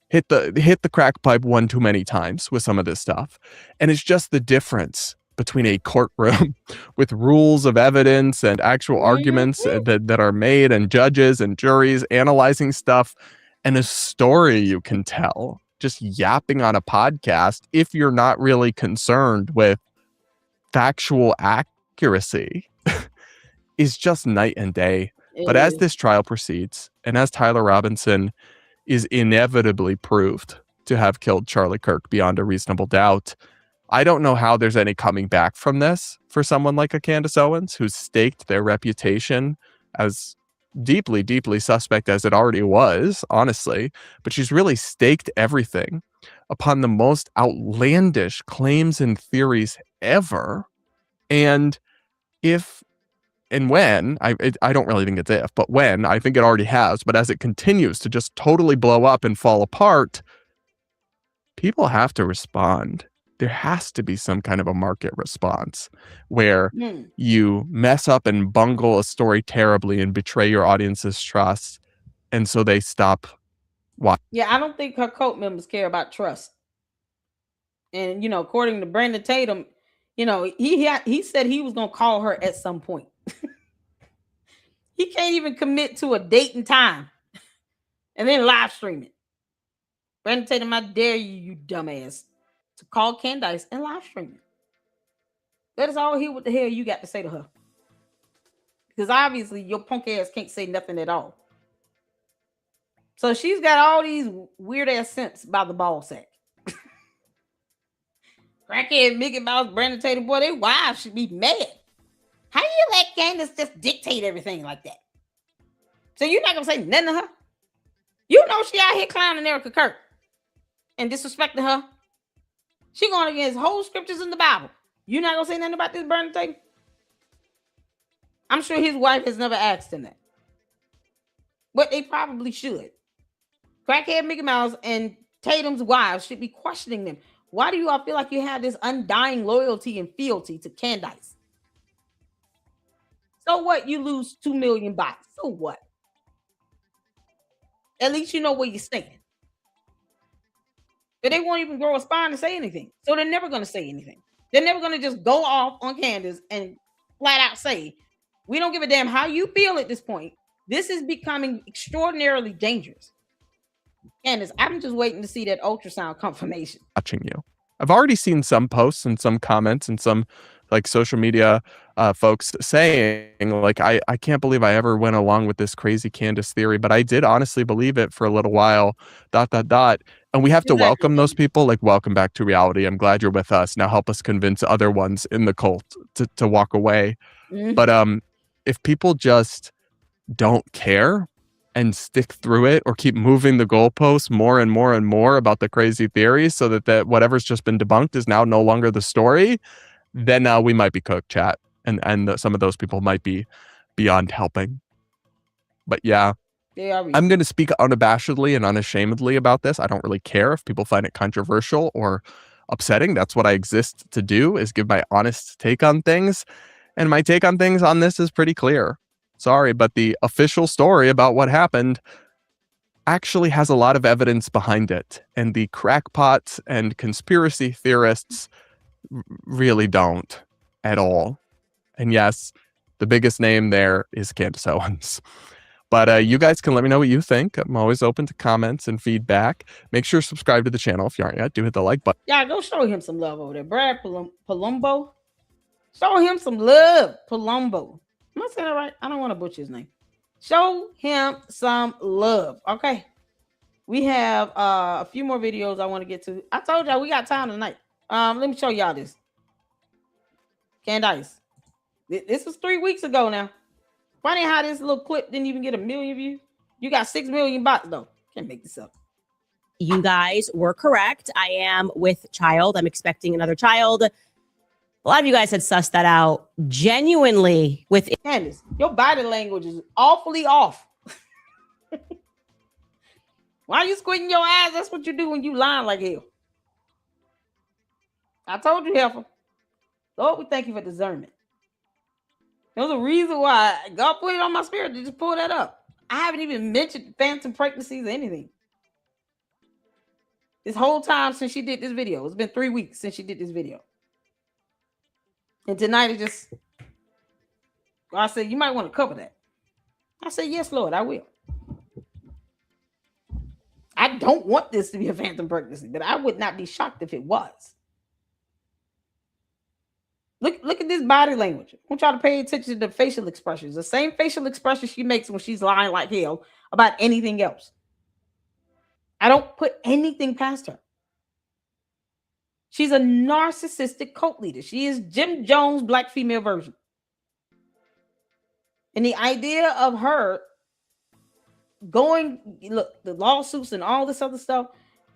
hit the crack pipe one too many times with some of this stuff. And it's just the difference between a courtroom with rules of evidence and actual arguments that are made, and judges and juries analyzing stuff, and a story you can tell just yapping on a podcast if you're not really concerned with factual accuracy is just night and day. But as this trial proceeds, and as Tyler Robinson is inevitably proved to have killed Charlie Kirk beyond a reasonable doubt, I don't know how there's any coming back from this for someone like a Candace Owens, who's staked their reputation as deeply, deeply suspect as it already was, honestly. But she's really staked everything upon the most outlandish claims and theories ever. And if and when, I don't really think it's if, but when, I think it already has, but as it continues to just totally blow up and fall apart, people have to respond. There has to be some kind of a market response where you mess up and bungle a story terribly and betray your audience's trust, and so they stop watching. Yeah, I don't think her cult members care about trust. And, according to Brandon Tatum, he said he was going to call her at some point. He can't even commit to a date and time and then live stream it. Brandon Tatum, I dare you, you dumbass, to call Candace and live stream it. Let us all hear what the hell you got to say to her. Because obviously your punk ass can't say nothing at all. So she's got all these weird ass scents by the ball sack. Crackhead, Mickey Mouse, Brandon Tatum, boy, their wives should be mad. How do you let Candace just dictate everything like that? So you're not going to say nothing to her? You know she out here clowning Erica Kirk and disrespecting her. She going against whole scriptures in the Bible. You're not going to say nothing about this Brandon Tatum? I'm sure his wife has never asked him that. But they probably should. Crackhead Mickey Mouse and Tatum's wives should be questioning them. Why do you all feel like you have this undying loyalty and fealty to Candace? So what? You lose 2 million bots. So what? At least you know where you're standing. But they won't even grow a spine to say anything. So they're never going to say anything. They're never going to just go off on Candace and flat out say, we don't give a damn how you feel at this point. This is becoming extraordinarily dangerous. Candace, I'm just waiting to see that ultrasound confirmation. Watching you. I've already seen some posts and some comments and some like social media folks saying like, I can't believe I ever went along with this crazy Candace theory, but I did honestly believe it for a little while, ... And we have to welcome those people, like, welcome back to reality. I'm glad you're with us. Now help us convince other ones in the cult to walk away. Mm-hmm. But if people just don't care and stick through it or keep moving the goalposts more and more and more about the crazy theories so that whatever's just been debunked is now no longer the story, then we might be cooked, chat. And some of those people might be beyond helping. But yeah, I'm going to speak unabashedly and unashamedly about this. I don't really care if people find it controversial or upsetting. That's what I exist to do, is give my honest take on things. And my take on things on this is pretty clear. Sorry, but the official story about what happened actually has a lot of evidence behind it. And the crackpots and conspiracy theorists really don't at all. And yes, the biggest name there is Candace Owens. But you guys can let me know what you think. I'm always open to comments and feedback. Make sure to subscribe to the channel if you aren't yet. Do hit the like button. Yeah, go show him some love over there. Brad Palumbo. Show him some love, Palumbo. Am I saying that right? I don't want to butcher his name. Show him some love, okay? We have a few more videos I want to get to. I told y'all we got time tonight. Let me show y'all this. Candace. This was 3 weeks ago now. Funny how this little clip didn't even get 1 million views. You got 6 million bots though. Can't make this up. You guys were correct. I am with child. I'm expecting another child. A lot of you guys had sussed that out genuinely with Candace, your body language is awfully off. Why are you squinting your eyes? That's what you do when you lying like hell. I told you, Heifer. Lord, we thank you for discernment. There's a reason why God put it on my spirit to just pull that up. I haven't even mentioned phantom pregnancies or anything. This whole time since she did this video. It's been 3 weeks since she did this video. And tonight it just, God said, you might want to cover that. I said, yes, Lord, I will. I don't want this to be a phantom pregnancy, but I would not be shocked if it was. Look at this body language. I want y'all to pay attention to the facial expressions. The same facial expression she makes when she's lying like hell about anything else. I don't put anything past her. She's a narcissistic cult leader. She is Jim Jones' black female version. And the idea of her going, look, the lawsuits and all this other stuff,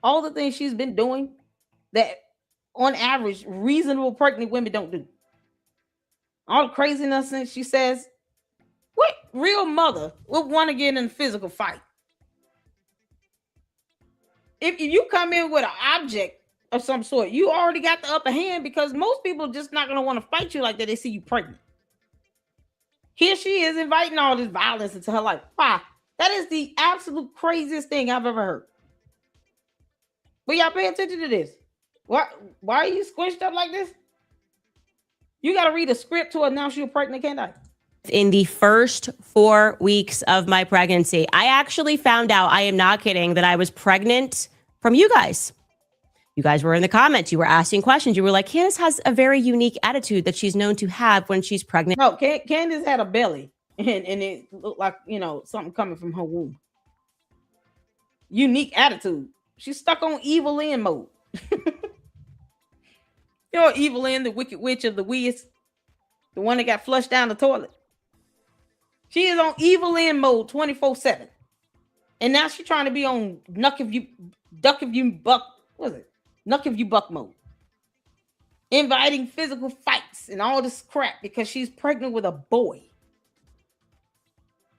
all the things she's been doing that on average, reasonable pregnant women don't do. All the craziness that she says, what real mother would want to get in a physical fight? If you come in with an object of some sort, you already got the upper hand because most people are just not going to want to fight you like that. They see you pregnant. Here she is inviting all this violence into her life. Why? That is the absolute craziest thing I've ever heard. But y'all pay attention to this. Why are you squished up like this? You got to read a script to announce you're pregnant, can't I? in the first 4 weeks of my pregnancy. I actually found out, I am not kidding, that I was pregnant from you guys. You guys were in the comments. You were asking questions. You were like, Candace has a very unique attitude that she's known to have when she's pregnant. No, Candace had a belly and it looked like, something coming from her womb. Unique attitude. She's stuck on evil in mode. Evil in, the wicked witch of the West, the one that got flushed down the toilet. She is on evil in mode 24/7. And now she's trying to be on nuck if you buck mode. Inviting physical fights and all this crap because she's pregnant with a boy.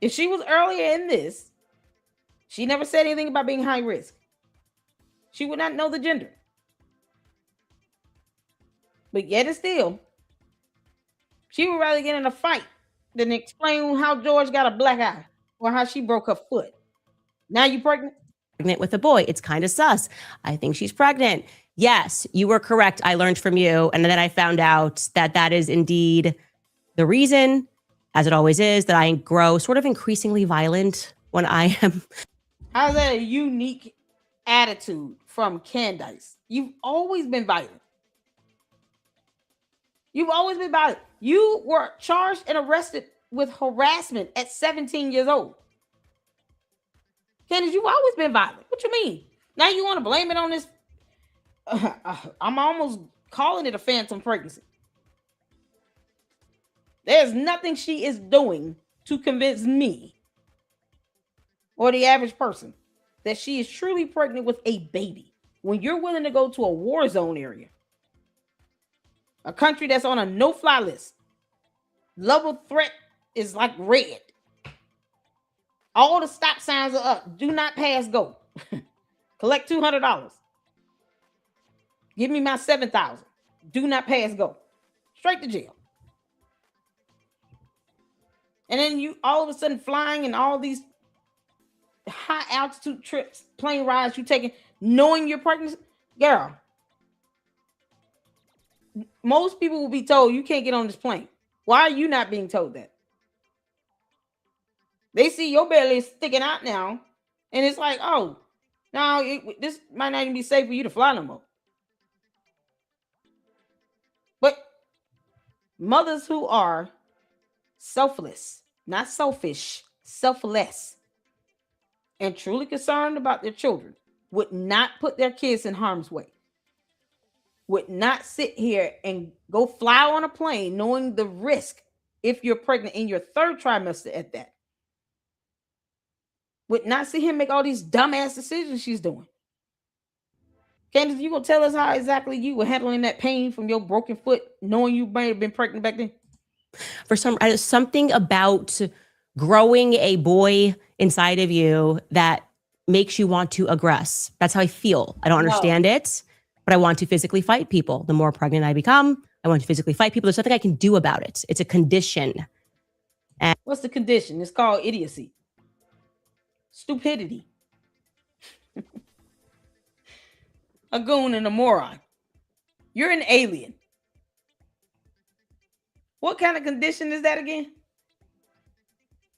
If she was earlier in this, she never said anything about being high risk. She would not know the gender. But yet and still, she would rather get in a fight than explain how George got a black eye or how she broke her foot. Now you pregnant? Pregnant with a boy. It's kind of sus. I think she's pregnant. Yes, you were correct. I learned from you. And then I found out that that is indeed the reason, as it always is, that I grow sort of increasingly violent when I am. How's that a unique attitude from Candace? You've always been violent. You've always been violent. You were charged and arrested with harassment at 17 years old. Candace, you've always been violent. What you mean? Now you want to blame it on this? I'm almost calling it a phantom pregnancy. There's nothing she is doing to convince me or the average person that she is truly pregnant with a baby. When you're willing to go to a war zone area, a country that's on a no-fly list, level threat is like red. All the stop signs are up. Do not pass go. Collect $200. Give me my $7,000. Do not pass go. Straight to jail. And then you all of a sudden flying and all these high altitude trips, plane rides you taking, knowing you're pregnant. Girl, most people will be told you can't get on this plane. Why are you not being told that? They see your belly sticking out now, and it's like, oh, no, this might not even be safe for you to fly no more. But mothers who are selfless, not selfish, selfless, and truly concerned about their children would not put their kids in harm's way, would not sit here and go fly on a plane knowing the risk if you're pregnant in your third trimester at that. Would not see him make all these dumbass decisions she's doing. Candace, you gonna tell us how exactly you were handling that pain from your broken foot, knowing you might have been pregnant back then? For something about growing a boy inside of you that makes you want to aggress. That's how I feel. I don't understand it, but I want to physically fight people. The more pregnant I become, I want to physically fight people. There's nothing I can do about it. It's a condition. And what's the condition? It's called idiocy. Stupidity. A goon and a moron. You're an alien. What kind of condition is that again?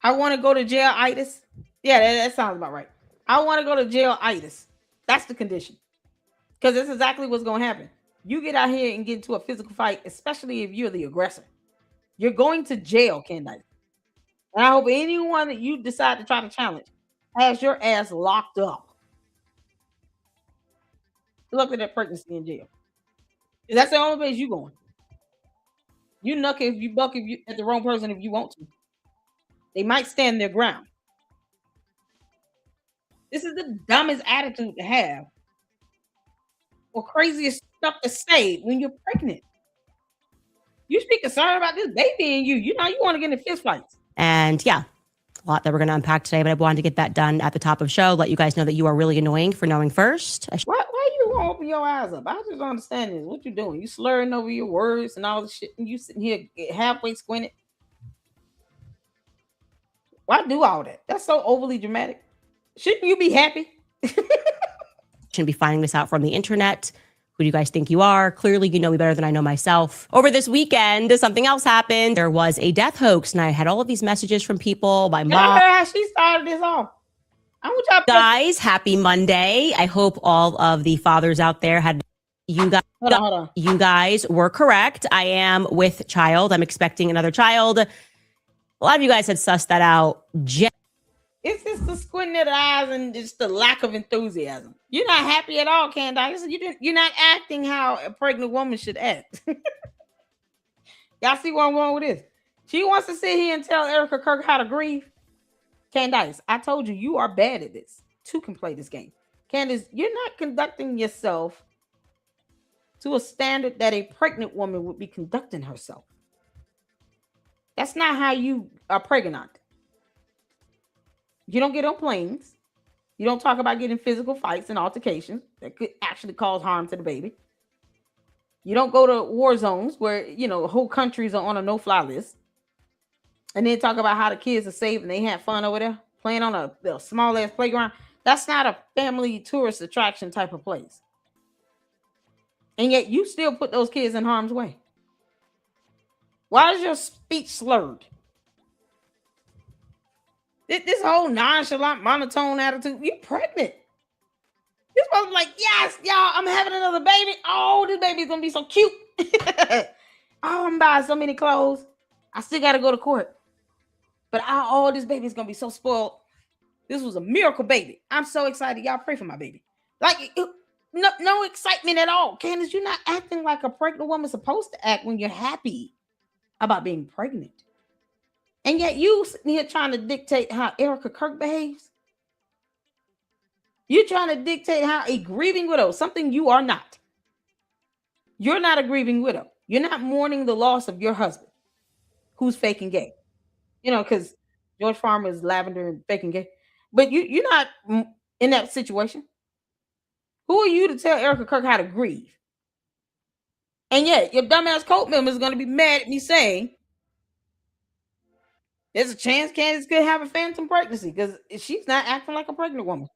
I want to go to jail-itis. Yeah, that sounds about right. I want to go to jail-itis. That's the condition. Because that's exactly what's going to happen. You get out here and get into a physical fight, especially if you're the aggressor. You're going to jail, Candace. And I hope anyone that you decide to try to challenge has your ass locked up. Look at that pregnancy in jail. That's the only place you're going. You nuck if you buck if you at the wrong person if you want to. They might stand their ground. This is the dumbest attitude to have, or craziest stuff to say when you're pregnant. You should be concerned about this baby in you. You know you want to get in fist fights. And yeah, a lot that we're going to unpack today, but I wanted to get that done at the top of the show. Let you guys know that you are really annoying for knowing first. Why you won't open your eyes up? I just don't understand this. What you doing? You slurring over your words and all the shit, and you sitting here halfway squinted. Why do all that? That's so overly dramatic. Shouldn't you be happy? Shouldn't be finding this out from the internet. Who do you guys think you are? Clearly, you know me better than I know myself. Over this weekend, something else happened. There was a death hoax, and I had all of these messages from people. My mom. I heard how she started this off. Guys, happy Monday. I hope all of the fathers out there had you guys. Hold on. You guys were correct. I am with child. I'm expecting another child. A lot of you guys had sussed that out. It's just the squinting of the eyes and just the lack of enthusiasm. You're not happy at all, Candace. You're not acting how a pregnant woman should act. Y'all see where I'm going with this? She wants to sit here and tell Erica Kirk how to grieve. Candace, I told you, you are bad at this. Two can play this game. Candace, you're not conducting yourself to a standard that a pregnant woman would be conducting herself. That's not how you are pregnant. You don't get on planes. You don't talk about getting physical fights and altercations that could actually cause harm to the baby. You don't go to war zones where, whole countries are on a no-fly list. And then talk about how the kids are safe and they had fun over there playing on a small-ass playground. That's not a family tourist attraction type of place. And yet you still put those kids in harm's way. Why is your speech slurred? This whole nonchalant, monotone attitude. You pregnant. You're supposed to be like, yes, y'all, I'm having another baby. Oh, this baby's going to be so cute. Oh, I'm buying so many clothes. I still got to go to court. But this baby's going to be so spoiled. This was a miracle baby. I'm so excited. Y'all pray for my baby. Like, no excitement at all. Candace, you're not acting like a pregnant woman's supposed to act when you're happy about being pregnant. And yet you sitting here trying to dictate how Erica Kirk behaves. You're trying to dictate how a grieving widow, something you are not. You're not a grieving widow. You're not mourning the loss of your husband who's faking gay. Because George Farmer is lavender and faking gay. But you're not in that situation. Who are you to tell Erica Kirk how to grieve? And yet your dumbass cult member is going to be mad at me saying, there's a chance Candace could have a phantom pregnancy because she's not acting like a pregnant woman.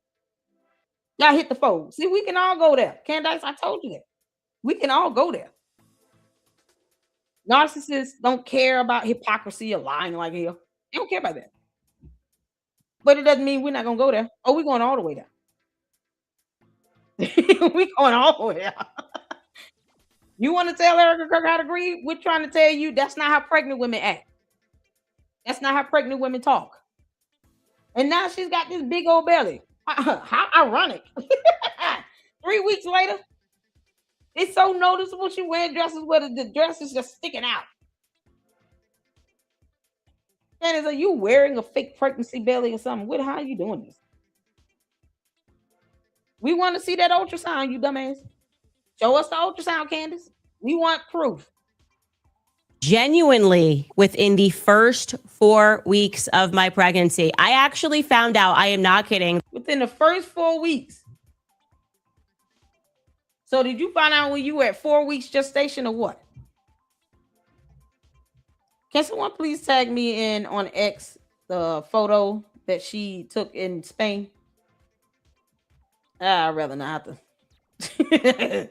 Y'all hit the fold. See, we can all go there. Candace, I told you that. We can all go there. Narcissists don't care about hypocrisy or lying like hell. They don't care about that. But it doesn't mean we're not going to go there. Oh, we're going all the way there. We're going all the way there. You want to tell Erica Kirk how to grieve? We're trying to tell you that's not how pregnant women act. That's not how pregnant women talk. And now she's got this big old belly. How ironic. 3 weeks later, it's so noticeable. She wearing dresses where the dress is just sticking out. Candace, are you wearing a fake pregnancy belly or something? How are you doing this? We want to see that ultrasound, you dumbass. Show us the ultrasound, Candace. We want proof. Genuinely, within the first 4 weeks of my pregnancy, I actually found out, I am not kidding. Within the first 4 weeks. So did you find out when you were at 4 weeks gestation or what? Can someone please tag me in on X the photo that she took in Spain? I'd rather not have to.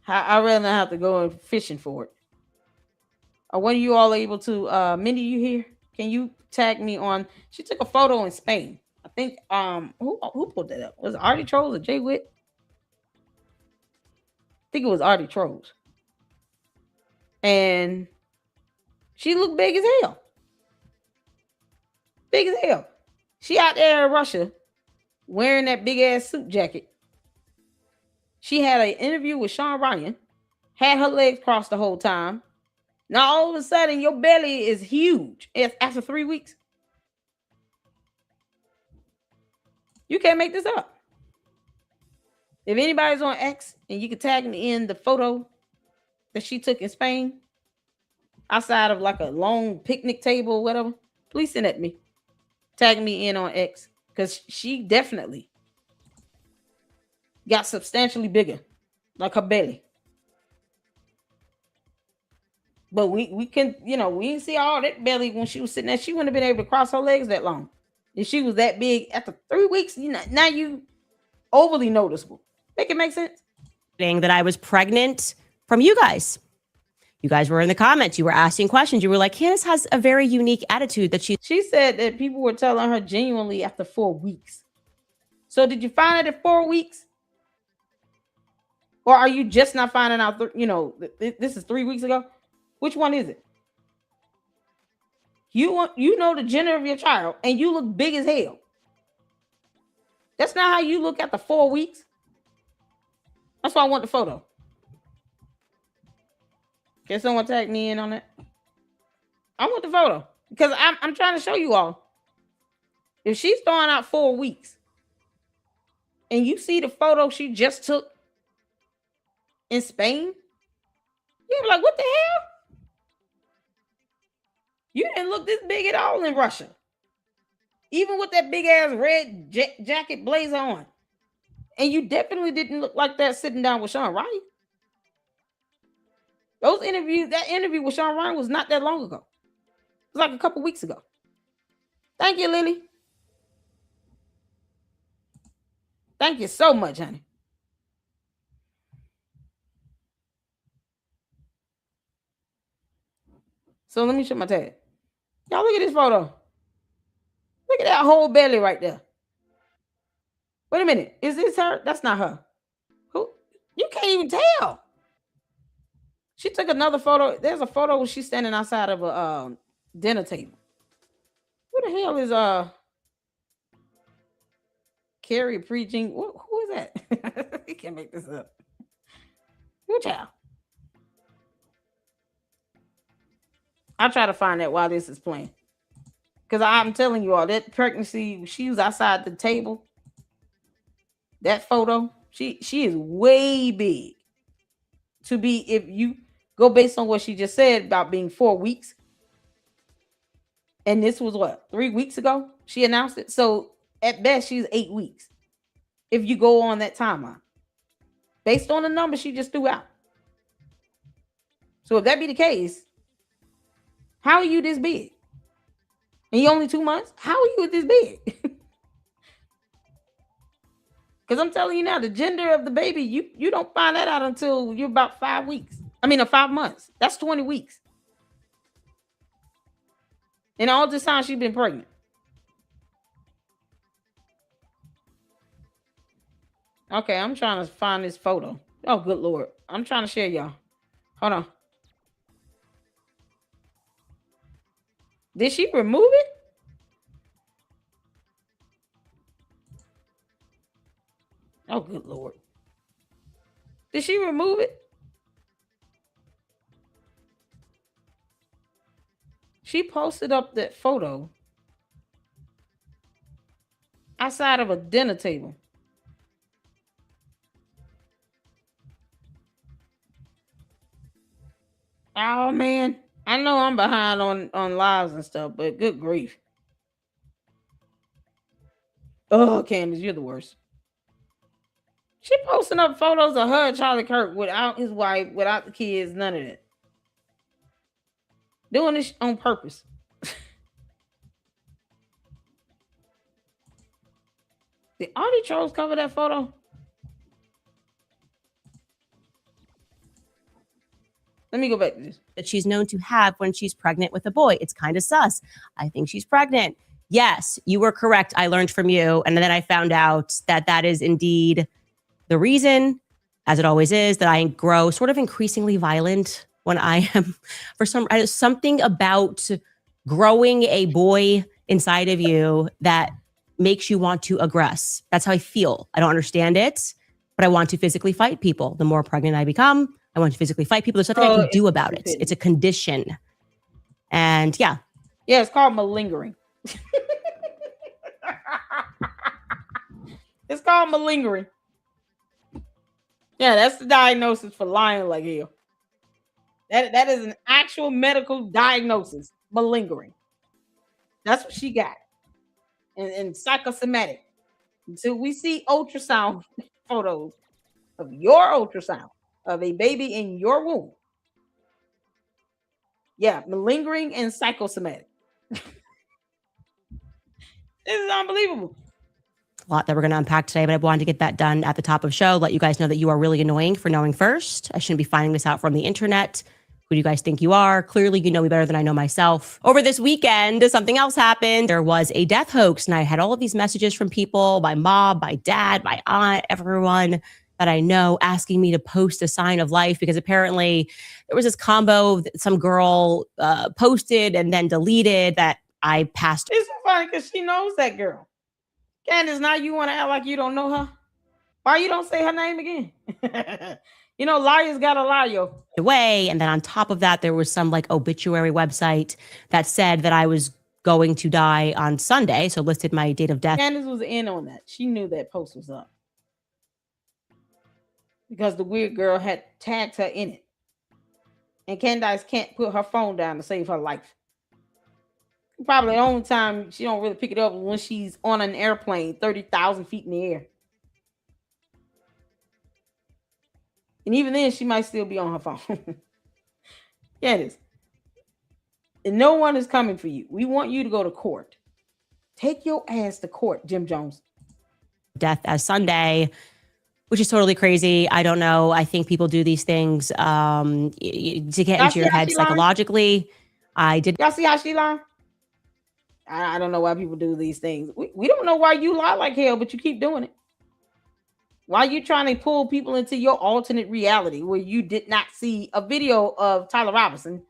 I'd rather not have to go fishing for it. Are one of you all able to, Mindy, you here? Can you tag me on? She took a photo in Spain. I think, who pulled that up? Was it Artie Trolls or Jay Witt? I think it was Artie Trolls. And she looked big as hell. Big as hell. She out there in Russia wearing that big ass suit jacket. She had an interview with Sean Ryan, had her legs crossed the whole time. Now all of a sudden your belly is huge after 3 weeks. You can't make this up. If anybody's on X and you can tag me in the photo that she took in Spain, outside of like a long picnic table or whatever, please send it to me. Tag me in on X, because she definitely got substantially bigger, like her belly. But we can, we didn't see all that belly when she was sitting there. She wouldn't have been able to cross her legs that long. If she was that big after 3 weeks, now you overly noticeable. Make it make sense? That I was pregnant from you guys. You guys were in the comments. You were asking questions. You were like, Candace has a very unique attitude that she said that people were telling her genuinely after 4 weeks. So did you find it at 4 weeks? Or are you just not finding out, this is 3 weeks ago? Which one is it? You know the gender of your child and you look big as hell. That's not how you look after 4 weeks. That's why I want the photo. Can someone tag me in on that? I want the photo because I'm trying to show you all. If she's throwing out 4 weeks and you see the photo she just took in Spain, you're like, what the hell? You didn't look this big at all in Russia. Even with that big ass red jacket blazer on. And you definitely didn't look like that sitting down with Sean Ryan. That interview with Sean Ryan was not that long ago. It was like a couple weeks ago. Thank you, Lily. Thank you so much, honey. So let me show my tag. Y'all look at this photo. Look at that whole belly right there. Wait a minute. Is this her? That's not her. Who? You can't even tell. She took another photo. There's a photo where she's standing outside of a dinner table. Who the hell is Carrie preaching? Who is that? You can't make this up. Who child? I'll try to find that while this is playing. Because I'm telling you all, that pregnancy, she was outside the table. That photo, she is way big. To be, if you go based on what she just said about being 4 weeks. And this was what, 3 weeks ago? She announced it. So at best, she's 8 weeks. If you go on that timeline. Based on the number she just threw out. So if that be the case, how are you this big? And you only 2 months? How are you this big? Because I'm telling you now, the gender of the baby, you don't find that out until you're about 5 weeks. 5 months. That's 20 weeks. And all this time she's been pregnant. Okay, I'm trying to find this photo. Oh, good Lord. I'm trying to share y'all. Hold on. Did she remove it? Oh, good Lord. Did she remove it? She posted up that photo outside of a dinner table. Oh man, I know I'm behind on lives and stuff, but good grief. Oh, Candace, you're the worst. She posting up photos of her and Charlie Kirk without his wife, without the kids, none of that. Doing this on purpose. Did Audie Trolls cover that photo? Let me go back to this. That she's known to have when she's pregnant with a boy. It's kind of sus. I think she's pregnant. Yes, you were correct. I learned from you. And then I found out that that is indeed the reason, as it always is, that I grow sort of increasingly violent when I am, for something about growing a boy inside of you that makes you want to aggress. That's how I feel. I don't understand it, but I want to physically fight people. The more pregnant I become, I want to physically fight people. There's nothing I can do about it. It's a condition. And yeah. Yeah, it's called malingering. It's called malingering. Yeah, that's the diagnosis for lying like hell. That is an actual medical diagnosis. Malingering. That's what she got. And psychosomatic. Until we see ultrasound photos of your ultrasound of a baby in your womb. Yeah, malingering and psychosomatic. This is unbelievable. A lot that we're going to unpack today, but I wanted to get that done at the top of the show. Let you guys know that you are really annoying for knowing first. I shouldn't be finding this out from the internet. Who do you guys think you are? Clearly, you know me better than I know myself. Over this weekend, something else happened. There was a death hoax, and I had all of these messages from people, my mom, my dad, my aunt, everyone that I know asking me to post a sign of life because apparently there was this combo that some girl posted and then deleted that I passed. It's so funny because she knows that girl. Candace, now you want to act like you don't know her? Why you don't say her name again? You know, liars gotta lie, yo. Away. And then on top of that, there was some like obituary website that said that I was going to die on Sunday. So listed my date of death. Candace was in on that. She knew that post was up. Because the weird girl had tagged her in it. And Candace can't put her phone down to save her life. Probably the only time she don't really pick it up is when she's on an airplane 30,000 feet in the air. And even then, she might still be on her phone. Yeah, it is. And no one is coming for you. We want you to go to court. Take your ass to court, Jim Jones. Death as Sunday, which is totally crazy. I don't know. I think people do these things to get into your head psychologically. I did. Y'all see how she lied? I don't know why people do these things. We don't know why you lie like hell, but you keep doing it. Why are you trying to pull people into your alternate reality where you did not see a video of Tyler Robinson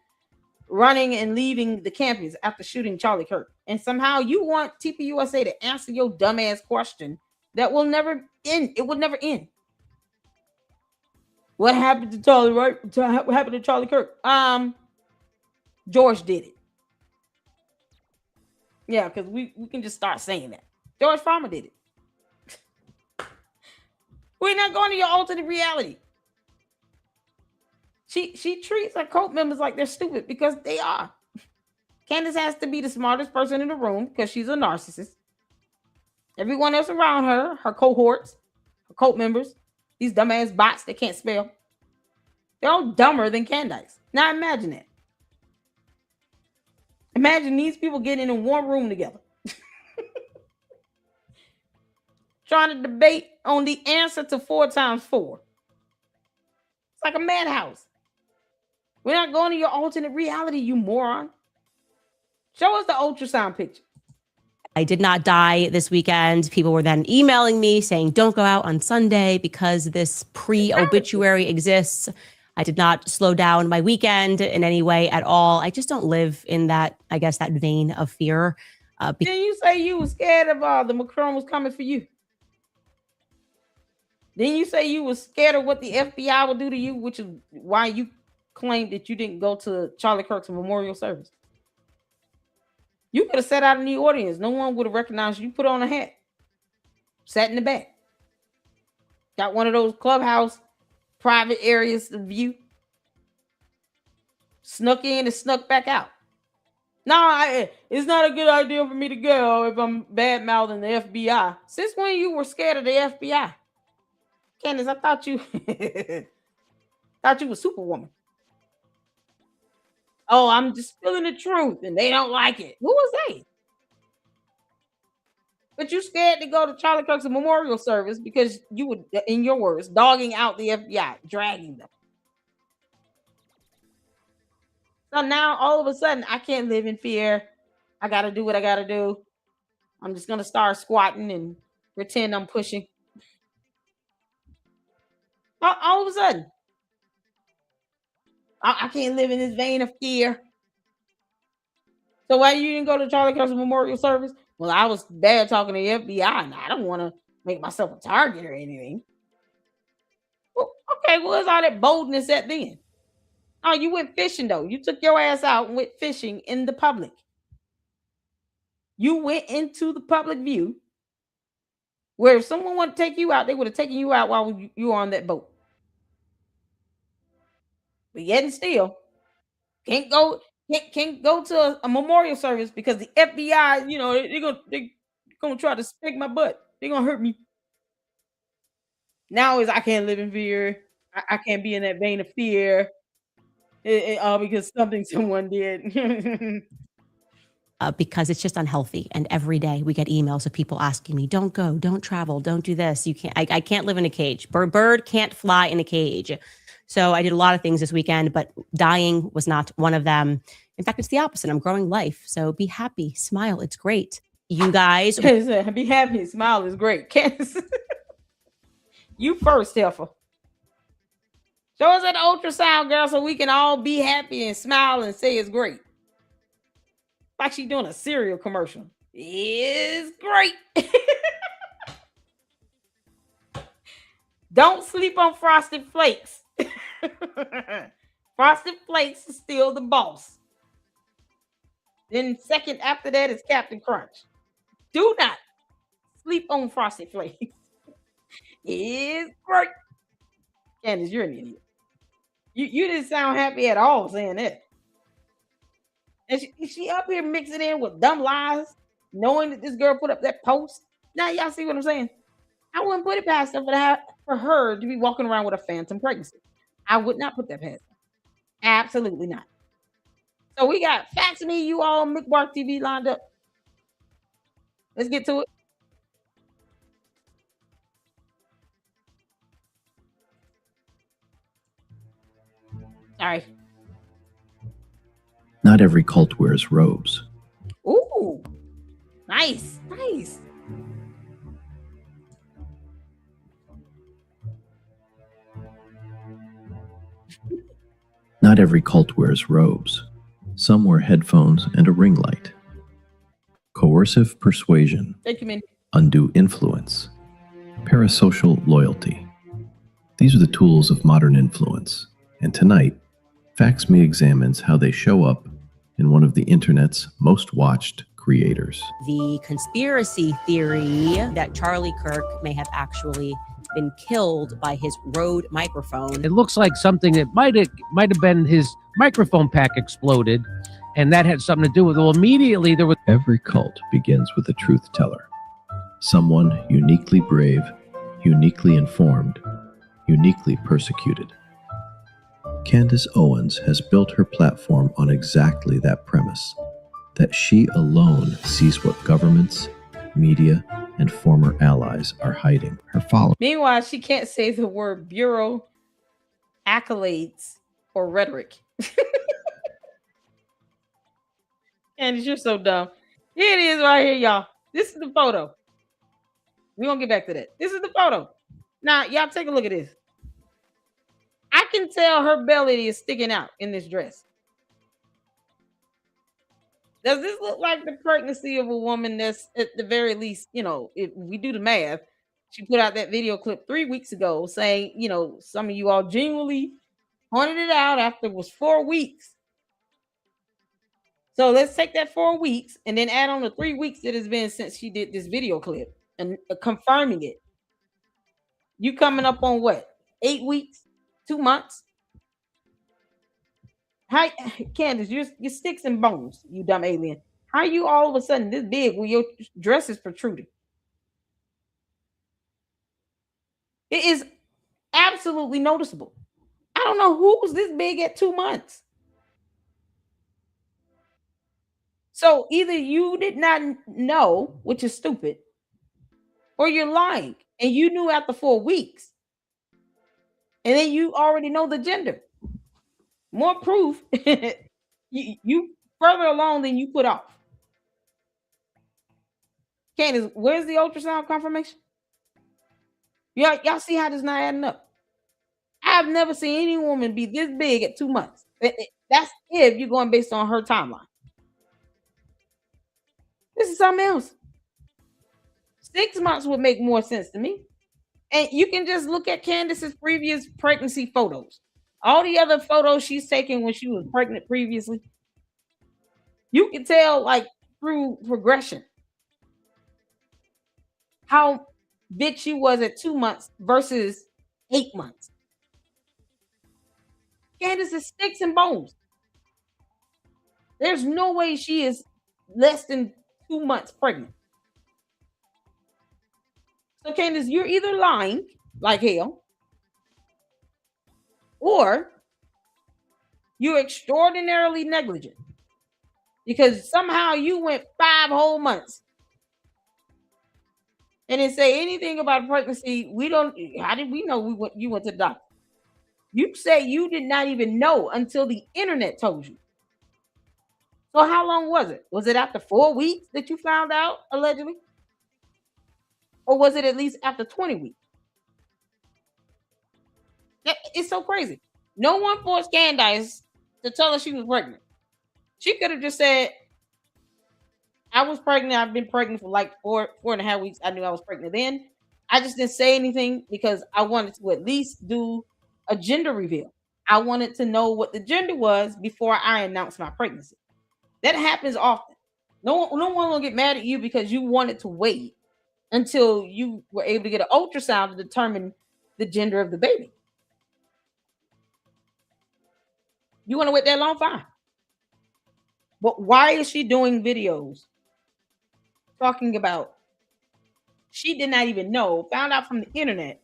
running and leaving the campus after shooting Charlie Kirk? And somehow you want TPUSA to answer your dumbass question that will never end. It would never end. What happened to Charlie, right? What happened to Charlie Kirk? George did it. Yeah, because we can just start saying that. George Farmer did it. We're not going to your alternate reality. She treats her cult members like they're stupid because they are. Candace has to be the smartest person in the room because she's a narcissist. Everyone else around her, her cohorts, her cult members, these dumbass bots that can't spell, they're all dumber than Candace. Now imagine that. Imagine these people getting in one room together. Trying to debate on the answer to 4 times 4. It's like a madhouse. We're not going to your alternate reality, you moron. Show us the ultrasound picture. I did not die this weekend. People were then emailing me saying, don't go out on Sunday because this pre-obituary exists. I did not slow down my weekend in any way at all. I just don't live in that, I guess, that vein of fear. Then you say you were scared of the Macron was coming for you. Then you say you was scared of what the FBI would do to you, which is why you claimed that you didn't go to Charlie Kirk's memorial service. You could have sat out in the audience. No one would have recognized you. Put on a hat. Sat in the back. Got one of those clubhouse private areas to view. Snuck in and snuck back out. No, it's not a good idea for me to go if I'm bad mouthing the FBI. Since when you were scared of the FBI? Candace, I thought you thought you was Superwoman. Oh, I'm just spilling the truth and they don't like it. Who was they? But you scared to go to Charlie Kirk's memorial service because you were, in your words, dogging out the FBI, dragging them. So now all of a sudden, I can't live in fear. I got to do what I got to do. I'm just going to start squatting and pretend I'm pushing. All of a sudden, I can't live in this vein of fear. So why you didn't go to Charlie Kirk's memorial service? Well, I was bad talking to the FBI, and I don't want to make myself a target or anything. Well, okay, where's all that boldness at then? Oh, you went fishing, though. You took your ass out and went fishing in the public. You went into the public view where if someone wanted to take you out, they would have taken you out while you were on that boat. But yet and still, can't go to a memorial service because the FBI, they're gonna try to spank my butt. They're gonna hurt me. Now I can't live in fear. I can't be in that vein of fear. All because something someone did. Because it's just unhealthy. And every day we get emails of people asking me, don't go, don't travel, don't do this. You can't, I can't live in a cage. Bird can't fly in a cage. So I did a lot of things this weekend, but dying was not one of them. In fact, it's the opposite. I'm growing life. So be happy, smile. It's great. You guys. Be happy, smile is great. Candace, you first, Heifer. Show us that ultrasound, girl, so we can all be happy and smile and say it's great. Like she doing a cereal commercial. It's great. Don't sleep on Frosted Flakes. Frosted Flakes is still the boss. Then second after that is Captain Crunch. Do not sleep on Frosted Flakes. It's great. Candace, you're an idiot. You didn't sound happy at all saying that. And she up here mixing in with dumb lies, knowing that this girl put up that post. Now y'all see what I'm saying? I wouldn't put it past her for her to be walking around with a phantom pregnancy. I would not put that past her. Absolutely not. So we got Facts Me, you all, McBark TV lined up. Let's get to it. Sorry. Not every cult wears robes. Ooh, nice. Not every cult wears robes. Some wear headphones and a ring light. Coercive persuasion. Thank you, Mindy. Undue influence. Parasocial loyalty. These are the tools of modern influence. And tonight, Facts Me examines how they show up in one of the internet's most watched creators. The conspiracy theory that Charlie Kirk may have actually been killed by his Rode microphone. It looks like something that might have been his microphone pack exploded, and that had something to do with it. Well, immediately there was... Every cult begins with a truth teller. Someone uniquely brave, uniquely informed, uniquely persecuted. Candace Owens has built her platform on exactly that premise, that she alone sees what governments, media, and former allies are hiding. Her followers. Meanwhile, she can't say the word bureau, accolades, or rhetoric. Candace, you're so dumb. Here it is right here, y'all. This is the photo. We're going to get back to that. This is the photo. Now, y'all take a look at this. I can tell her belly is sticking out in this dress. Does this look like the pregnancy of a woman that's at the very least, if we do the math, She put out that video clip 3 weeks ago saying, some of you all genuinely pointed it out after it was 4 weeks. So let's take that 4 weeks and then add on the 3 weeks that has been since she did this video clip and confirming it. You coming up on what? 8 weeks? 2 months? Hi, Candace, you're sticks and bones, you dumb alien. How are you all of a sudden this big when your dress is protruding? It is absolutely noticeable. I don't know who was this big at 2 months. So either you did not know, which is stupid, or you're lying and you knew after 4 weeks. And then you already know the gender. More proof. you further along than you put off. Candace, where's the ultrasound confirmation? Y'all see how this not adding up? I've never seen any woman be this big at 2 months. That's if you're going based on her timeline. This is something else. 6 months would make more sense to me. And you can just look at Candace's previous pregnancy photos. All the other photos she's taken when she was pregnant previously. You can tell, like, through progression, how big she was at 2 months versus 8 months. Candace is sticks and bones. There's no way she is less than 2 months pregnant. So, Candace, you're either lying like hell, or you're extraordinarily negligent because somehow you went 5 whole months and didn't say anything about pregnancy. How did we know you went to the doctor? You say you did not even know until the internet told you. So how long was it? Was it after 4 weeks that you found out, allegedly? Or was it at least after 20 weeks? It's so crazy. No one forced Candace to tell her she was pregnant. She could have just said, I was pregnant. I've been pregnant for like 4.5 weeks. I knew I was pregnant then. I just didn't say anything because I wanted to at least do a gender reveal. I wanted to know what the gender was before I announced my pregnancy. That happens often. No one will get mad at you because you wanted to wait until you were able to get an ultrasound to determine the gender of the baby. You want to wait that long? Fine. But why is she doing videos talking about she did not even know, found out from the internet?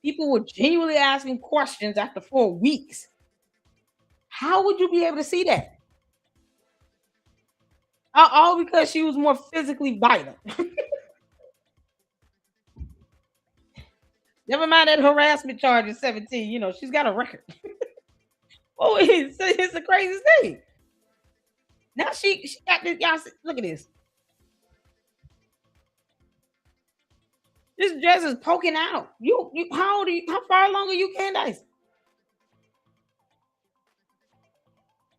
People were genuinely asking questions after 4 weeks. How would you be able to see that? All because she was more physically vital. Never mind that harassment charge at 17. She's got a record. Oh, it's the craziest thing. Now she got this. Y'all look at this. This dress is poking out. You how old are you? How far along are you, Candace?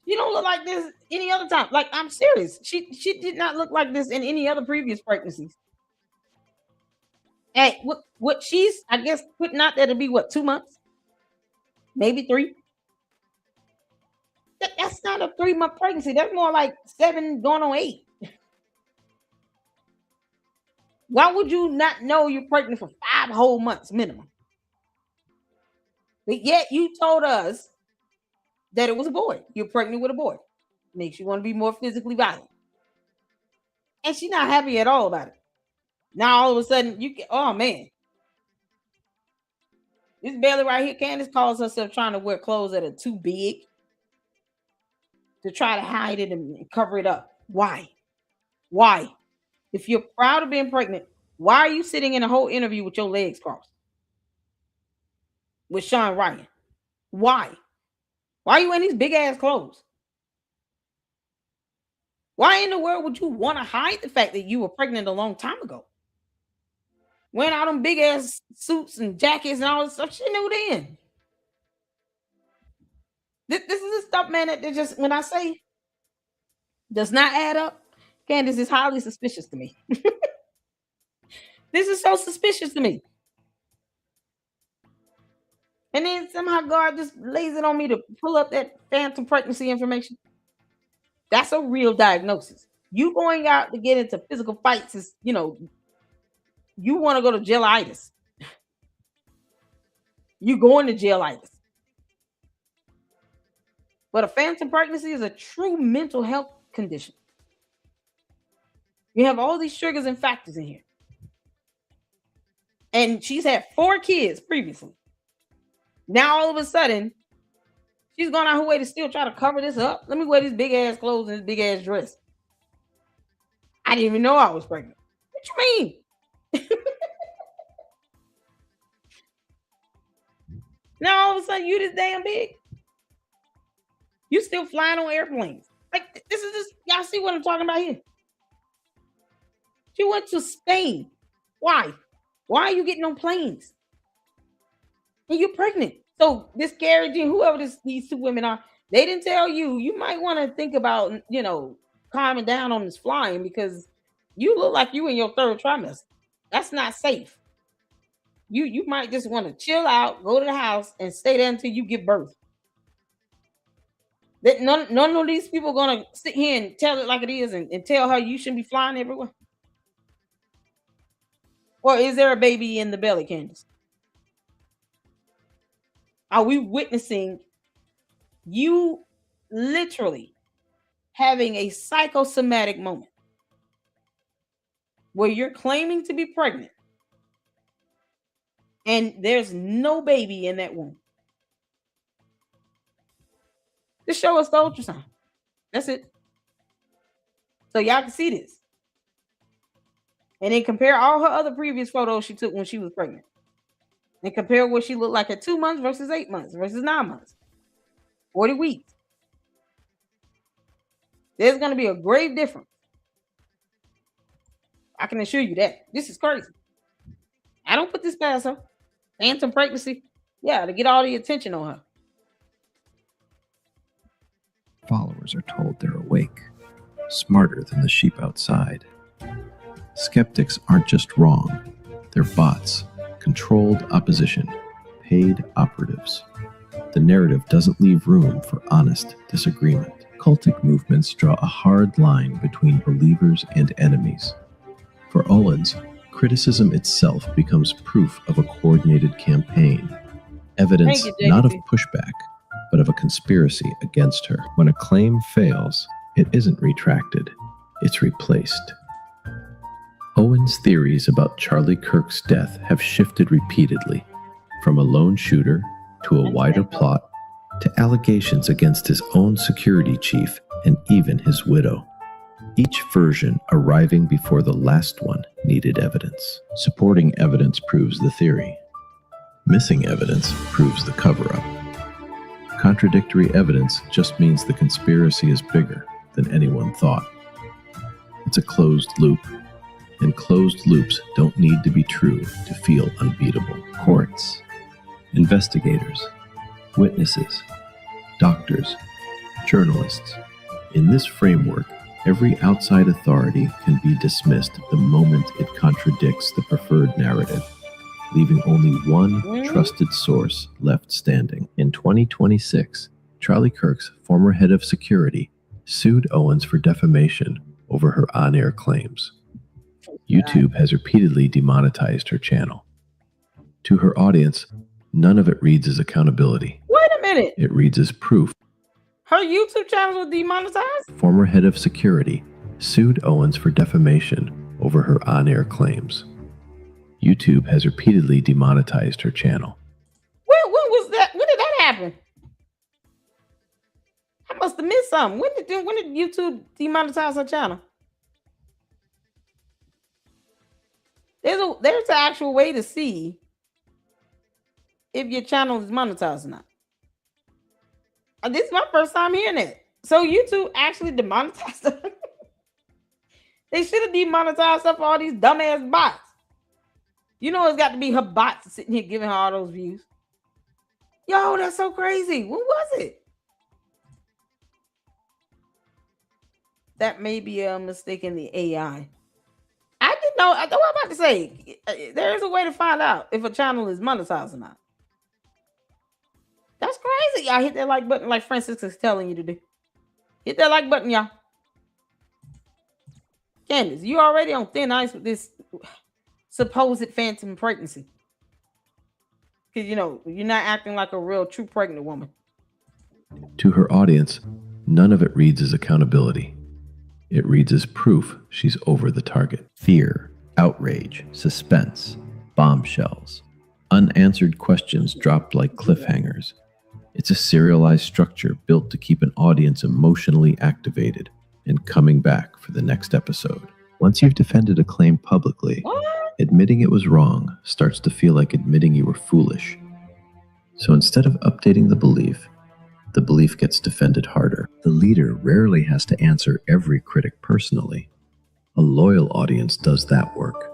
You don't look like this any other time. Like, I'm serious. She did not look like this in any other previous pregnancies. And what she's, I guess, putting out there to be 2 months? Maybe 3. That's not a 3-month pregnancy. That's more like 7 going on 8. Why would you not know you're pregnant for 5 whole months minimum? But yet you told us that it was a boy. You're pregnant with a boy. Makes you want to be more physically violent. And she's not happy at all about it. Now all of a sudden you get, oh man. This belly right here, Candace calls herself trying to wear clothes that are too big to try to hide it and cover it up. Why? Why? If you're proud of being pregnant, why are you sitting in a whole interview with your legs crossed? With Sean Ryan? Why? Why are you in these big ass clothes? Why in the world would you want to hide the fact that you were pregnant a long time ago? Wearing all them big ass suits and jackets and all this stuff, she knew then. This is the stuff, man, that just, when I say does not add up, Candace is highly suspicious to me. This is so suspicious to me. And then somehow God just lays it on me to pull up that phantom pregnancy information. That's a real diagnosis. You going out to get into physical fights is, you want to go to jailitis. You going to jailitis. But a phantom pregnancy is a true mental health condition. You have all these triggers and factors in here. And she's had 4 kids previously. Now all of a sudden, she's gone out her way to still try to cover this up. Let me wear these big ass clothes and this big ass dress. I didn't even know I was pregnant. What you mean? Now all of a sudden you this damn big. You still flying on airplanes. Like this is just, y'all see what I'm talking about here? She went to Spain. Why? Why are you getting on planes? And you're pregnant. So this Carrie Jean, whoever these 2 women are, they didn't tell you. You might want to think about, calming down on this flying because you look like you in your 3rd trimester. That's not safe. You might just want to chill out, go to the house, and stay there until you give birth. That none of these people are gonna sit here and tell it like it is and tell her you shouldn't be flying everywhere. Or is there a baby in the belly, Candace? Are we witnessing you literally having a psychosomatic moment where you're claiming to be pregnant and there's no baby in that womb? Just show us the ultrasound. That's it. So y'all can see this. And then compare all her other previous photos she took when she was pregnant. And compare what she looked like at 2 months versus 8 months versus 9 months. 40 weeks. There's going to be a grave difference. I can assure you that. This is crazy. I don't put this past her. Phantom pregnancy. Yeah, to get all the attention on her. Followers are told they're awake, smarter than the sheep outside. Skeptics aren't just wrong, they're bots, controlled opposition, paid operatives. The narrative doesn't leave room for honest disagreement. Cultic movements draw a hard line between believers and enemies. For Owens, criticism itself becomes proof of a coordinated campaign, evidence not of pushback, but of a conspiracy against her. When a claim fails, it isn't retracted, it's replaced. Owens' theories about Charlie Kirk's death have shifted repeatedly, from a lone shooter to a wider plot to allegations against his own security chief and even his widow. Each version arriving before the last one needed evidence. Supporting evidence proves the theory. Missing evidence proves the cover-up. Contradictory evidence just means the conspiracy is bigger than anyone thought. It's a closed loop, and closed loops don't need to be true to feel unbeatable. Courts, investigators, witnesses, doctors, journalists. In this framework, every outside authority can be dismissed the moment it contradicts the preferred narrative, leaving only one trusted source left standing. In 2026, Charlie Kirk's former head of security sued Owens for defamation over her on-air claims. YouTube has repeatedly demonetized her channel. To her audience, none of it reads as accountability. Wait a minute. It reads as proof. Her YouTube channel was demonetized? Former head of security sued Owens for defamation over her on-air claims. YouTube has repeatedly demonetized her channel. When was that? When did that happen? I must have missed something. When did YouTube demonetize her channel? There's an actual way to see if your channel is monetized or not. This is my first time hearing it. So YouTube actually demonetized her. They should have demonetized her for all these dumbass bots. You know it's got to be her bots sitting here giving her all those views. Yo, that's so crazy. When was it? That may be a mistake in the AI. I didn't know. I know what I'm about to say. There is a way to find out if a channel is monetized or not. That's crazy. Y'all hit that like button like Francis is telling you to do. Hit that like button, y'all. Candace, you already on thin ice with this supposed phantom pregnancy. Because, you're not acting like a real true pregnant woman. To her audience, none of it reads as accountability. It reads as proof she's over the target. Fear, outrage, suspense, bombshells, unanswered questions dropped like cliffhangers. It's a serialized structure built to keep an audience emotionally activated and coming back for the next episode. Once you've defended a claim publicly, admitting it was wrong starts to feel like admitting you were foolish. So instead of updating the belief gets defended harder. The leader rarely has to answer every critic personally. A loyal audience does that work,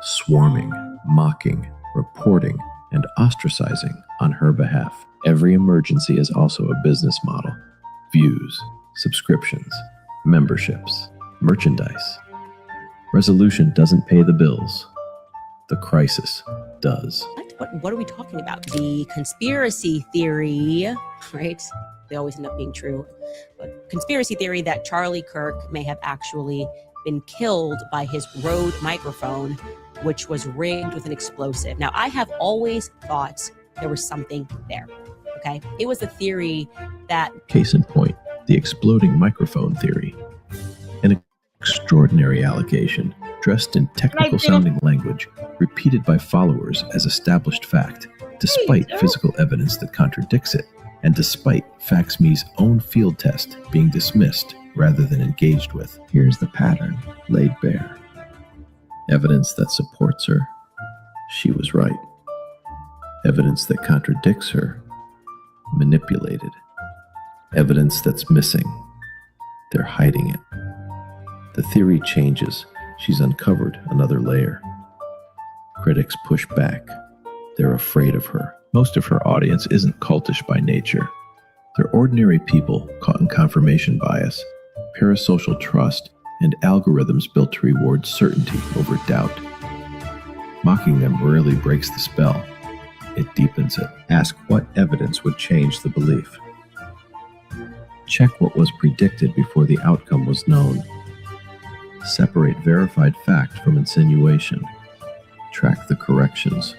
swarming, mocking, reporting, and ostracizing on her behalf. Every emergency is also a business model. Views, subscriptions, memberships, merchandise. Resolution doesn't pay the bills. The crisis does. What are we talking about? The conspiracy theory, right? They always end up being true. But conspiracy theory that Charlie Kirk may have actually been killed by his Rode microphone, which was rigged with an explosive. Now, I have always thought there was something there, okay? It was a theory that... Case in point, the exploding microphone theory. An extraordinary allegation, dressed in technical-sounding language, repeated by followers as established fact, despite physical evidence that contradicts it, and despite FaxMe's own field test being dismissed rather than engaged with. Here's the pattern laid bare. Evidence that supports her, she was right. Evidence that contradicts her, manipulated. Evidence that's missing, they're hiding it. The theory changes. She's uncovered another layer. Critics push back. They're afraid of her. Most of her audience isn't cultish by nature. They're ordinary people caught in confirmation bias, parasocial trust, and algorithms built to reward certainty over doubt. Mocking them rarely breaks the spell. It deepens it. Ask what evidence would change the belief. Check what was predicted before the outcome was known. Separate verified fact from insinuation. Track the corrections.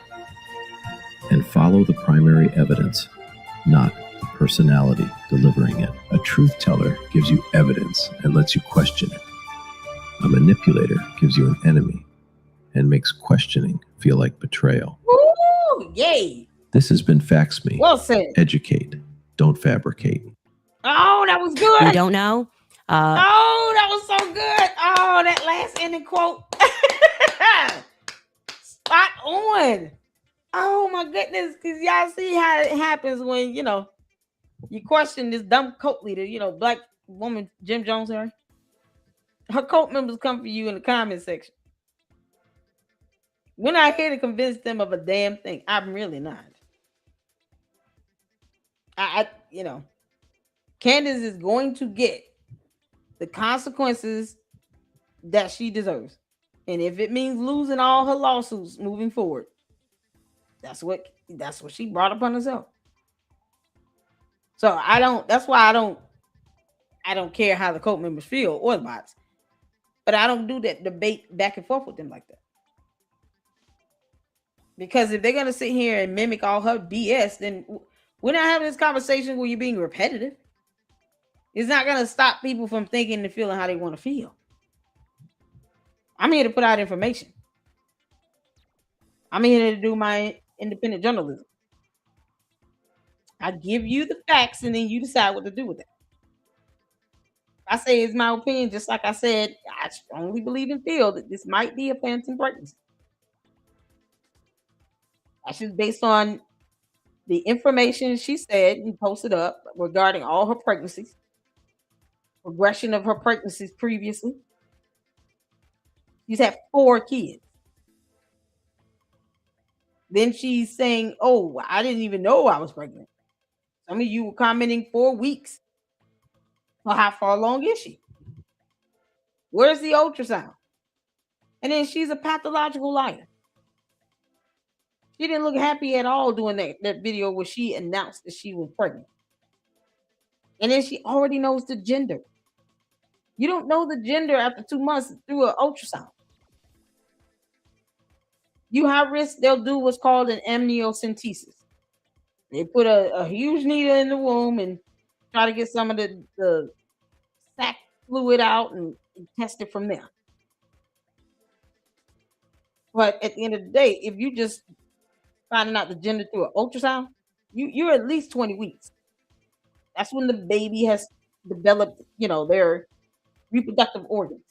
And follow the primary evidence, not the personality delivering it. A truth teller gives you evidence and lets you question it. A manipulator gives you an enemy and makes questioning feel like betrayal. Ooh, yay. This has been FaxMe. Well said. Educate, don't fabricate. Oh, that was good. We don't know. Oh, that was so good. Oh, that last ending quote. Spot on. Oh my goodness. Because y'all see how it happens when, you question this dumb cult leader, black woman, Jim Jones, Harry. Her cult members come for you in the comment section. We're not here to convince them of a damn thing. I'm really not. Candace is going to get the consequences that she deserves. And if it means losing all her lawsuits moving forward, that's what she brought upon herself. So that's why I don't care how the cult members feel or the bots. But I don't do that debate back and forth with them like that. Because if they're going to sit here and mimic all her BS, then we're not having this conversation where you're being repetitive. It's not going to stop people from thinking and feeling how they want to feel. I'm here to put out information. I'm here to do my independent journalism. I give you the facts and then you decide what to do with it. I say it's my opinion, just like I said, I strongly believe and feel that this might be a phantom pregnancy. That's just based on the information she said and posted up regarding all her pregnancies, progression of her pregnancies previously. She's had 4 kids. Then she's saying, oh, I didn't even know I was pregnant. Some of you were commenting 4 weeks. Well, how far along is she? Where's the ultrasound? And then she's a pathological liar. She didn't look happy at all doing that video where she announced that she was pregnant. And then she already knows the gender. You don't know the gender after 2 months through an ultrasound. You high risk, they'll do what's called an amniocentesis. They put a huge needle in the womb and try to get some of the sac fluid out and test it from there. But at the end of the day, if you just finding out the gender through an ultrasound, you're at least 20 weeks. That's when the baby has developed, their reproductive organs.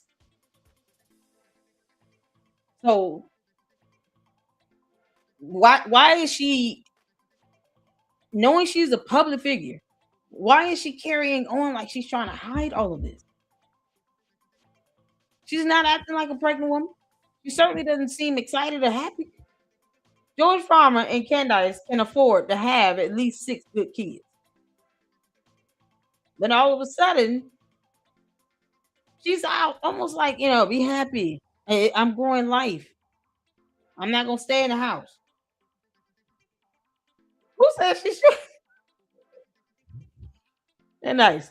So why is she, knowing she's a public figure, why is she carrying on like she's trying to hide all of this? She's not acting like a pregnant woman. She certainly doesn't seem excited or happy. George Farmer and Candace can afford to have at least 6 good kids. Then all of a sudden, she's out almost like, be happy. I'm growing life. I'm not going to stay in the house. Who said she should? And nice.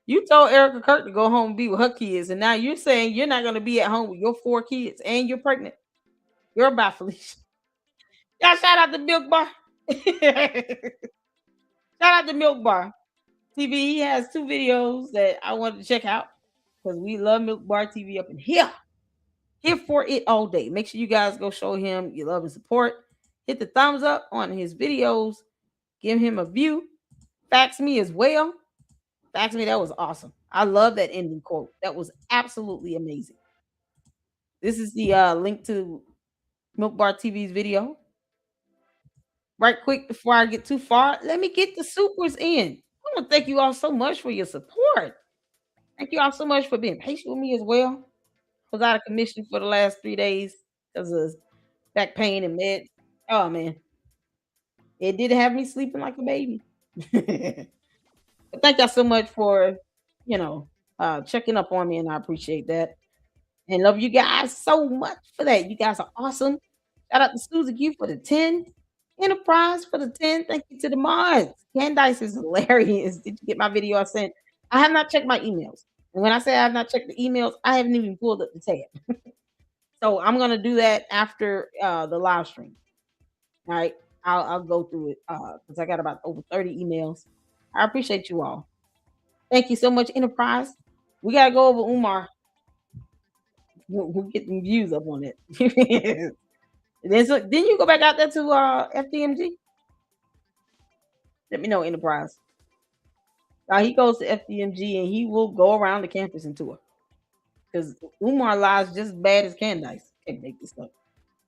You told Erica Kirk to go home and be with her kids, and now you're saying you're not going to be at home with your 4 kids and you're pregnant. You're about Felicia. Y'all shout out to Milk Bar. Shout out to Milk Bar TV. He has 2 videos that I wanted to check out because we love Milk Bar TV up in here. Here for it all day. Make sure you guys go show him your love and support. Hit the thumbs up on his videos. Give him a view. Fax me as well. Fax me. That was awesome. I love that ending quote. That was absolutely amazing. This is the link to Milk Bar TV's video. Right quick before I get too far, let me get the supers in. I want to thank you all so much for your support. Thank you all so much for being patient with me as well. I was out of commission for the last 3 days because of back pain and meds. Oh man, it did have me sleeping like a baby. But thank y'all so much for checking up on me, and I appreciate that. And love you guys so much for that. You guys are awesome. Shout out to Susie Q for the 10. Enterprise for the 10. Thank you to the mods. Candace is hilarious. Did you get my video I sent? I have not checked my emails. And when I say I have not checked the emails, I haven't even pulled up the tab. So I'm going to do that after the live stream. All right. I'll go through it because I got about over 30 emails. I appreciate you all. Thank you so much, Enterprise. We got to go over Umar. We'll get the views up on it. Then you go back out there to FDMG? Let me know, Enterprise. He goes to FDMG and he will go around the campus and tour. Because Umar lies just as bad as Candace. Can't make this up.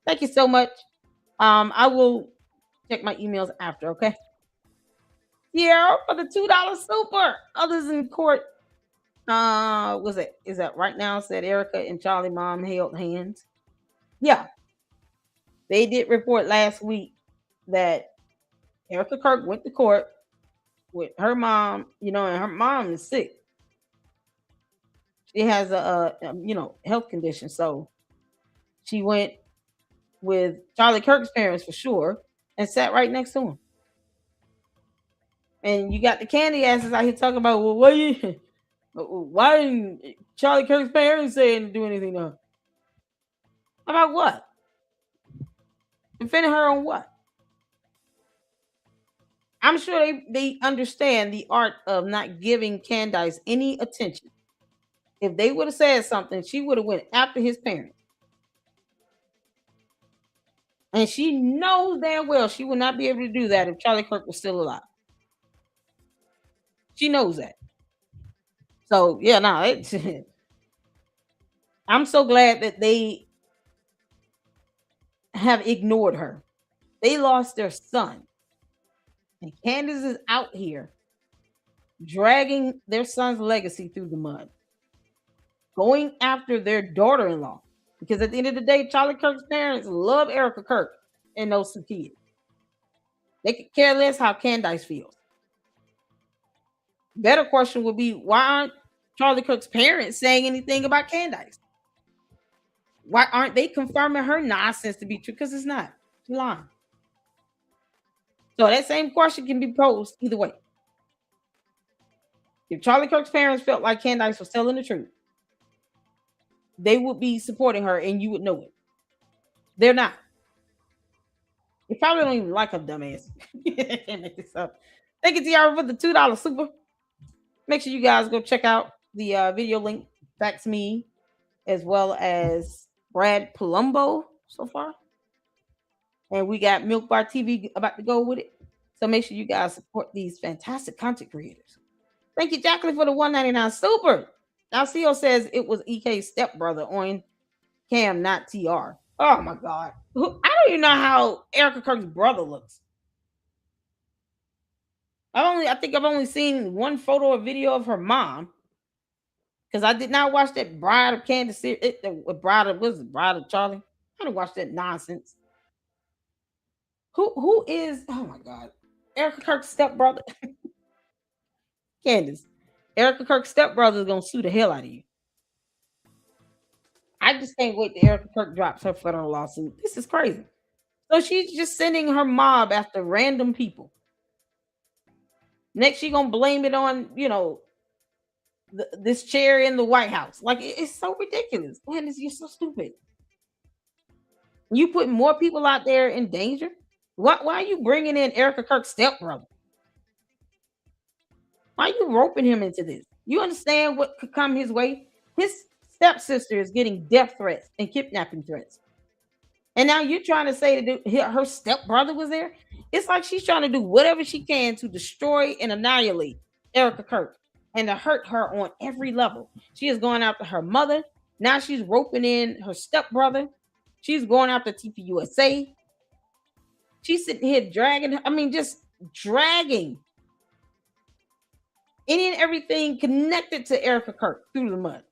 Thank you so much. I will check my emails after, okay? Yeah, for the $2 super. Others in court. Is that right now? Said Erica and Charlie mom held hands. Yeah. They did report last week that Erica Kirk went to court with her mom, and her mom is sick. She has a health condition. So she went with Charlie Kirk's parents for sure and sat right next to him. And you got the candy asses out here talking about, well, why didn't Charlie Kirk's parents say to do anything to her? About what? Defending her on what? I'm sure they understand the art of not giving Candace any attention. If they would have said something, she would have went after his parents. And she knows damn well she would not be able to do that if Charlie Kirk was still alive. She knows that. So, yeah, I'm so glad that they have ignored her. They lost their son. And Candace is out here dragging their son's legacy through the mud, going after their daughter-in-law. Because at the end of the day, Charlie Kirk's parents love Erica Kirk and those 2 kids. They could care less how Candace feels. Better question would be, why aren't Charlie Kirk's parents saying anything about Candace? Why aren't they confirming her nonsense to be true? Because it's not. She's lying. So that same question can be posed either way. If Charlie Kirk's parents felt like Candace was telling the truth, they would be supporting her and you would know it. They're not. They probably don't even like her dumbass. Can't make this up. Thank you, Tiara, for the $2 super. Make sure you guys go check out the video link. That's me, as well as Brad Palumbo so far. And we got Milk Bar TV about to go with it. So make sure you guys support these fantastic content creators. Thank you, Jacqueline, for the $1.99 super. Alcio says it was EK's stepbrother on Cam, not TR. Oh my God. I don't even know how Erica Kirk's brother looks. I think I've only seen one photo or video of her mom. Because I did not watch that Bride of Candace, Bride of Charlie. I didn't watch that nonsense. Who is, oh my God, Erica Kirk's stepbrother? Candace. Erica Kirk's stepbrother is gonna sue the hell out of you. I just can't wait till Erica Kirk drops her federal lawsuit. This is crazy. So she's just sending her mob after random people. Next, she's gonna blame it on, this chair in the White House. Like, it's so ridiculous. Man, you're so stupid. You putting more people out there in danger? Why are you bringing in Erica Kirk's stepbrother? Why are you roping him into this? You understand what could come his way? His stepsister is getting death threats and kidnapping threats. And now you're trying to say that her stepbrother was there? It's like she's trying to do whatever she can to destroy and annihilate Erica Kirk and to hurt her on every level. She is going after her mother. Now she's roping in her stepbrother. She's going after TPUSA. She's sitting here dragging, just dragging any and everything connected to Erica Kirk through the mud.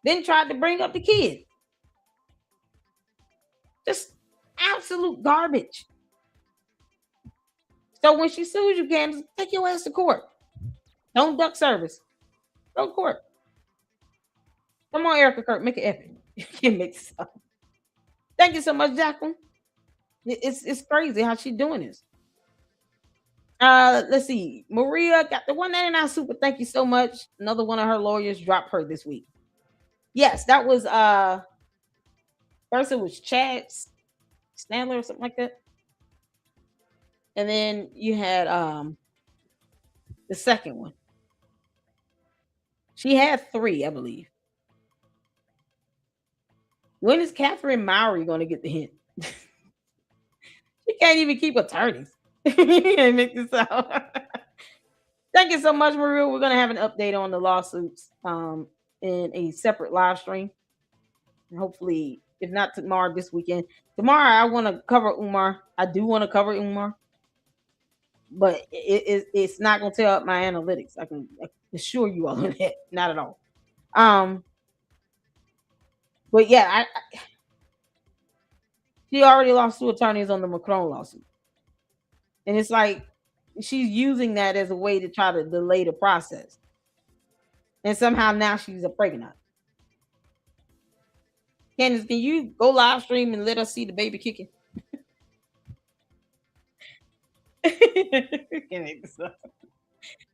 Then tried to bring up the kid. Just absolute garbage. So when she sues you, Candace, take your ass to court. Don't duck service. Go to court. Come on, Erica Kirk, make it epic. You can't make this up. Thank you so much, Jacqueline. It's crazy how she's doing this. Let's see. Maria got the $1.99 super. Thank you so much. Another one of her lawyers dropped her this week. Yes, that was first it was Chad Stanley or something like that. And then you had the second one. She had 3, I believe. When is Catherine Mowry going to get the hint? She can't even keep attorneys. You can't make this out. Thank you so much, Maria. We're going to have an update on the lawsuits in a separate live stream. And hopefully, if not tomorrow, this weekend. Tomorrow, I want to cover Umar. I do want to cover Umar. But it's not going to tear up my analytics. I can assure you all of that. Not at all. But yeah, she already lost 2 attorneys on the Macron lawsuit. And it's like she's using that as a way to try to delay the process. And somehow now she's a pregnant. Candace, can you go live stream and let us see the baby kicking?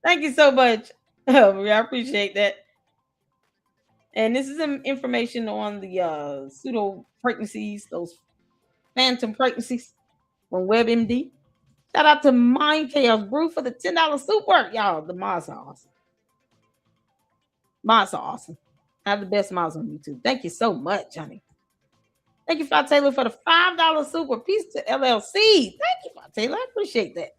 Thank you so much. I appreciate that. And this is some information on the pseudo pregnancies, those phantom pregnancies from WebMD. Shout out to Mind Chaos Brew for the $10 super. Y'all, the mods are awesome. Mods are awesome. I have the best mods on YouTube. Thank you so much, honey. Thank you, Fat Taylor, for the $5 super. Peace to LLC. Thank you, Fat Taylor. I appreciate that.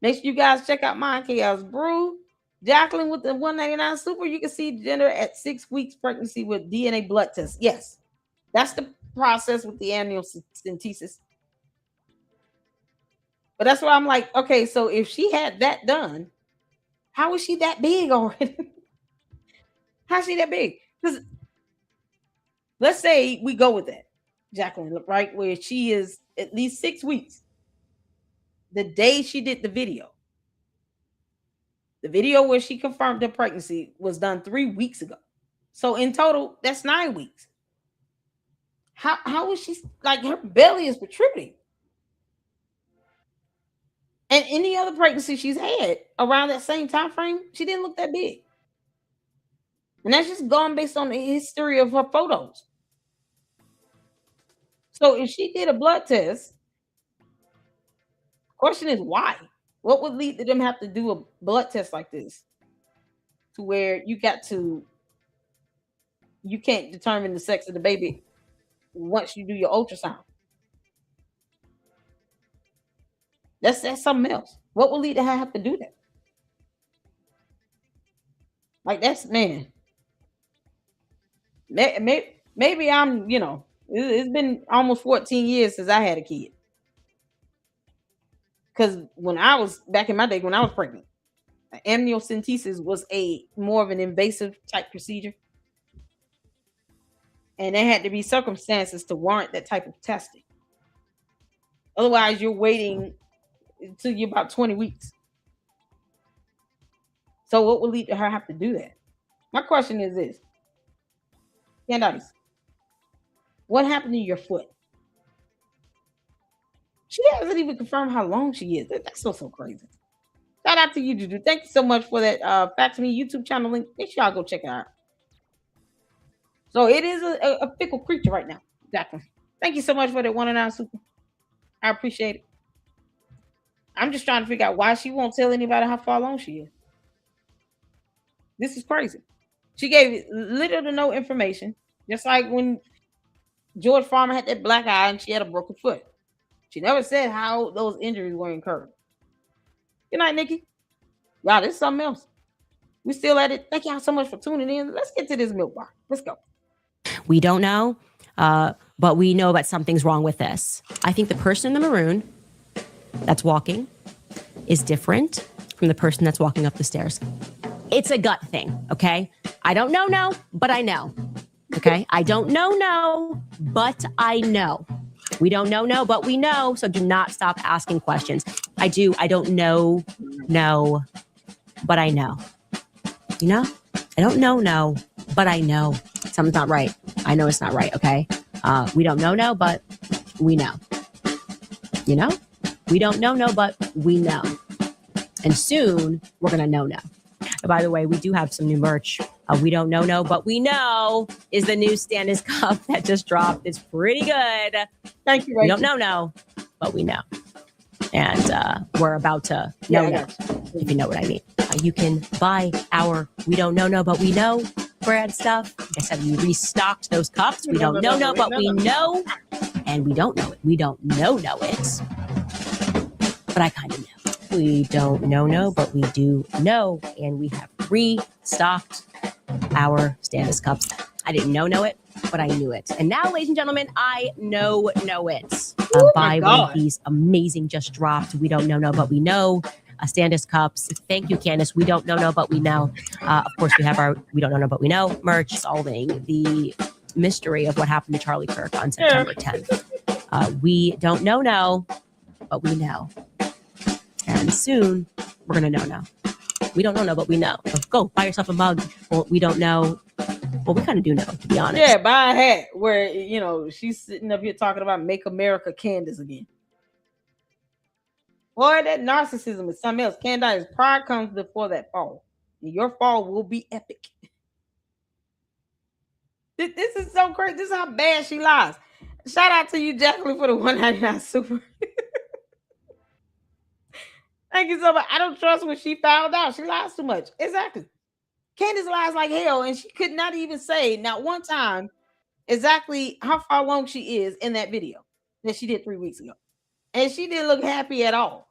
Make sure you guys check out Mind Chaos Brew. Jacqueline with the $1.99 super. You can see gender at 6 weeks pregnancy with DNA blood test. Yes, that's the process with the amniocentesis. But that's why I'm like, okay, so if she had that done, how is she that big already? How's she that big? Because let's say we go with that, Jacqueline, right? Where she is at least 6 weeks. The day she did the video where she confirmed her pregnancy was done 3 weeks ago. So in total, that's 9 weeks. How is she, like, her belly is protruding? And any other pregnancy she's had around that same time frame, she didn't look that big. And that's just gone based on the history of her photos. So if she did a blood test, question is why? What would lead to them have to do a blood test like this? To where you can't determine the sex of the baby once you do your ultrasound. That's something else. What will lead to her have to do that? Like that's man. Maybe I'm, it's been almost 14 years since I had a kid. Because when I was back in my day, when I was pregnant, amniocentesis was more of an invasive type procedure. And there had to be circumstances to warrant that type of testing. Otherwise, you're waiting until you're about 20 weeks. So what will lead to her have to do that? My question is this. Candace, what happened to your foot? She hasn't even confirmed how long she is. That's so crazy. Shout out to you, Juju. Thank you so much for that Fact to Me YouTube channel link. Make sure y'all go check it out. So it is a fickle creature right now. Exactly. Thank you so much for that 109 super. I appreciate it. I'm just trying to figure out why she won't tell anybody how far along she is. This is crazy. She gave little to no information. Just like when George Farmer had that black eye and she had a broken foot. She never said how those injuries were incurred. Good night, Nikki. Y'all, this is something else. We still at it. Thank y'all so much for tuning in. Let's get to this milk bar. Let's go. We don't know, but we know that something's wrong with this. I think the person in the maroon that's walking is different from the person that's walking up the stairs. It's a gut thing, okay? I don't know, but I know, okay? I don't know, but I know. We don't know, but we know, so do not stop asking questions. I don't know, but I know. You know? I don't know, but I know. Something's not right. I know it's not right, okay? We don't know, but we know. You know? We don't know, but we know. And soon, we're going to know. And by the way, we do have some new merch. We don't know, but we know is the new Candace cup that just dropped. It's pretty good. Thank you, Rachel. We don't know, but we know. And we're about to know, if you know what I mean. You can buy our We Don't Know, but we know brand stuff. Like I said, we restocked those cups. We don't know, but we know. And we don't know it. We don't know it. But I kind of know. We don't know, but we do know. And we have restocked our Candace cups. I didn't know it, but I knew it. And now, ladies and gentlemen, I know it. Buy one of these amazing just dropped. We don't know, but we know. Candace cups. Thank you, Candace. We don't know, but we know. Of course, we have our We Don't Know, but we know merch solving the mystery of what happened to Charlie Kirk on September 10th. We don't know, but we know. And soon, we're going to know. We don't know, but we know. So go buy yourself a mug. Well, we don't know. Well, we kind of do know, to be honest. Yeah, buy a hat where, she's sitting up here talking about Make America Candace again. Boy, that narcissism is something else. Candace, pride comes before that fall. And your fall will be epic. This is so crazy. This is how bad she lies. Shout out to you, Jacqueline, for the 199 super. Thank you so much. I don't trust what she found out. She lies too much. Exactly. Candace lies like hell, and she could not even say, not one time, exactly how far along she is in that video that she did 3 weeks ago. And she didn't look happy at all.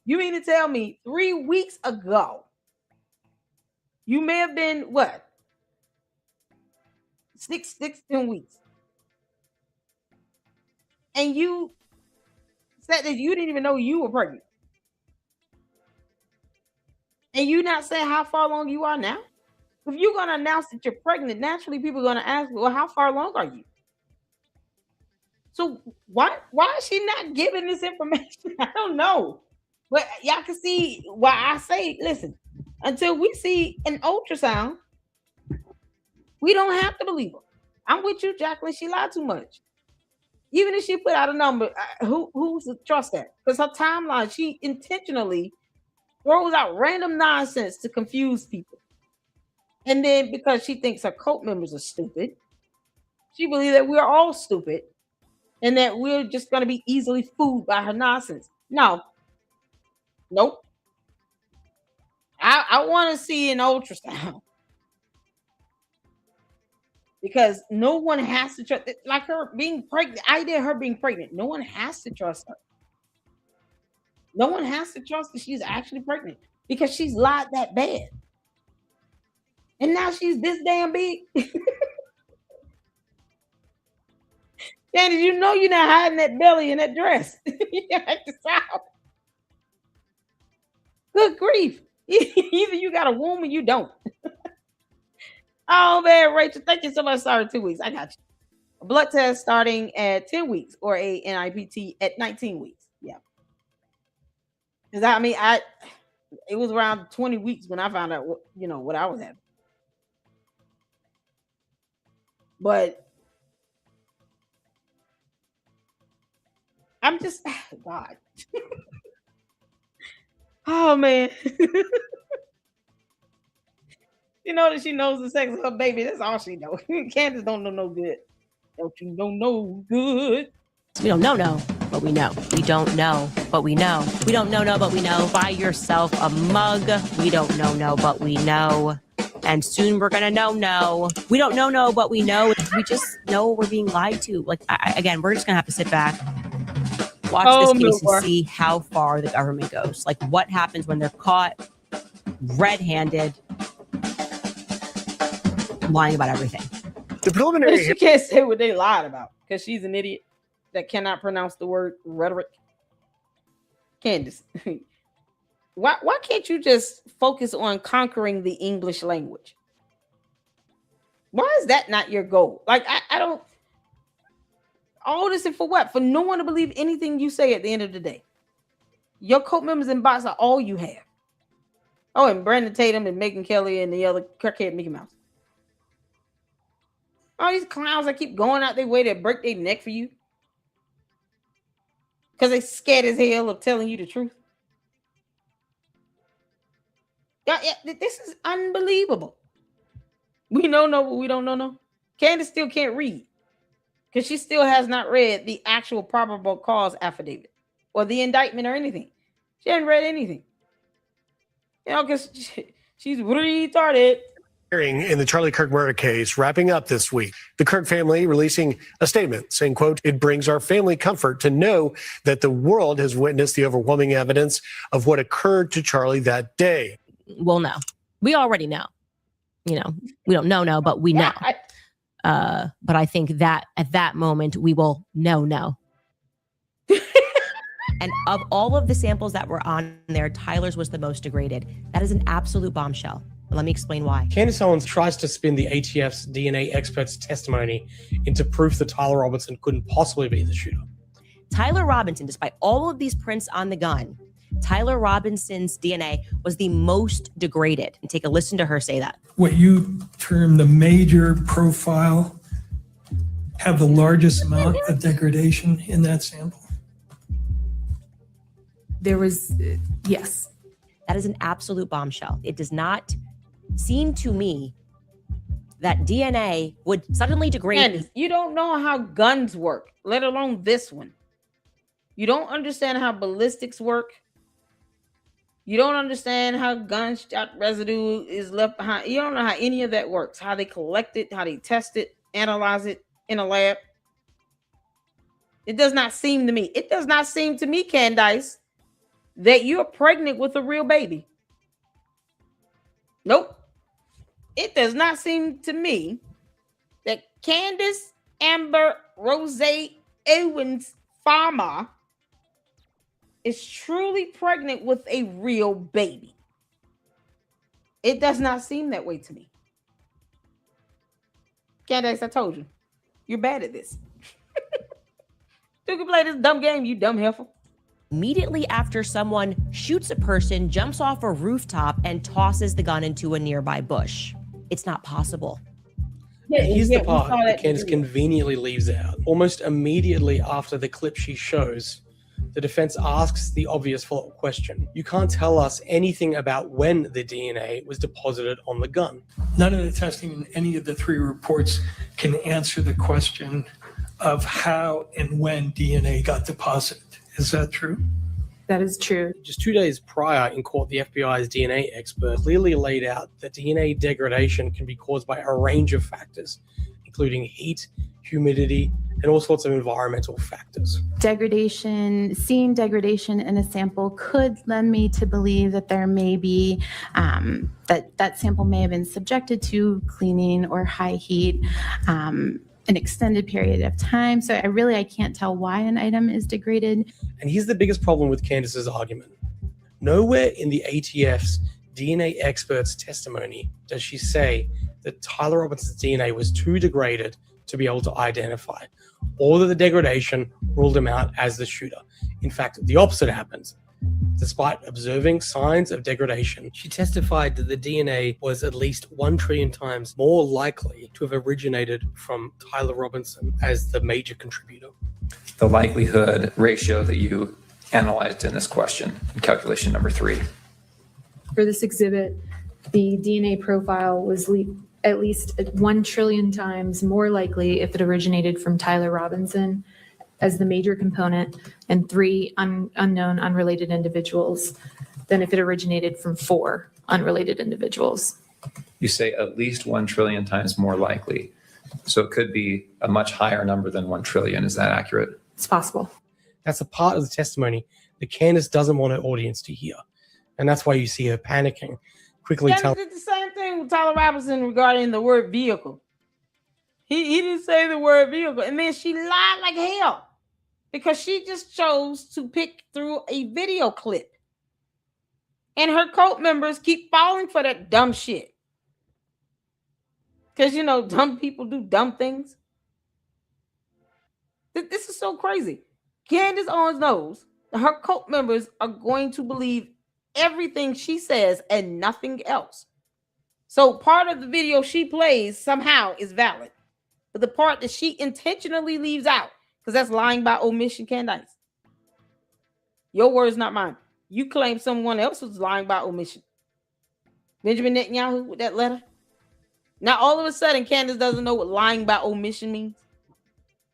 You mean to tell me 3 weeks ago, you may have been, what? 16 weeks. And you said that you didn't even know you were pregnant. And you not saying how far along you are now? If you're going to announce that you're pregnant, naturally people are going to ask, well, how far along are you? So why is she not giving this information? I don't know. But y'all can see why I say, listen, until we see an ultrasound, we don't have to believe her. I'm with you, Jacqueline. She lied too much. Even if she put out a number, who's to trust that? Because her timeline, she intentionally throws out random nonsense to confuse people. And then because she thinks her cult members are stupid, she believes that we're all stupid and that we're just going to be easily fooled by her nonsense. No. Nope. I want to see an ultrasound. Because no one has to trust, like her being pregnant, the idea of her being pregnant, no one has to trust her. No one has to trust that she's actually pregnant because she's lied that bad. And now she's this damn big. Candace, you know you're not hiding that belly in that dress. You have to stop. Good grief. Either you got a womb or you don't. Oh man, Rachel, thank you so much. Sorry, 2 weeks. I got you. A blood test starting at 10 weeks or a NIPT at 19 weeks. Yeah. Because I mean, it was around 20 weeks when I found out what I was having. But I'm just God. Oh man. You know that she knows the sex of her baby. That's all she knows. Candace don't know no good. Don't you know good? We don't know, but we know. We don't know, but we know. We don't know, but we know. Buy yourself a mug. We don't know, but we know. And soon we're gonna know. We don't know, but we know. We just know we're being lied to. Like again, we're just gonna have to sit back, watch this case and see how far the government goes. Like what happens when they're caught red-handed lying about everything. The preliminary. She can't say what they lied about because she's an idiot that cannot pronounce the word rhetoric. Candace, why can't you just focus on conquering the English language? Why is that not your goal? Like I don't. All this is for what? For no one to believe anything you say at the end of the day. Your cult members and bots are all you have. Oh, and Brandon Tatum and Megyn Kelly and the other crackhead Mickey Mouse. All these clowns that keep going out their way to break their neck for you. Because they scared as hell of telling you the truth. Yeah, this is unbelievable. We don't know what we don't know. Candace still can't read. Because she still has not read the actual probable cause affidavit. Or the indictment or anything. She hasn't read anything. Because she's retarded. In the Charlie Kirk murder case wrapping up this week. The Kirk family releasing a statement saying, quote, "It brings our family comfort to know that the world has witnessed the overwhelming evidence of what occurred to Charlie that day." Well, no. We already know. We don't know, but we know. But I think that at that moment, we will know. And of all of the samples that were on there, Tyler's was the most degraded. That is an absolute bombshell. Let me explain why. Candace Owens tries to spin the ATF's DNA expert's testimony into proof that Tyler Robinson couldn't possibly be the shooter. Tyler Robinson, despite all of these prints on the gun, Tyler Robinson's DNA was the most degraded. And take a listen to her say that. What you term the major profile have the largest amount of degradation in that sample? There was, yes. That is an absolute bombshell. It does not seem to me that DNA would suddenly degrade. Candace, you don't know how guns work, let alone this one. You don't understand how ballistics work. You don't understand how gunshot residue is left behind. You don't know how any of that works, how they collect it, how they test it, analyze it in a lab. It does not seem to me. It does not seem to me, Candace, that you're pregnant with a real baby. Nope. It does not seem to me that Candace Amber Rose Owens Farmer is truly pregnant with a real baby. It does not seem that way to me. Candace, I told you, you're bad at this. You can play this dumb game, you dumb heifer. Immediately after someone shoots a person, jumps off a rooftop, and tosses the gun into a nearby bush. It's not possible. And here's the we part saw that that Candace video. conveniently leaves out. Almost immediately after the clip she shows, the defense asks the obvious follow-up question. You can't tell us anything about when the DNA was deposited on the gun. None of the testing in any of the three reports can answer the question of how and when DNA got deposited. Is that true? That is true. Just 2 days prior in court, the FBI's DNA expert clearly laid out that DNA degradation can be caused by a range of factors, including heat, humidity, and all sorts of environmental factors. Seeing degradation in a sample could lend me to believe that there may be, that sample may have been subjected to cleaning or high heat an extended period of time. So I can't tell why an item is degraded. And here's the biggest problem with Candace's argument. Nowhere in the ATF's DNA expert's testimony does she say that Tyler Robinson's DNA was too degraded to be able to identify, or that the degradation ruled him out as the shooter. In fact, the opposite happens. Despite observing signs of degradation, she testified that the DNA was at least 1 trillion times more likely to have originated from Tyler Robinson as the major contributor. The likelihood ratio that you analyzed in this question, in calculation number 3. For this exhibit, the DNA profile was at least 1 trillion times more likely if it originated from Tyler Robinson as the major component, and 3 unknown unrelated individuals than if it originated from 4 unrelated individuals. You say at least 1 trillion times more likely. So it could be a much higher number than 1 trillion. Is that accurate? It's possible. That's a part of the testimony that Candace doesn't want her audience to hear. And that's why you see her panicking, quickly Candace did the same thing with Tyler Robinson regarding the word vehicle. He didn't say the word vehicle, and then she lied like hell because she just chose to pick through a video clip. And her cult members keep falling for that dumb shit. Because, dumb people do dumb things. This is so crazy. Candace Owens knows that her cult members are going to believe everything she says and nothing else. So part of the video she plays somehow is valid. But the part that she intentionally leaves out, because that's lying by omission, Candace. Your words, not mine. You claim someone else was lying by omission. Benjamin Netanyahu with that letter. Now, all of a sudden, Candace doesn't know what lying by omission means.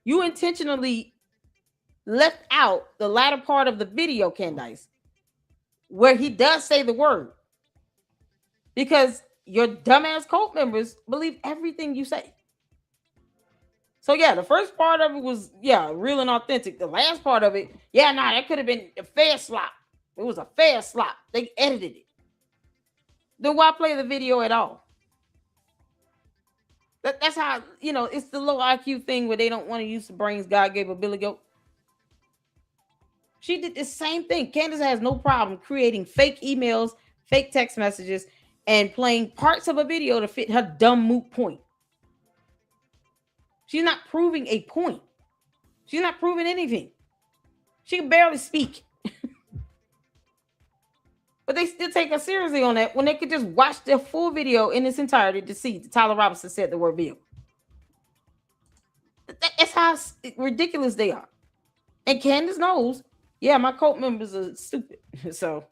You intentionally left out the latter part of the video, Candace, where he does say the word. Because your dumbass cult members believe everything you say. So, the first part of it was, real and authentic. The last part of it, that could have been a fair slop. It was a fair slop. They edited it. Then why play the video at all? That's how, it's the low IQ thing where they don't want to use the brains God gave a Billy Goat. She did the same thing. Candace has no problem creating fake emails, fake text messages, and playing parts of a video to fit her dumb moot point. She's not proving a point. She's not proving anything. She can barely speak. But they still take her seriously on that when they could just watch the full video in its entirety to see that Tyler Robinson said the word vehicle. That's how ridiculous they are. And Candace knows, my cult members are stupid. So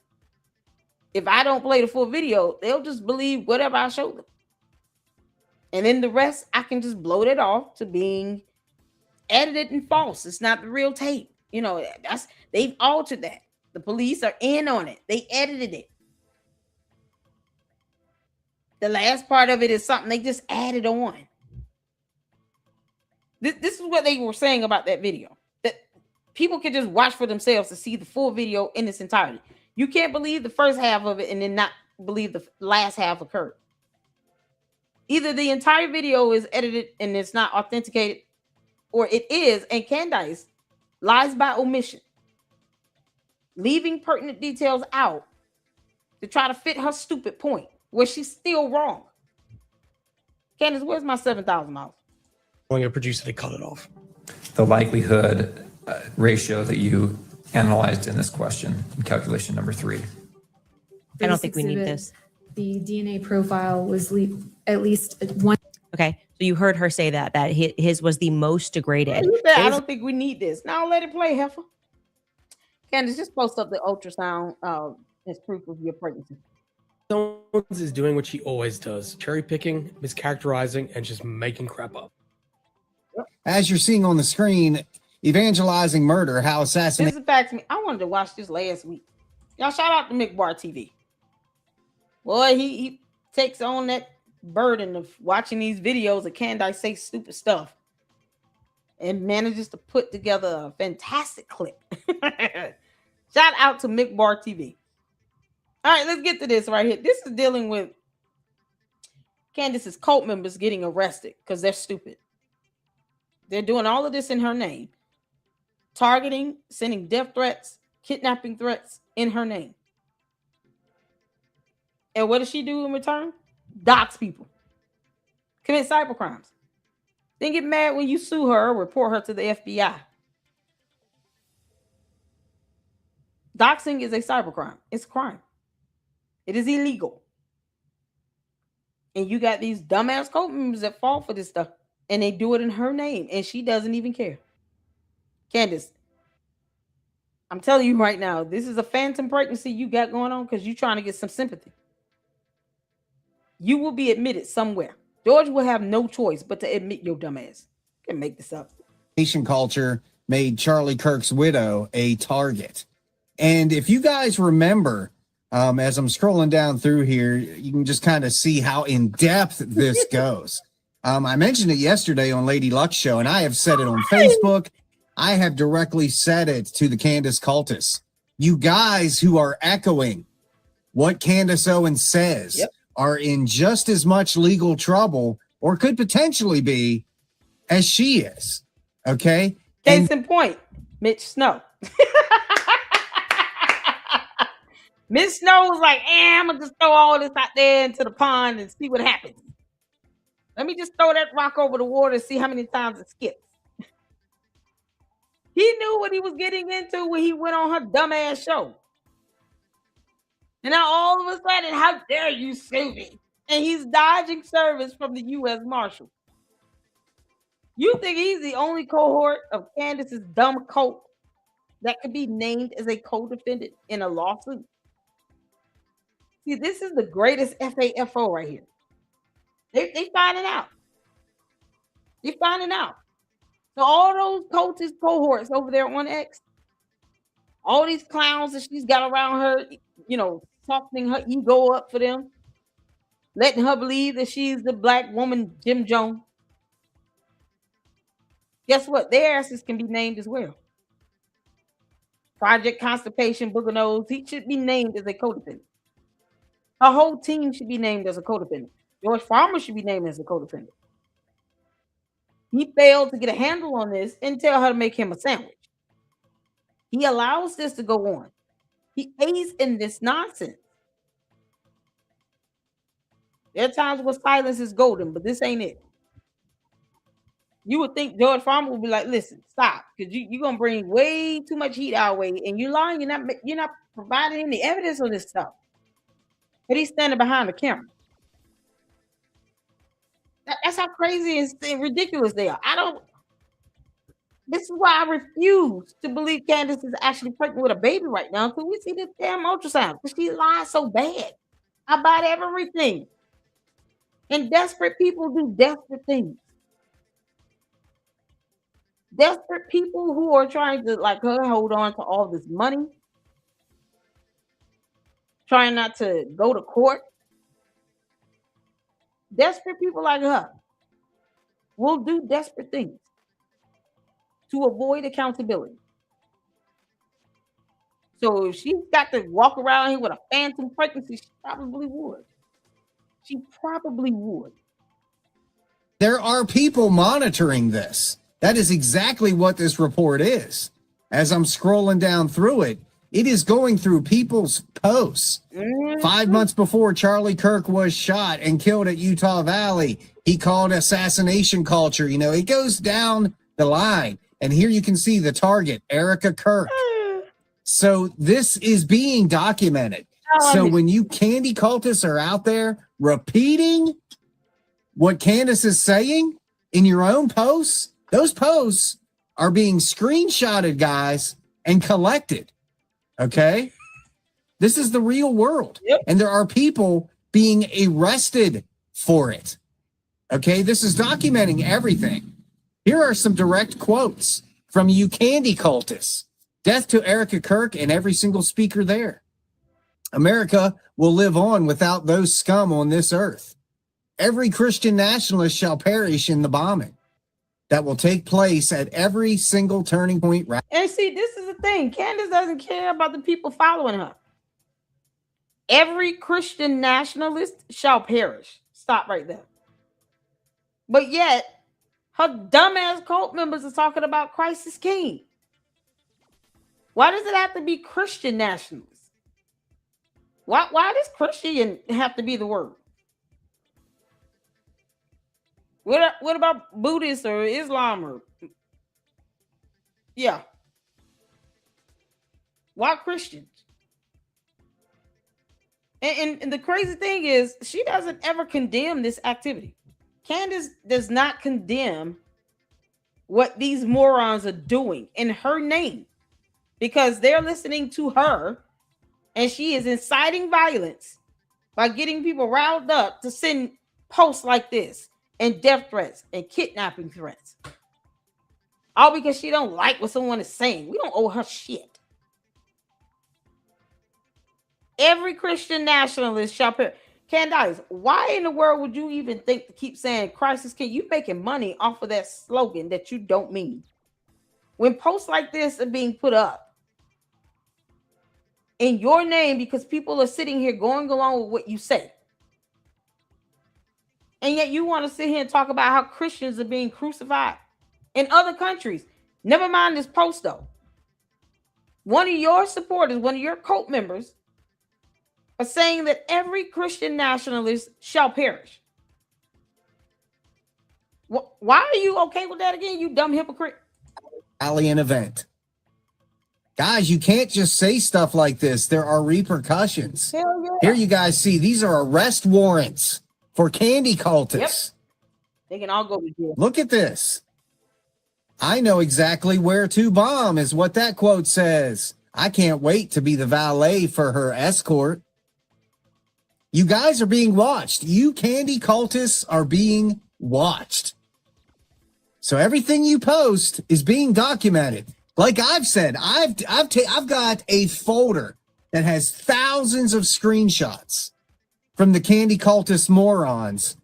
if I don't play the full video, they'll just believe whatever I show them. And then the rest, I can just blow it off to being edited and false. It's not the real tape. They've altered that. The police are in on it. They edited it. The last part of it is something they just added on. This is what they were saying about that video. That people can just watch for themselves to see the full video in its entirety. You can't believe the first half of it and then not believe the last half occurred. Either the entire video is edited and it's not authenticated, or it is, and Candace lies by omission, leaving pertinent details out to try to fit her stupid point where she's still wrong. Candace, where's my $7,000? Telling a producer to cut it off. The likelihood ratio that you analyzed in this question, in calculation number 3. I don't think we need this. The DNA profile was at least 1. Okay, So you heard her say that his was the most degraded. You said, I don't think we need this. Now let it play, heifer. Candace, just post up the ultrasound as proof of your pregnancy. Owens is doing what she always does, cherry picking, mischaracterizing, and just making crap up. As you're seeing on the screen, evangelizing murder, how assassination. This is back to me. I wanted to watch this last week. Y'all shout out to McBar TV. Boy, he takes on that burden of watching these videos of Candace say stupid stuff and manages to put together a fantastic clip. Shout out to McBar TV. All right, let's get to this right here. This is dealing with Candace's cult members getting arrested because they're stupid. They're doing all of this in her name. Targeting, sending death threats, kidnapping threats in her name. And what does she do in return? Dox people. Commit cyber crimes. Then get mad when you sue her or report her to the FBI. Doxing is a cyber crime. It's a crime. It is illegal. And you got these dumbass cult members that fall for this stuff. And they do it in her name. And she doesn't even care. Candace, I'm telling you right now, this is a phantom pregnancy you got going on because you're trying to get some sympathy. You will be admitted somewhere. George will have no choice but to admit your dumb ass. You can make this up. Asian culture made Charlie Kirk's widow a target. And if you guys remember, as I'm scrolling down through here, you can just kind of see how in depth this goes. I mentioned it yesterday on Lady Luck's show, and I have said it on Facebook. I have directly said it to the Candace cultists. You guys who are echoing what Candace Owens says are in just as much legal trouble, or could potentially be, as she is. Okay? Case in point, Mitch Snow. Mitch Snow was like, I'm going to just throw all this out there into the pond and see what happens. Let me just throw that rock over the water and see how many times it skips. He knew what he was getting into when he went on her dumbass show. And now all of a sudden, how dare you sue me? And he's dodging service from the U.S. Marshal. You think he's the only cohort of Candace's dumb cult that could be named as a co-defendant in a lawsuit? See, this is the greatest FAFO right here. They finding out. They finding out. So all those cultist cohorts over there on X, all these clowns that she's got around her, softening her ego up for them, letting her believe that she's the black woman Jim Jones. Guess what? Their asses can be named as well. Project Constipation, Booger Nose, he should be named as a co-defendant. Her whole team should be named as a co-defendant. George Farmer should be named as a co-defendant. He failed to get a handle on this and tell her to make him a sandwich. He allows this to go on. He aids in this nonsense. There are times where silence is golden, but this ain't it. You would think George Farmer would be like, listen, stop, because you're going to bring way too much heat our way, and you're lying, you're not providing any evidence on this stuff. But he's standing behind the camera. That's how crazy and ridiculous they are. This is why I refuse to believe Candace is actually pregnant with a baby right now until we see this damn ultrasound. Because she lies so bad about everything. And desperate people do desperate things. Desperate people who are trying to, like her, hold on to all this money. Trying not to go to court. Desperate people like her will do desperate things to avoid accountability. So if she's got to walk around here with a phantom pregnancy, she probably would. She probably would. There are people monitoring this. That is exactly what this report is. As I'm scrolling down through it, it is going through people's posts. 5 months before Charlie Kirk was shot and killed at Utah Valley, he called assassination culture. It goes down the line. And here you can see the target, Erica Kirk. So this is being documented. So when you candy cultists are out there repeating what Candace is saying in your own posts, those posts are being screenshotted, guys, and collected. Okay? This is the real world. Yep. And there are people being arrested for it. Okay? This is documenting everything. Here are some direct quotes from you candy cultists. Death to Erica Kirk and every single speaker there. America will live on without those scum on this earth. Every Christian nationalist shall perish in the bombing that will take place at every single turning point. And see, this is the thing. Candace doesn't care about the people following her. Every Christian nationalist shall perish. Stop right there. But yet, her dumbass cult members are talking about Christ is King. Why does it have to be Christian nationalists? Why does Christian have to be the word? What about Buddhists or Islam or yeah? Why Christians? And the crazy thing is, she doesn't ever condemn this activity. Candace does not condemn what these morons are doing in her name because they're listening to her and she is inciting violence by getting people riled up to send posts like this and death threats and kidnapping threats. All because she don't like what someone is saying. We don't owe her shit. Every Christian nationalist shall perish. Candace, why in the world would you even think to keep saying Christ is King? You making money off of that slogan that you don't mean. When posts like this are being put up in your name because people are sitting here going along with what you say. And yet you want to sit here and talk about how Christians are being crucified in other countries. Never mind this post, though. One of your supporters, one of your cult members, are saying that every Christian nationalist shall perish. Why are you okay with that again, you dumb hypocrite? Alien event. Guys, you can't just say stuff like this. There are repercussions. Hell yeah. Here you guys see, these are arrest warrants for candy cultists. Yep. They can all go to jail. Look at this. I know exactly where to bomb is what that quote says. I can't wait to be the valet for her escort. You guys are being watched. You candy cultists are being watched. So everything you post is being documented. Like I've said, I've got a folder that has thousands of screenshots from the candy cultist morons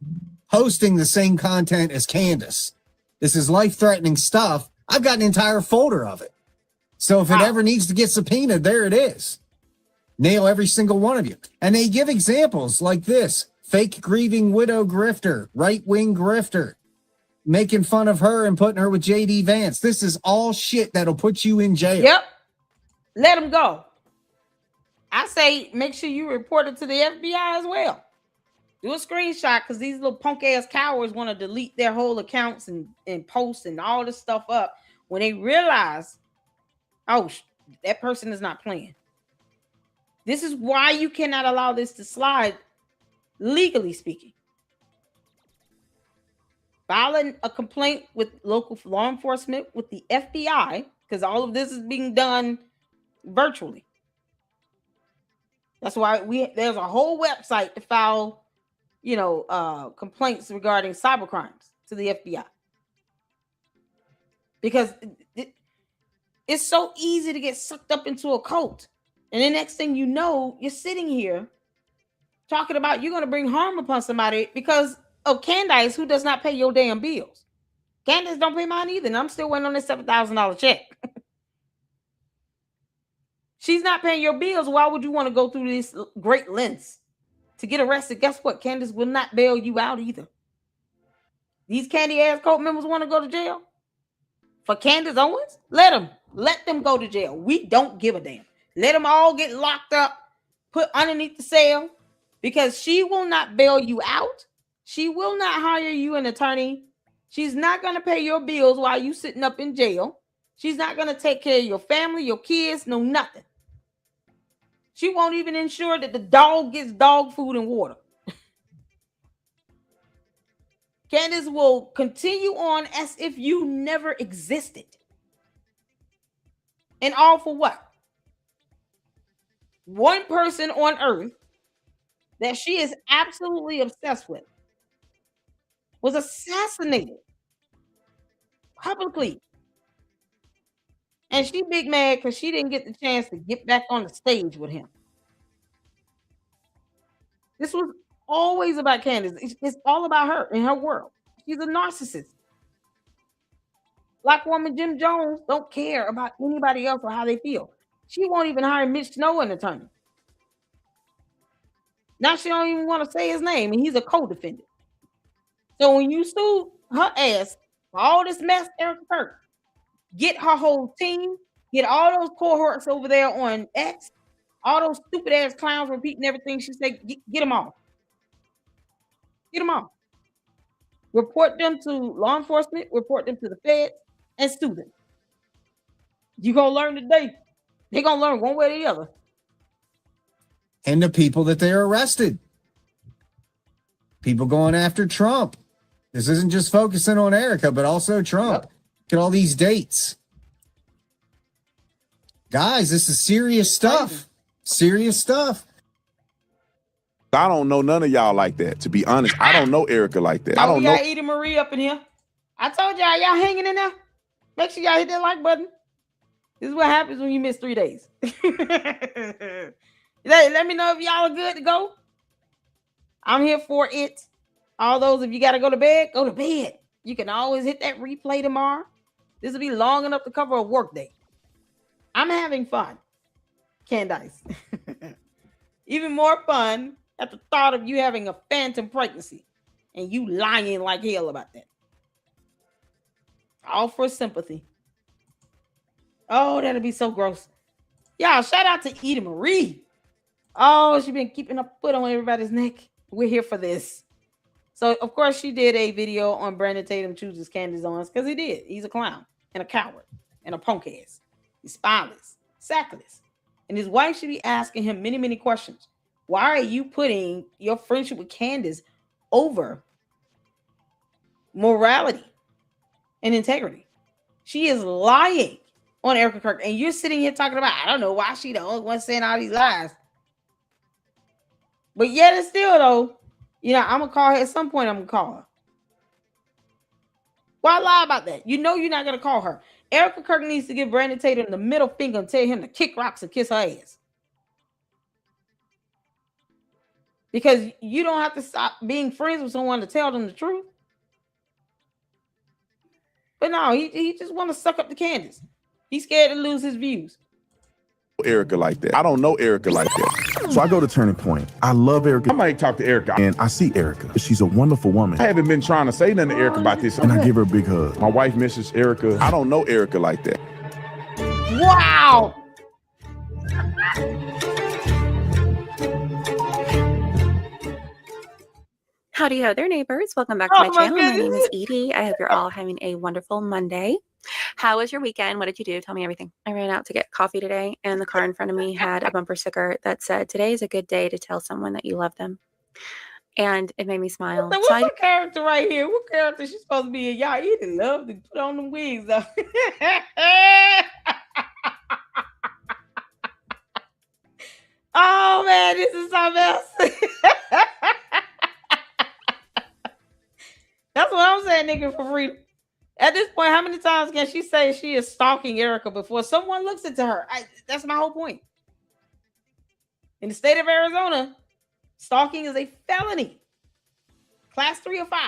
hosting the same content as Candace. This is life-threatening stuff. I've got an entire folder of it. So if it ever needs to get subpoenaed, there it is. Nail every single one of you. And they give examples like this. Fake grieving widow grifter, right-wing grifter, making fun of her and putting her with J.D. Vance. This is all shit that'll put you in jail. Yep. Let them go. I say make sure you report it to the FBI as well. Do a screenshot because these little punk-ass cowards want to delete their whole accounts and posts and all this stuff up when they realize, oh, that person is not playing. This is why you cannot allow this to slide, legally speaking. Filing a complaint with local law enforcement, with the FBI, because all of this is being done virtually. That's why there's a whole website to file, complaints regarding cyber crimes to the FBI. Because it's so easy to get sucked up into a cult. And the next thing you know, you're sitting here talking about you're going to bring harm upon somebody because of Candace, who does not pay your damn bills. Candace don't pay mine either, and I'm still waiting on this $7,000 check. She's not paying your bills. Why would you want to go through these great lengths to get arrested? Guess what? Candace will not bail you out either. These candy-ass cult members want to go to jail? For Candace Owens? Let them go to jail. We don't give a damn. Let them all get locked up, put underneath the cell, because she will not bail you out. She will not hire you an attorney. She's not going to pay your bills while you sitting up in jail. She's not going to take care of your family, your kids, no nothing. She won't even ensure that the dog gets dog food and water. Candace will continue on as if you never existed. And all for what? One person on earth that she is absolutely obsessed with was assassinated publicly. And she big mad because she didn't get the chance to get back on the stage with him. This was always about Candace. It's all about her and her world. She's a narcissist. Black woman Jim Jones don't care about anybody else or how they feel. She won't even hire Mitch Snow an attorney. Now she don't even want to say his name, and he's a co-defendant. So when you sue her ass for all this mess, Erica Kirk, get her whole team, get all those cohorts over there on X, all those stupid ass clowns repeating everything she said, get them all. Get them all. Report them to law enforcement, report them to the feds, and sue them. You're going to learn today. They're going to learn one way or the other. And the people that they're arrested. People going after Trump. This isn't just focusing on Erica, but also Trump. Yep. Look at all these dates. Guys, this is serious stuff. Serious stuff. I don't know none of y'all like that. To be honest, I don't know Erica like that. I don't know. Edie Marie up in here. I told y'all hanging in there. Make sure y'all hit that like button. This is what happens when you miss 3 days. Let me know if y'all are good to go. I'm here for it. All those, if you got to go to bed, go to bed. You can always hit that replay tomorrow. This will be long enough to cover a work day. I'm having fun, Candace. Even more fun at the thought of you having a phantom pregnancy and you lying like hell about that. All for sympathy. Oh, that'll be so gross. Y'all, shout out to Edie Marie. Oh, she's been keeping a foot on everybody's neck. We're here for this. So, of course, she did a video on Brandon Tatum chooses Candace Owens because he did. He's a clown and a coward and a punk ass. He's spineless, sackless. And his wife should be asking him many, many questions. Why are you putting your friendship with Candace over morality and integrity? She is lying on Erica Kirk. And you're sitting here talking about, I don't know why she the only one saying all these lies. But yet and still, though, I'm going to call her at some point. I'm going to call her. Why lie about that? You know you're not going to call her. Erica Kirk needs to give Brandon Tatum the middle finger and tell him to kick rocks and kiss her ass. Because you don't have to stop being friends with someone to tell them the truth. But no, he just want to suck up to Candace. He's scared to lose his views. Erica like that. I don't know Erica like that. So I go to Turning Point. I love Erica. I might talk to Erica and I see Erica. She's a wonderful woman. I haven't been trying to say nothing to Erica about this. And I give her a big hug. My wife misses Erica. I don't know Erica like that. Wow. Howdy ho there, neighbors. Welcome back to my channel. My name is Edie. I hope you're all having a wonderful Monday. How was your weekend? What did you do? Tell me everything. I ran out to get coffee today, and the car in front of me had a bumper sticker that said, "Today is a good day to tell someone that you love them." And it made me smile. So what's the character right here? What character she's supposed to be in? Y'all Edie love to put on them wigs, though. Oh, man, this is something else. That's what I'm saying, nigga, for freedom. At this point, how many times can she say she is stalking Erica before someone looks into her? That's my whole point. In the state of Arizona, stalking is a felony. Class 3 or 5.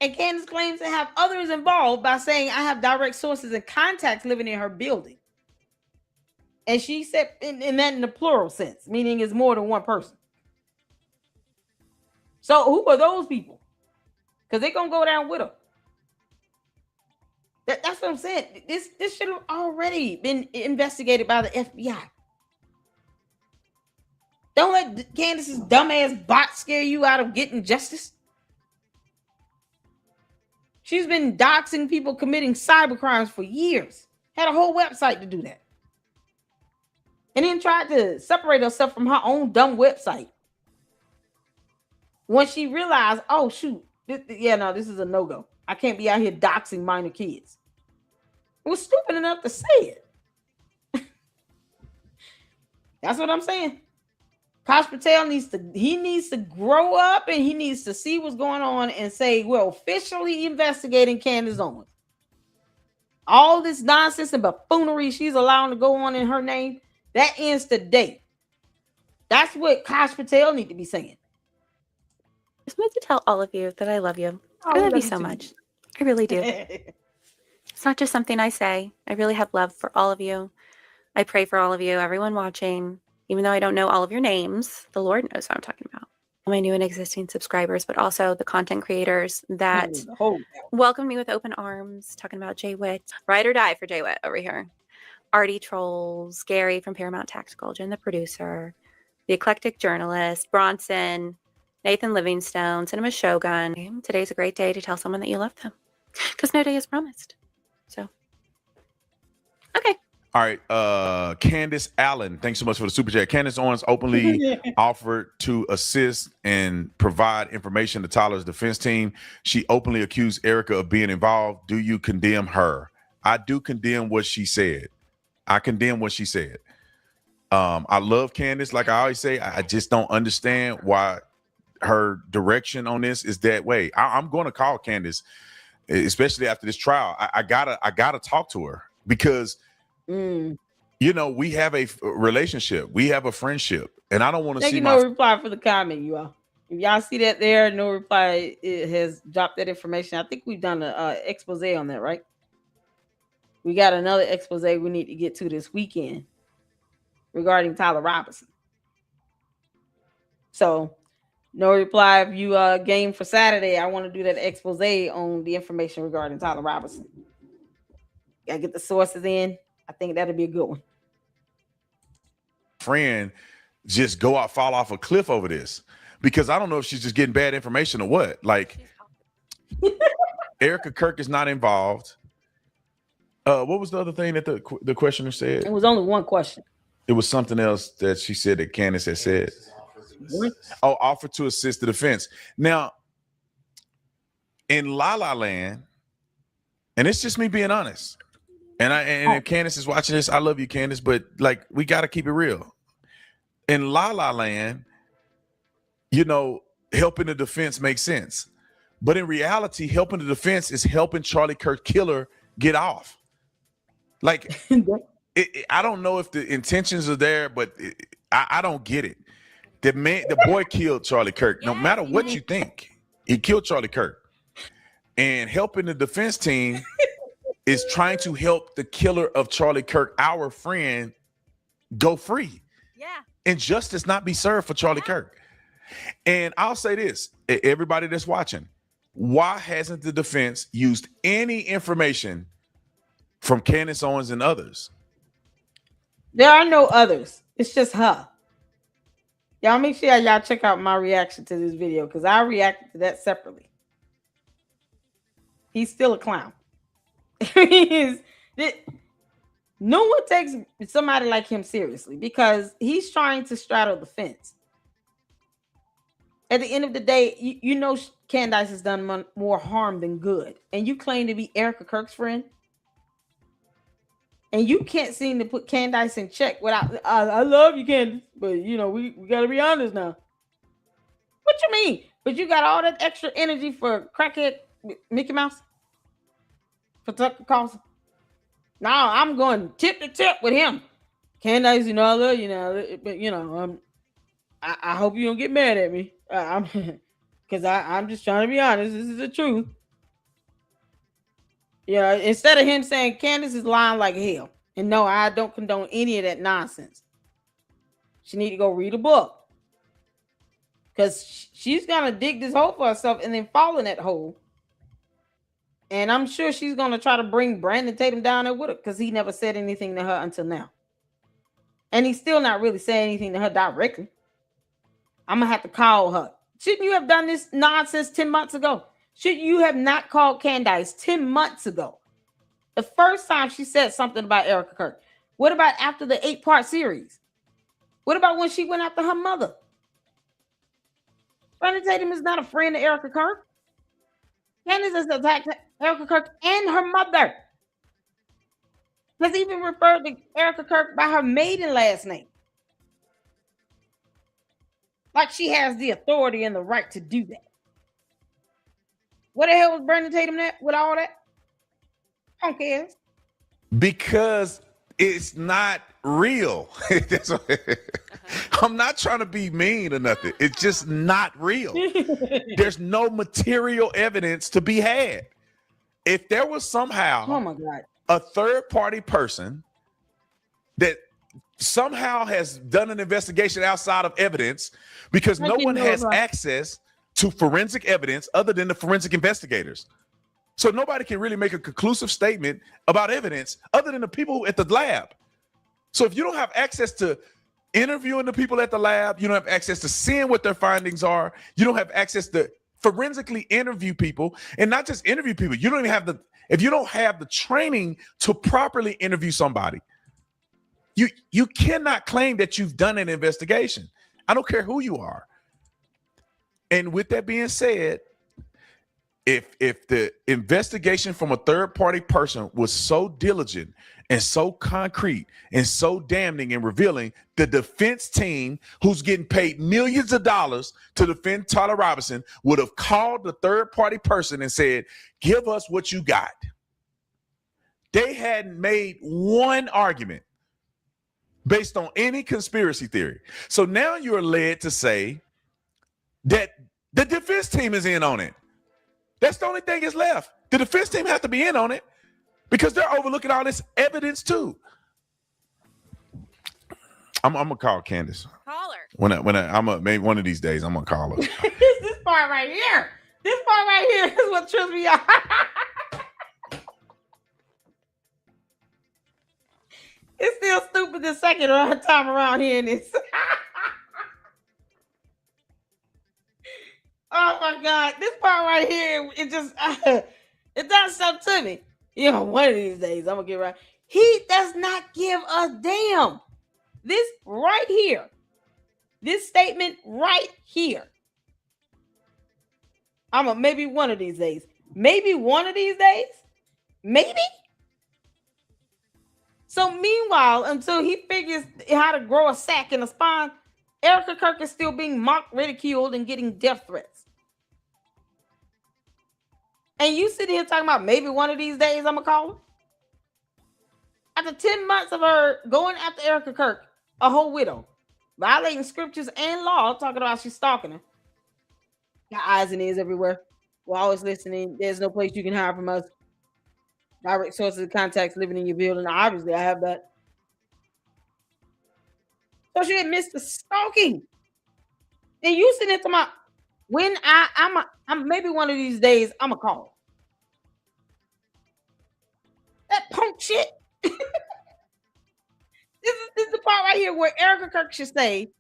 And Candace claims to have others involved by saying, I have direct sources and contacts living in her building. And she said in that in the plural sense, meaning it's more than one person. So who are those people? Because they're going to go down with her. That's what I'm saying. This should have already been investigated by the FBI. Don't let Candace's dumbass bot scare you out of getting justice. She's been doxing people committing cyber crimes for years. Had a whole website to do that. And then tried to separate herself from her own dumb website. Once she realized, oh, shoot, No, this is a no-go. I can't be out here doxing minor kids. It was stupid enough to say it. That's what I'm saying. Kosh Patel needs to grow up, and he needs to see what's going on and say, we're officially investigating Candace Owens. All this nonsense and buffoonery she's allowing to go on in her name, that ends today. That's what Kosh Patel need to be saying. I just wanted to tell all of you that I love you. I love you so much. I really do. It's not just something I say. I really have love for all of you. I pray for all of you, everyone watching. Even though I don't know all of your names, the Lord knows what I'm talking about. My new and existing subscribers, but also the content creators that welcomed me with open arms, talking about Jay Witt. Ride or die for Jay Witt over here. Artie Trolls, Gary from Paramount Tactical, Jen the producer, the eclectic journalist, Bronson, Nathan Livingstone, Cinema Shogun. Today's a great day to tell someone that you love them, because no day is promised. So, okay. All right, Candace Allen, thanks so much for the super chat. Candace Owens openly offered to assist and provide information to Tyler's defense team. She openly accused Erica of being involved. Do you condemn her? I do condemn what she said. I condemn what she said. I love Candace. Like I always say, I just don't understand why her direction on this is that way. I'm going to call Candace, especially after this trial. I gotta talk to her because you know, we have a relationship, we have a friendship, and I don't want to see no reply for the comment, you all. If y'all see that there, no reply, it has dropped that information. I think we've done a expose on that, right? We got another expose we need to get to this weekend regarding Tyler Robinson. So no reply. If you game for Saturday, I want to do that expose on the information regarding Tyler Robinson. Gotta get the sources in. I think that'll be a good one. Friend just fall off a cliff over this, because I don't know if she's just getting bad information or what. Like Erica Kirk is not involved. What was the other thing that the questioner said? It was only one question. It was something else that she said that Candace had said. Oh, offer to assist the defense. Now, in La La Land, and it's just me being honest, and if Candace is watching this, I love you, Candace, but like we got to keep it real. In La La Land, you know, helping the defense makes sense, but in reality, helping the defense is helping Charlie Kirk killer get off. Like, I don't know if the intentions are there, but I don't get it. The boy killed Charlie Kirk. No matter what you think, he killed Charlie Kirk. And helping the defense team is trying to help the killer of Charlie Kirk, our friend, go free. Yeah. And justice not be served for Charlie Kirk. And I'll say this, everybody that's watching, why hasn't the defense used any information from Candace Owens and others? There are no others. It's just her. Y'all make sure y'all check out my reaction to this video, because I reacted to that separately. He's still a clown. No one takes somebody like him seriously, because he's trying to straddle the fence. At the end of the day, you know Candace has done more harm than good. And you claim to be Erica Kirk's friend. And you can't seem to put Candace in check without, I love you, Candace, but you know, we got to be honest now. What you mean? But you got all that extra energy for crackhead Mickey Mouse? For Tucker Carlson? Now I'm going tip to tip with him. Candace, you know, I love you now, but you know, I hope you don't get mad at me. Because I'm just trying to be honest. This is the truth. Yeah, instead of him saying Candace is lying like hell. And no, I don't condone any of that nonsense. She need to go read a book. Because she's going to dig this hole for herself and then fall in that hole. And I'm sure she's going to try to bring Brandon Tatum down there with her, because he never said anything to her until now. And he's still not really saying anything to her directly. I'm going to have to call her. Shouldn't you have done this nonsense 10 months ago? Should you have not called Candace 10 months ago? The first time she said something about Erica Kirk. What about after the 8-part series? What about when she went after her mother? Brandon Tatum is not a friend of Erica Kirk. Candace has attacked Erica Kirk and her mother. Has even referred to Erica Kirk by her maiden last name. Like she has the authority and the right to do that. What the hell was Brandon Tatum at with all that? Punk ass. Because it's not real. I'm not trying to be mean or nothing. It's just not real. There's no material evidence to be had. If there was somehow oh my God, a third-party person that somehow has done an investigation outside of evidence, because no one has access to forensic evidence other than the forensic investigators. So nobody can really make a conclusive statement about evidence other than the people at the lab. So if you don't have access to interviewing the people at the lab, you don't have access to seeing what their findings are, you don't have access to forensically interview people, and not just interview people. You don't even have if you don't have the training to properly interview somebody, you cannot claim that you've done an investigation. I don't care who you are. And with that being said, if the investigation from a third-party person was so diligent and so concrete and so damning and revealing, the defense team, who's getting paid millions of dollars to defend Tyler Robinson, would have called the third-party person and said, give us what you got. They hadn't made one argument based on any conspiracy theory. So now you're led to say that the defense team is in on it. That's the only thing that's left. The defense team has to be in on it because they're overlooking all this evidence too. I'm gonna call Candace. Call her. Maybe one of these days I'm gonna call her. this part right here. This part right here is what trips me out. It's still stupid the second time around hearing this. Oh my God, this part right here, it just it does something to me. You know, one of these days I'm gonna get right. He does not give a damn. This right here, this statement right here. Maybe one of these days. Maybe one of these days. Maybe. So meanwhile, until he figures how to grow a sack in a spine, Erica Kirk is still being mocked, ridiculed, and getting death threats. And you sit here talking about maybe one of these days I'm gonna call her. After 10 months of her going after Erica Kirk, a whole widow, violating scriptures and law, talking about she's stalking her. Got eyes and ears everywhere. We're always listening. There's no place you can hide from us. Direct sources of contacts living in your building. Obviously, I have that. So she admits to stalking. And you sitting there talking about when I'm maybe one of these days I'm gonna call. That punk shit. This is the part right here where Erica Kirk should say,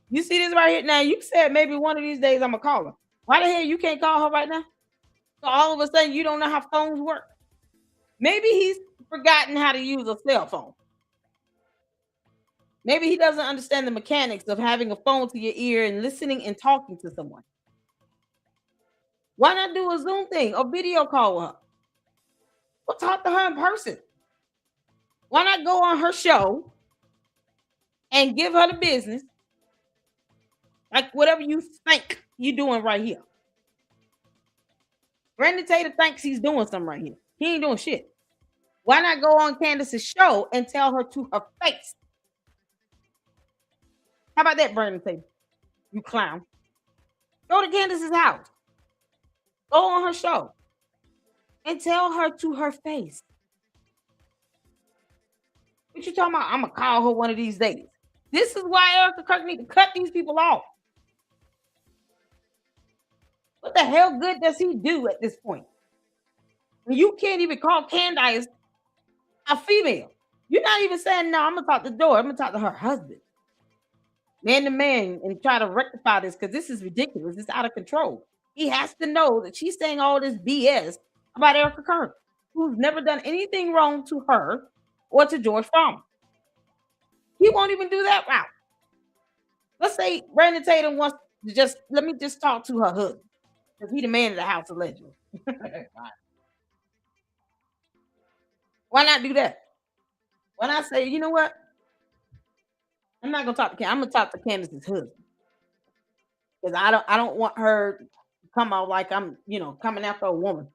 you see this right here? Now you said maybe one of these days I'm gonna call her. Why the hell you can't call her right now? So all of a sudden you don't know how phones work. Maybe he's forgotten how to use a cell phone. Maybe he doesn't understand the mechanics of having a phone to your ear and listening and talking to someone. Why not do a Zoom thing or video call with her? Or talk to her in person. Why not go on her show and give her the business? Like whatever you think you're doing right here. Brandon Tatum thinks he's doing something right here. He ain't doing shit. Why not go on Candace's show and tell her to her face? How about that, Brandon Tatum? You clown. Go to Candace's house. Go on her show and tell her to her face. What you talking about? I'm going to call her one of these days. This is why Erica Kirk need to cut these people off. What the hell good does he do at this point? You can't even call Candace a female. You're not even saying, no, I'm going to talk to the door. I'm going to talk to her husband. Man to man and try to rectify this because this is ridiculous. It's out of control. He has to know that she's saying all this BS about Erica Kirk, who's never done anything wrong to her or to George Farmer. He won't even do that route. Let's say Brandon Tatum wants to let me just talk to her husband. Because he the man of the house, allegedly. Why not do that? Why not say, you know what? I'm not gonna talk to Candace. I'm gonna talk to Candace's husband. Because I don't want her to come out like I'm, coming after a woman.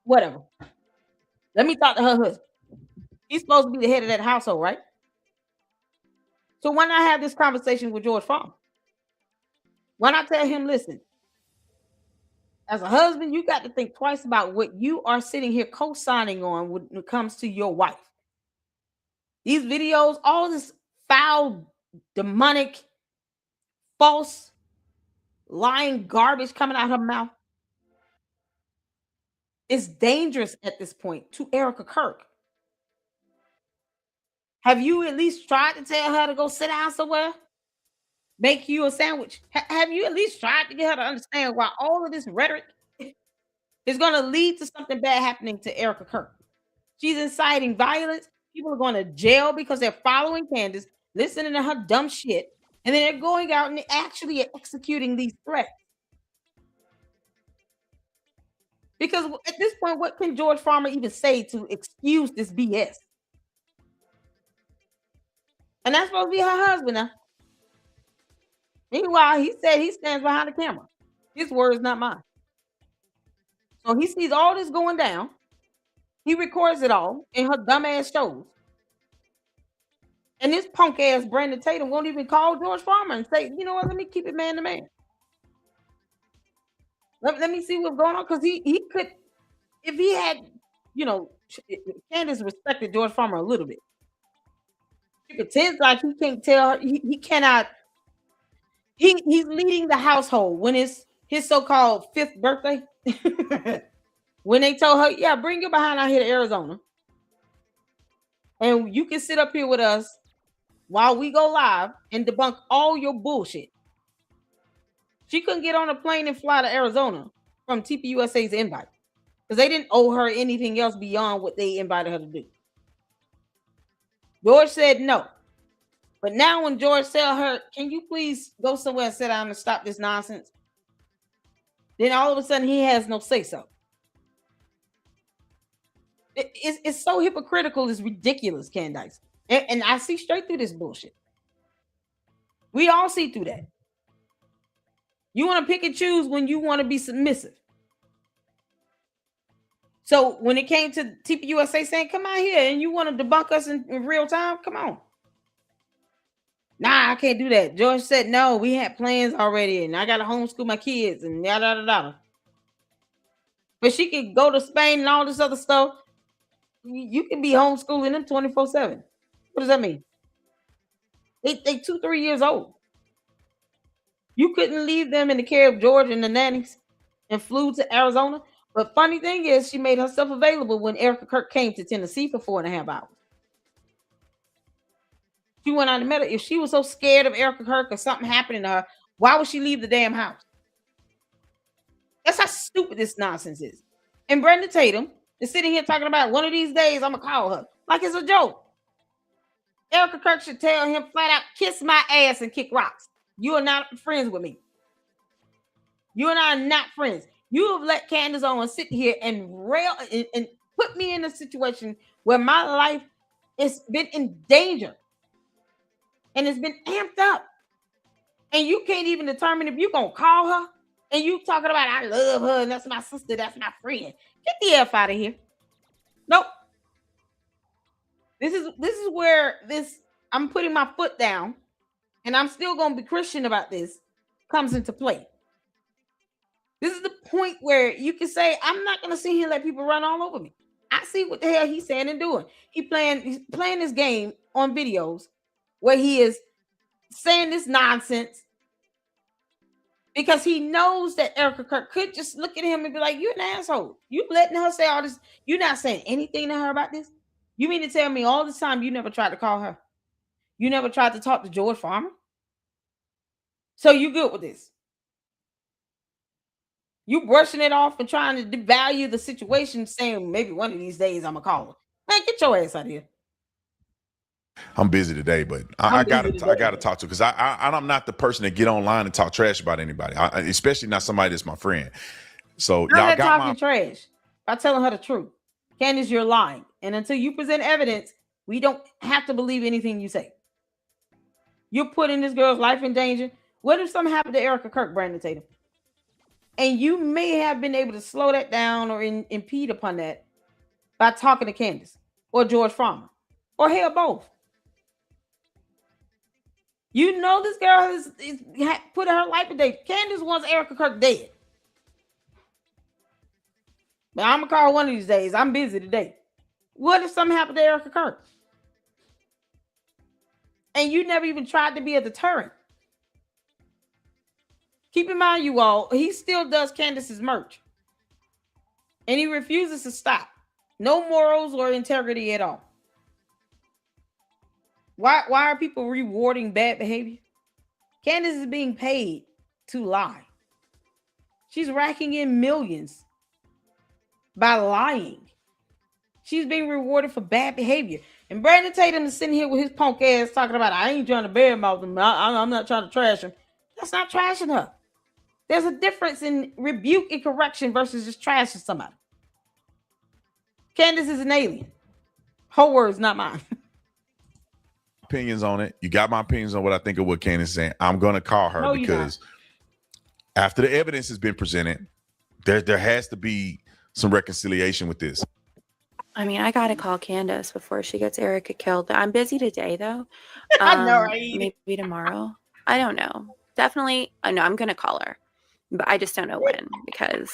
Whatever. Let me talk to her husband. He's supposed to be the head of that household, right? So why not have this conversation with George Farmer? Why not tell him, listen, as a husband, you got to think twice about what you are sitting here co-signing on when it comes to your wife. These videos, all this foul, demonic, false, lying garbage coming out of her mouth is dangerous at this point to Erica Kirk. Have you at least tried to tell her to go sit down somewhere? Make you a sandwich? Have you at least tried to get her to understand why all of this rhetoric is going to lead to something bad happening to Erica Kirk? She's inciting violence. People are going to jail because they're following Candace, listening to her dumb shit, and then they're going out and actually executing these threats. Because at this point, what can George Farmer even say to excuse this BS? And that's supposed to be her husband now. Meanwhile, he said he stands behind the camera. His word is not mine. So he sees all this going down. He records it all in her dumbass shows. And this punk ass Brandon Tatum won't even call George Farmer and say, you know what, let me keep it man to man. Let me see what's going on. Because he could, if he had, Candace respected George Farmer a little bit. She pretends like he can't tell her, he cannot. He's leading the household when it's his so-called 5th birthday. When they told her, yeah, bring your behind out here to Arizona. And you can sit up here with us while we go live and debunk all your bullshit. She couldn't get on a plane and fly to Arizona from TPUSA's invite. Because they didn't owe her anything else beyond what they invited her to do. George said no. But now when George tell her, can you please go somewhere and sit down and stop this nonsense? Then all of a sudden he has no say-so. It's so hypocritical, it's ridiculous, Candace. And I see straight through this bullshit. We all see through that. You want to pick and choose when you want to be submissive. So when it came to TPUSA saying, come out here and you want to debunk us in real time, come on. Nah, I can't do that. George said, no, we had plans already and I got to homeschool my kids and yada, yada, yada. But she could go to Spain and all this other stuff. You can be homeschooling them 24/7. What does that mean? They 2-3 years old. You couldn't leave them in the care of George and the nannies and flew to Arizona. But funny thing is, she made herself available when Erica Kirk came to Tennessee for 4.5 hours. She went out and met her. If she was so scared of Erica Kirk or something happening to her, why would she leave the damn house? That's how stupid this nonsense is. And Brenda Tatum is sitting here talking about one of these days I'm going to call her. Like it's a joke. Erica Kirk should tell him flat out, kiss my ass and kick rocks. You are not friends with me. You and I are not friends. You have let Candace Owens sit here and rail and put me in a situation where my life has been in danger and it's been amped up. And you can't even determine if you're going to call her and you talking about, I love her and that's my sister, that's my friend. Get the F out of here. Nope. This is where I'm putting my foot down and I'm still going to be Christian about this comes into play. This is the point where you can say, I'm not going to sit here and let people run all over me. I see what the hell he's saying and doing. He's playing this game on videos where he is saying this nonsense because he knows that Erica Kirk could just look at him and be like, you're an asshole. You letting her say all this. You're not saying anything to her about this. You mean to tell me all this time you never tried to call her? You never tried to talk to George Farmer? So you good with this? You brushing it off and trying to devalue the situation, saying maybe one of these days I'm going to call her. Man, get your ass out of here. I'm busy today, but I gotta talk to, because I'm not the person to get online and talk trash about anybody, especially not somebody that's my friend. So I'm y'all not got talking trash by telling her the truth. Candace, you're lying. And until you present evidence, we don't have to believe anything you say. You're putting this girl's life in danger. What if something happened to Erica Kirk, Brandon Tatum? And you may have been able to slow that down or impede upon that by talking to Candace or George Farmer or hell, both. You know this girl is putting her life in danger. Candace wants Erica Kirk dead. But I'm going to call her one of these days. I'm busy today. What if something happened to Erica Kirk? And you never even tried to be a deterrent. Keep in mind, you all, he still does Candace's merch. And he refuses to stop. No morals or integrity at all. Why are people rewarding bad behavior? Candace is being paid to lie. She's racking in millions by lying. She's being rewarded for bad behavior. And Brandon Tatum is sitting here with his punk ass talking about, I ain't trying to badmouth him. I'm not trying to trash him. That's not trashing her. There's a difference in rebuke and correction versus just trashing somebody. Candace is an alien. Her words, not mine. opinions on it. You got my opinions on what I think of what Candace is saying. I'm going to call her because after the evidence has been presented, there has to be some reconciliation with this. I mean, I got to call Candace before she gets Erica killed. I'm busy today, though. I know, right? Maybe tomorrow. I don't know. Definitely. No, I'm going to call her. But I just don't know when because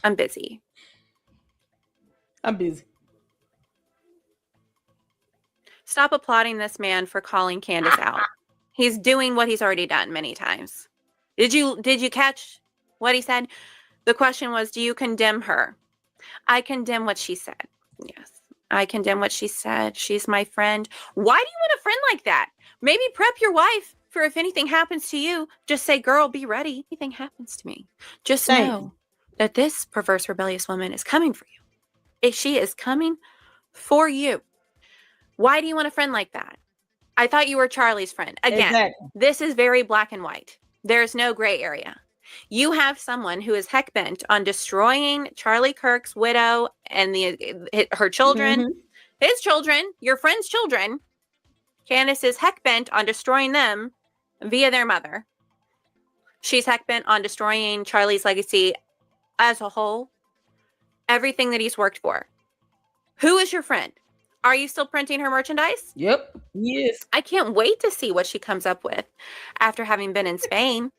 I'm busy. I'm busy. Stop applauding this man for calling Candace out. He's doing what he's already done many times. Did you catch what he said? The question was, do you condemn her? I condemn what she said. Yes, I condemn what she said. She's my friend. Why do you want a friend like that? Maybe prep your wife for if anything happens to you. Just say, girl, be ready. If anything happens to me, just know that this perverse, rebellious woman is coming for you. If she is coming for you. Why do you want a friend like that? I thought you were Charlie's friend. Again, This is very black and white. There's no gray area. You have someone who is heck bent on destroying Charlie Kirk's widow and her children, his children, your friend's children. Candace is heck bent on destroying them via their mother. She's heck bent on destroying Charlie's legacy as a whole. Everything that he's worked for. Who is your friend? Are you still printing her merchandise? Yep. Yes. I can't wait to see what she comes up with after having been in Spain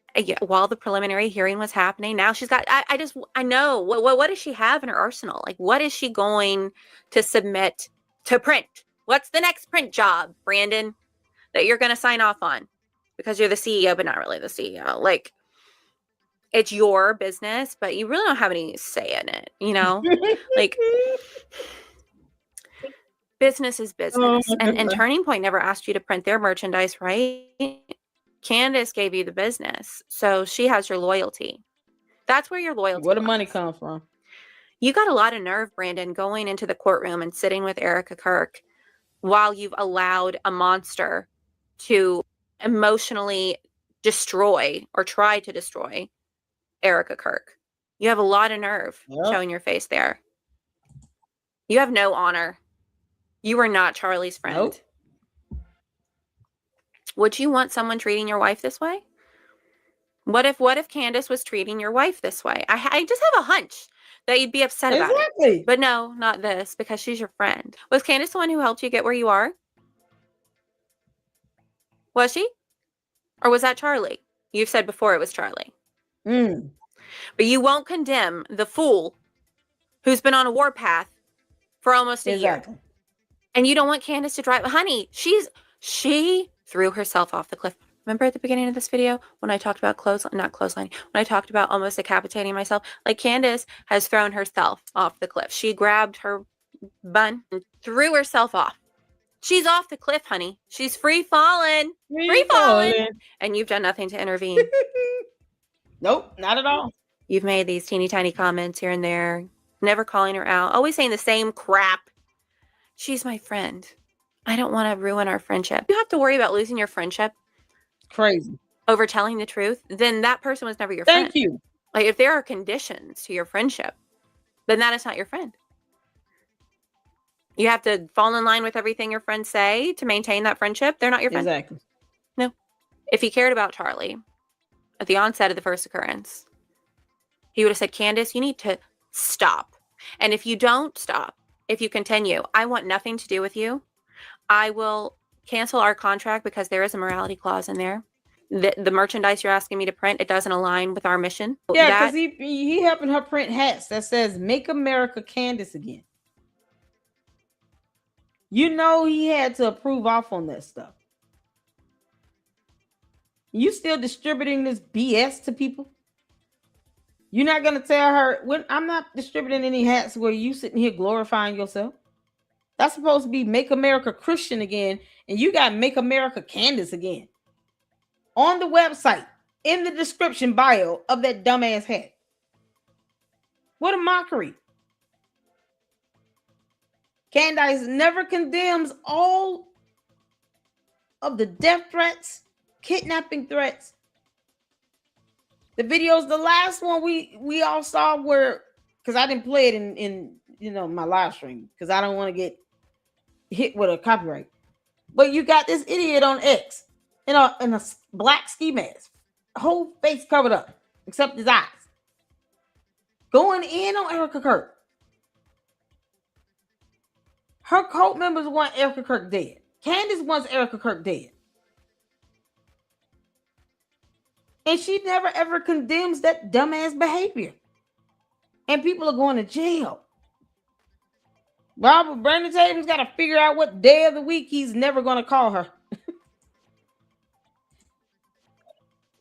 while the preliminary hearing was happening. Now she's got, I know, what does she have in her arsenal? Like, what is she going to submit to print? What's the next print job, Brandon, that you're going to sign off on? Because you're the CEO, but not really the CEO. Like, it's your business, but you really don't have any say in it, you know? Like, business is business. And Turning Point never asked you to print their merchandise, right? Candace gave you the business. So she has your loyalty. That's where your loyalty Where the money comes from. You got a lot of nerve, Brandon, going into the courtroom and sitting with Erica Kirk while you've allowed a monster to emotionally destroy or try to destroy Erica Kirk. You have a lot of nerve showing your face there. You have no honor. You are not Charlie's friend. Nope. Would you want someone treating your wife this way? What if Candace was treating your wife this way? I just have a hunch that you'd be upset about it. But no, not this, because she's your friend. Was Candace the one who helped you get where you are? Was she? Or was that Charlie? You've said before it was Charlie. But you won't condemn the fool who's been on a warpath for almost a year. And you don't want Candace to drive. Honey, she threw herself off the cliff. Remember at the beginning of this video when I talked about not clothesline, when I talked about almost decapitating myself? Like, Candace has thrown herself off the cliff. She grabbed her bun and threw herself off. She's off the cliff, honey. She's free falling. Free falling. And you've done nothing to intervene. Nope, not at all. You've made these teeny tiny comments here and there, never calling her out, always saying the same crap. She's my friend. I don't want to ruin our friendship. You have to worry about losing your friendship. Crazy. Over telling the truth, then that person was never your friend. Thank you. Like if there are conditions to your friendship, then that is not your friend. You have to fall in line with everything your friends say to maintain that friendship. They're not your friend. Exactly. No. If he cared about Charlie at the onset of the first occurrence, he would have said, Candace, you need to stop. And if you don't stop, if you continue, I want nothing to do with you. I will cancel our contract because there is a morality clause in there. The merchandise you're asking me to print, it doesn't align with our mission. Yeah, because he helping her print hats that says "Make America Candace Again." You know he had to approve off on that stuff. You still distributing this BS to people? You're not gonna tell her when I'm not distributing any hats where you sitting here glorifying yourself. That's supposed to be Make America Christian Again, and you got Make America Candace Again on the website in the description bio of that dumbass hat. What a mockery. Candace never condemns all of the death threats, kidnapping threats. The videos, the last one we all saw were, because I didn't play it in my live stream because I don't want to get hit with a copyright. But you got this idiot on X in a black ski mask, whole face covered up except his eyes, going in on Erica Kirk. Her cult members want Erica Kirk dead. Candace wants Erica Kirk dead. And she never ever condemns that dumbass behavior. And people are going to jail. Brandon Tatum's got to figure out what day of the week he's never going to call her.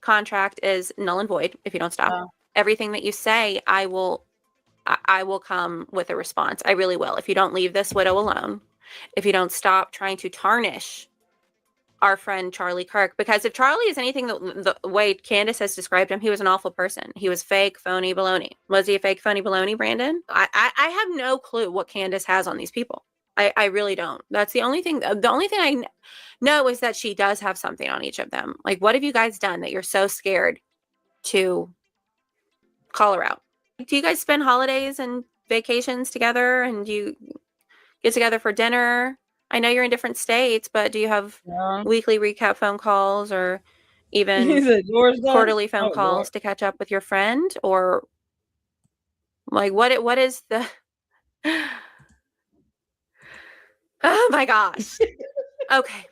Contract is null and void if you don't stop. Everything that you say, I will come with a response. I really will. If you don't leave this widow alone, if you don't stop trying to tarnish our friend Charlie Kirk, because if Charlie is anything the way Candace has described him, he was an awful person. He was fake, phony, baloney. Was he a fake, phony, baloney, Brandon? I have no clue what Candace has on these people. I really don't. That's the only thing. The only thing I know is that she does have something on each of them. Like, what have you guys done that you're so scared to call her out? Do you guys spend holidays and vacations together, and you get together for dinner? I know you're in different states, but do you have weekly recap phone calls or even quarterly phone calls to catch up with your friend? Or like what is the oh my gosh. Okay.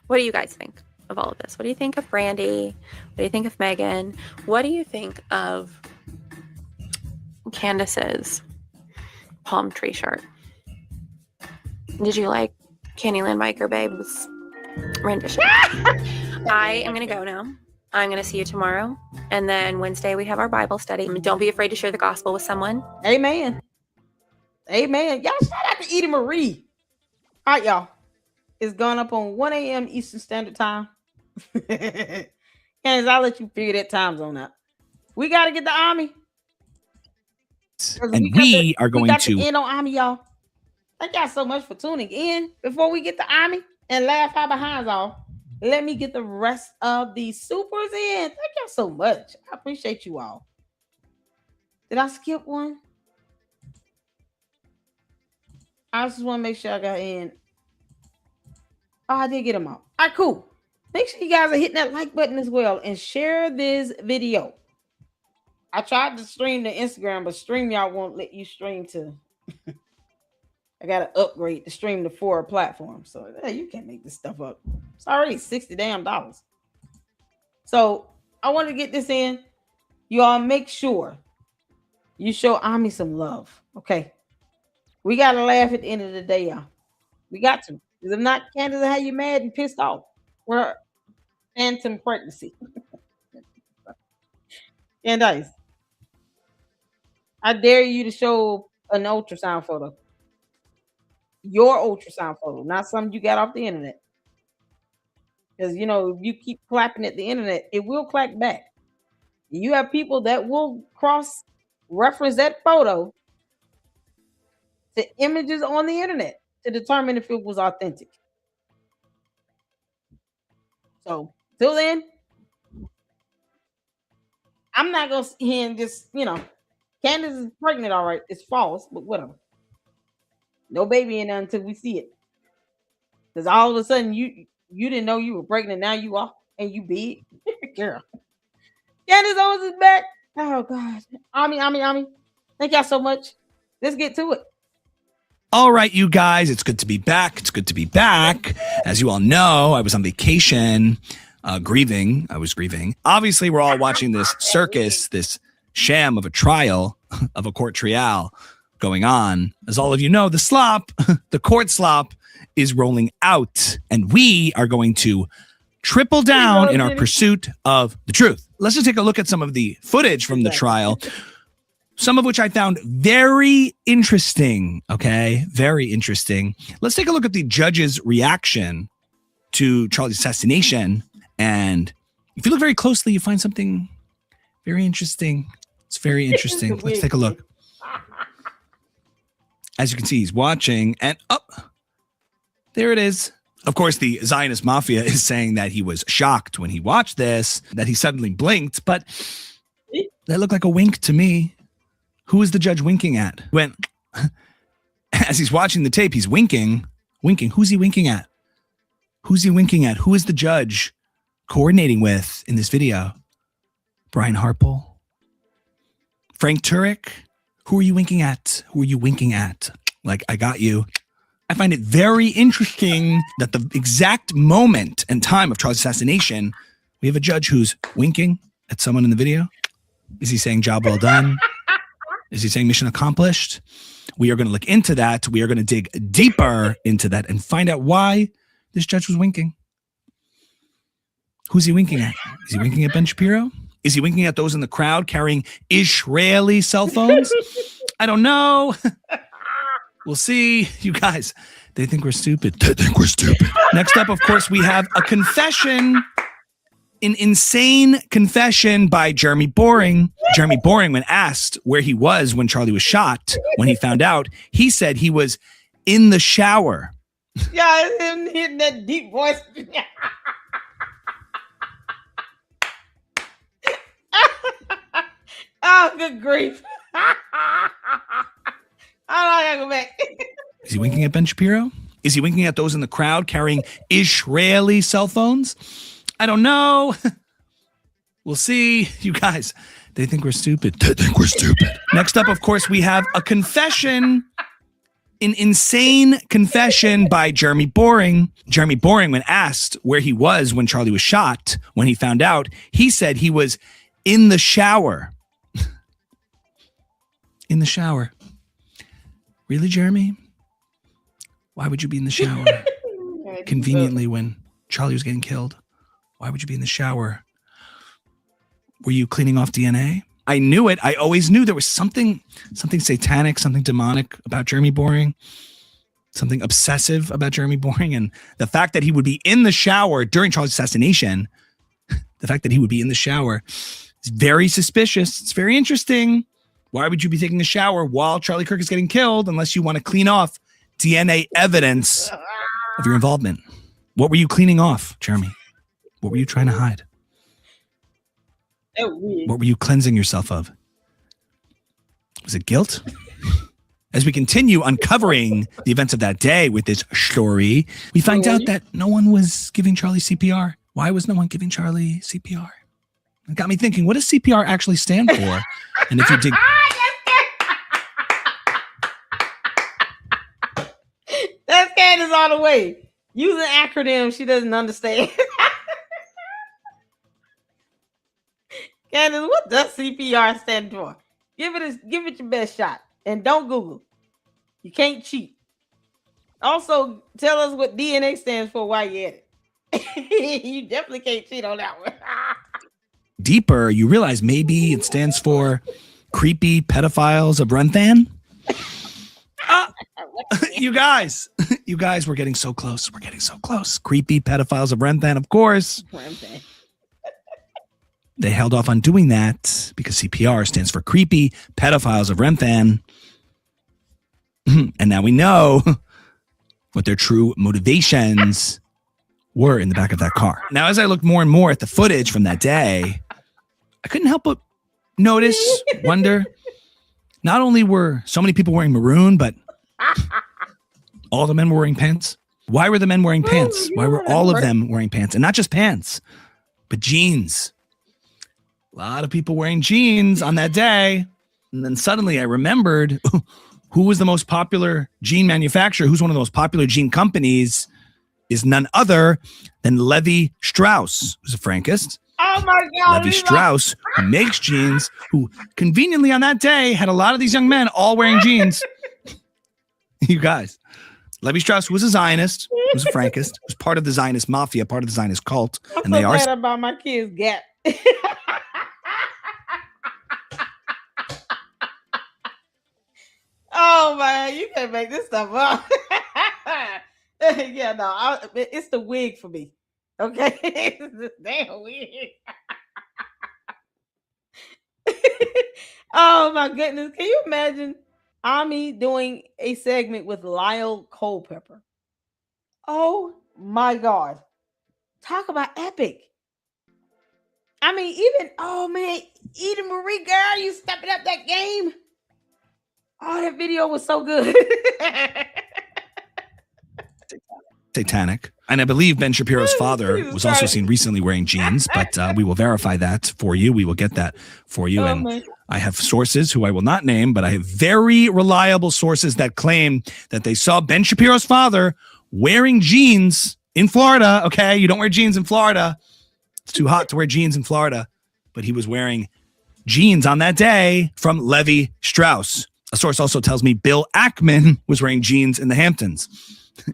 What do you guys think of all of this? What do you think of Brandy? What do you think of Megan? What do you think of Candace's palm tree shirt? Did you like Candyland Biker Babe's rendition? I am going to go now. I'm going to see you tomorrow. And then Wednesday we have our Bible study. Don't be afraid to share the gospel with someone. Amen. Amen. Y'all shout out to Edie Marie. All right, y'all. It's gone up on 1 a.m. Eastern Standard Time. Candace, I'll let you figure that time zone out. We got to get the Army. And we are going to end on Army, y'all. Thank y'all so much for tuning in. Before we get the Army and laugh our behinds off, let me get the rest of the supers in. Thank y'all so much. I appreciate you all. Did I skip one? I just want to make sure I got in. Oh, I did get them all. All right, cool. Make sure you guys are hitting that like button as well and share this video. I tried to stream to Instagram, but StreamYard won't let you stream to. I got to upgrade to stream to 4 platforms. So you can't make this stuff up. It's already $60 damn. So I want to get this in. You all make sure you show Ami some love. Okay. We got to laugh at the end of the day, y'all. We got to. Because if not, Candace will have you mad and pissed off. We're phantom pregnancy. Candace, I dare you to show an ultrasound photo. Your ultrasound photo, not something you got off the internet. Because, if you keep clapping at the internet, it will clap back. You have people that will cross-reference that photo to images on the internet. to determine if it was authentic. So till then, I'm not gonna sit here and just, Candace is pregnant, all right. It's false, but whatever. No baby in there until we see it. Because all of a sudden you didn't know you were pregnant, now you are, and you big. Girl. Candace Owens is back. Oh God. Ami. Thank y'all so much. Let's get to it. All right, you guys, it's good to be back. It's good to be back. As you all know, I was on vacation, grieving. I was grieving. Obviously, we're all watching this circus, this sham of a trial, of a court trial going on. As all of you know, the slop, the court slop is rolling out, and we are going to triple down in our pursuit of the truth. Let's just take a look at some of the footage from the trial. Some of which I found very interesting, okay? Very interesting. Let's take a look at the judge's reaction to Charlie's assassination. And if you look very closely, you find something very interesting. It's very interesting. Let's take a look. As you can see, he's watching, and there it is. Of course, the Zionist mafia is saying that he was shocked when he watched this, that he suddenly blinked, but that looked like a wink to me. Who is the judge winking at? When, as he's watching the tape, he's winking. Who's he winking at? Who's he winking at? Who is the judge coordinating with in this video? Brian Harple? Frank Turek? Who are you winking at? Who are you winking at? Like, I got you. I find it very interesting that the exact moment and time of Charlie's assassination, we have a judge who's winking at someone in the video. Is he saying job well done? Is he saying mission accomplished? We are going to look into that. We are going to dig deeper into that and find out why this judge was winking. Who's he winking at? Is he winking at Ben Shapiro? Is he winking at those in the crowd carrying Israeli cell phones? I don't know. We'll see. You guys, they think we're stupid. They think we're stupid. Next up, of course, we have a confession. An insane confession by Jeremy Boring. Jeremy Boring, when asked where he was when Charlie was shot, when he found out, he said he was in the shower. Yeah, him hitting that deep voice. Oh, good grief. I gotta go back. Is he winking at Ben Shapiro? Is he winking at those in the crowd carrying Israeli cell phones? I don't know. We'll see. You guys, they think we're stupid. They think we're stupid. Next up, of course, we have a confession. An insane confession by Jeremy Boring. Jeremy Boring, when asked where he was when Charlie was shot, when he found out, he said he was in the shower. In the shower. Really, Jeremy? Why would you be in the shower? Conveniently when Charlie was getting killed. Why would you be in the shower? Were you cleaning off DNA? I knew it. I always knew there was something satanic, something demonic about Jeremy Boring, something obsessive about Jeremy Boring. And the fact that he would be in the shower during Charlie's assassination, the fact that he would be in the shower is very suspicious. It's very interesting. Why would you be taking a shower while Charlie Kirk is getting killed unless you want to clean off DNA evidence of your involvement? What were you cleaning off, Jeremy? What were you trying to hide? What were you cleansing yourself of? Was it guilt? As we continue uncovering the events of that day with this story, we find out that no one was giving Charlie CPR. Why was no one giving Charlie CPR? It got me thinking, what does CPR actually stand for? And if you dig... That's Candace all the way. Use an acronym she doesn't understand. Candace, what does CPR stand for? Give it your best shot. And don't Google. You can't cheat. Also, tell us what DNA stands for while you're at it. You definitely can't cheat on that one. Deeper, you realize maybe it stands for creepy pedophiles of Runthan. You guys, we're getting so close. We're getting so close. Creepy pedophiles of Runthan, of course. They held off on doing that because CPR stands for creepy pedophiles of Runthan. And now we know what their true motivations were in the back of that car. Now, as I looked more and more at the footage from that day, I couldn't help but notice, wonder, not only were so many people wearing maroon, but all the men were wearing pants. Why were the men wearing pants? Why were all of them wearing pants? And not just pants, but jeans. A lot of people wearing jeans on that day. And then suddenly I remembered who was the most popular jean manufacturer, who's one of the most popular jean companies, is none other than Levi Strauss, who's a Frankist. Oh my God. Levi Strauss, who makes jeans, who conveniently on that day had a lot of these young men all wearing jeans. You guys. Levi Strauss was a Zionist, was a Frankist, was part of the Zionist mafia, part of the Zionist cult. I'm And so they are glad about my kids' Gap. Oh man, you can't make this stuff up. Yeah, no, it's the wig for me. Okay, it's this damn wig. Oh my goodness, can you imagine Ami doing a segment with Lyle Culpepper? Oh my God, talk about epic. I mean, Eden Marie, girl, you stepping up that game. Oh, that video was so good. satanic. And I believe Ben Shapiro's father was also seen recently wearing jeans, but we will verify that for you. We will get that for you. And I have sources who I will not name, but I have very reliable sources that claim that they saw Ben Shapiro's father wearing jeans in Florida. Okay, you don't wear jeans in Florida. It's too hot to wear jeans in Florida. But he was wearing jeans on that day from Levi Strauss. A source also tells me Bill Ackman was wearing jeans in the Hamptons.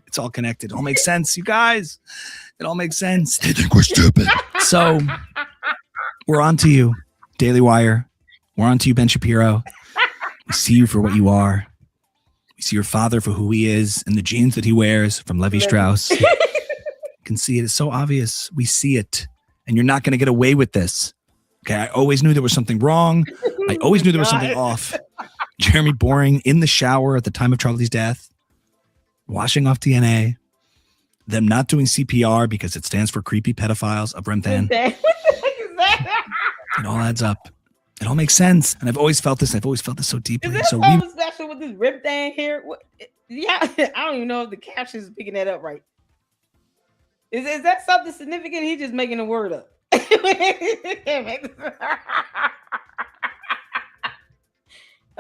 It's all connected. It all makes sense, you guys. It all makes sense. They think we're stupid. So we're on to you, Daily Wire. We're on to you, Ben Shapiro. We see you for what you are. We see your father for who he is and the jeans that he wears from Levi Strauss. You can see it. It's so obvious. We see it. And you're not going to get away with this. Okay, I always knew there was something wrong. I always knew there was something off. Jeremy Boring in the shower at the time of Charlie's death, washing off DNA, them not doing CPR because it stands for creepy pedophiles of Remphan. What the heck is that? It all adds up. It all makes sense. And I've always felt this. I've always felt this so deeply. Is there something special with this Remphan here? Yeah, I don't even know if the caption is picking that up right. Is that something significant? He's just making a word up.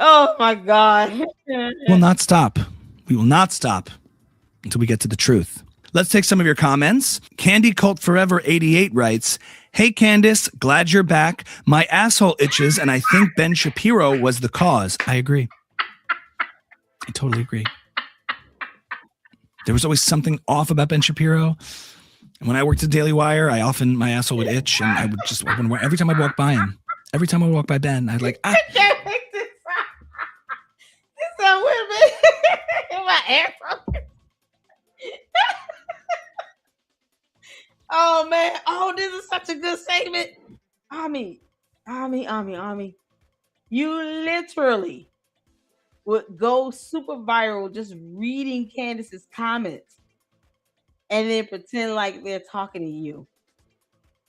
Oh my God. Will not stop. We will not stop until we get to the truth. Let's take some of your comments. Candy Cult Forever 88 writes, "Hey Candace, glad you're back. My asshole itches and I think Ben Shapiro was the cause." I agree. I totally agree. There was always something off about Ben Shapiro. And when I worked at Daily Wire, my asshole would itch and I would just, every time I'd walk by him, every time I would walk by Ben, I'd like, ah. So wait a minute. My asshole. Oh man. Oh, this is such a good segment. Ami. You literally would go super viral just reading Candace's comments and then pretend like they're talking to you.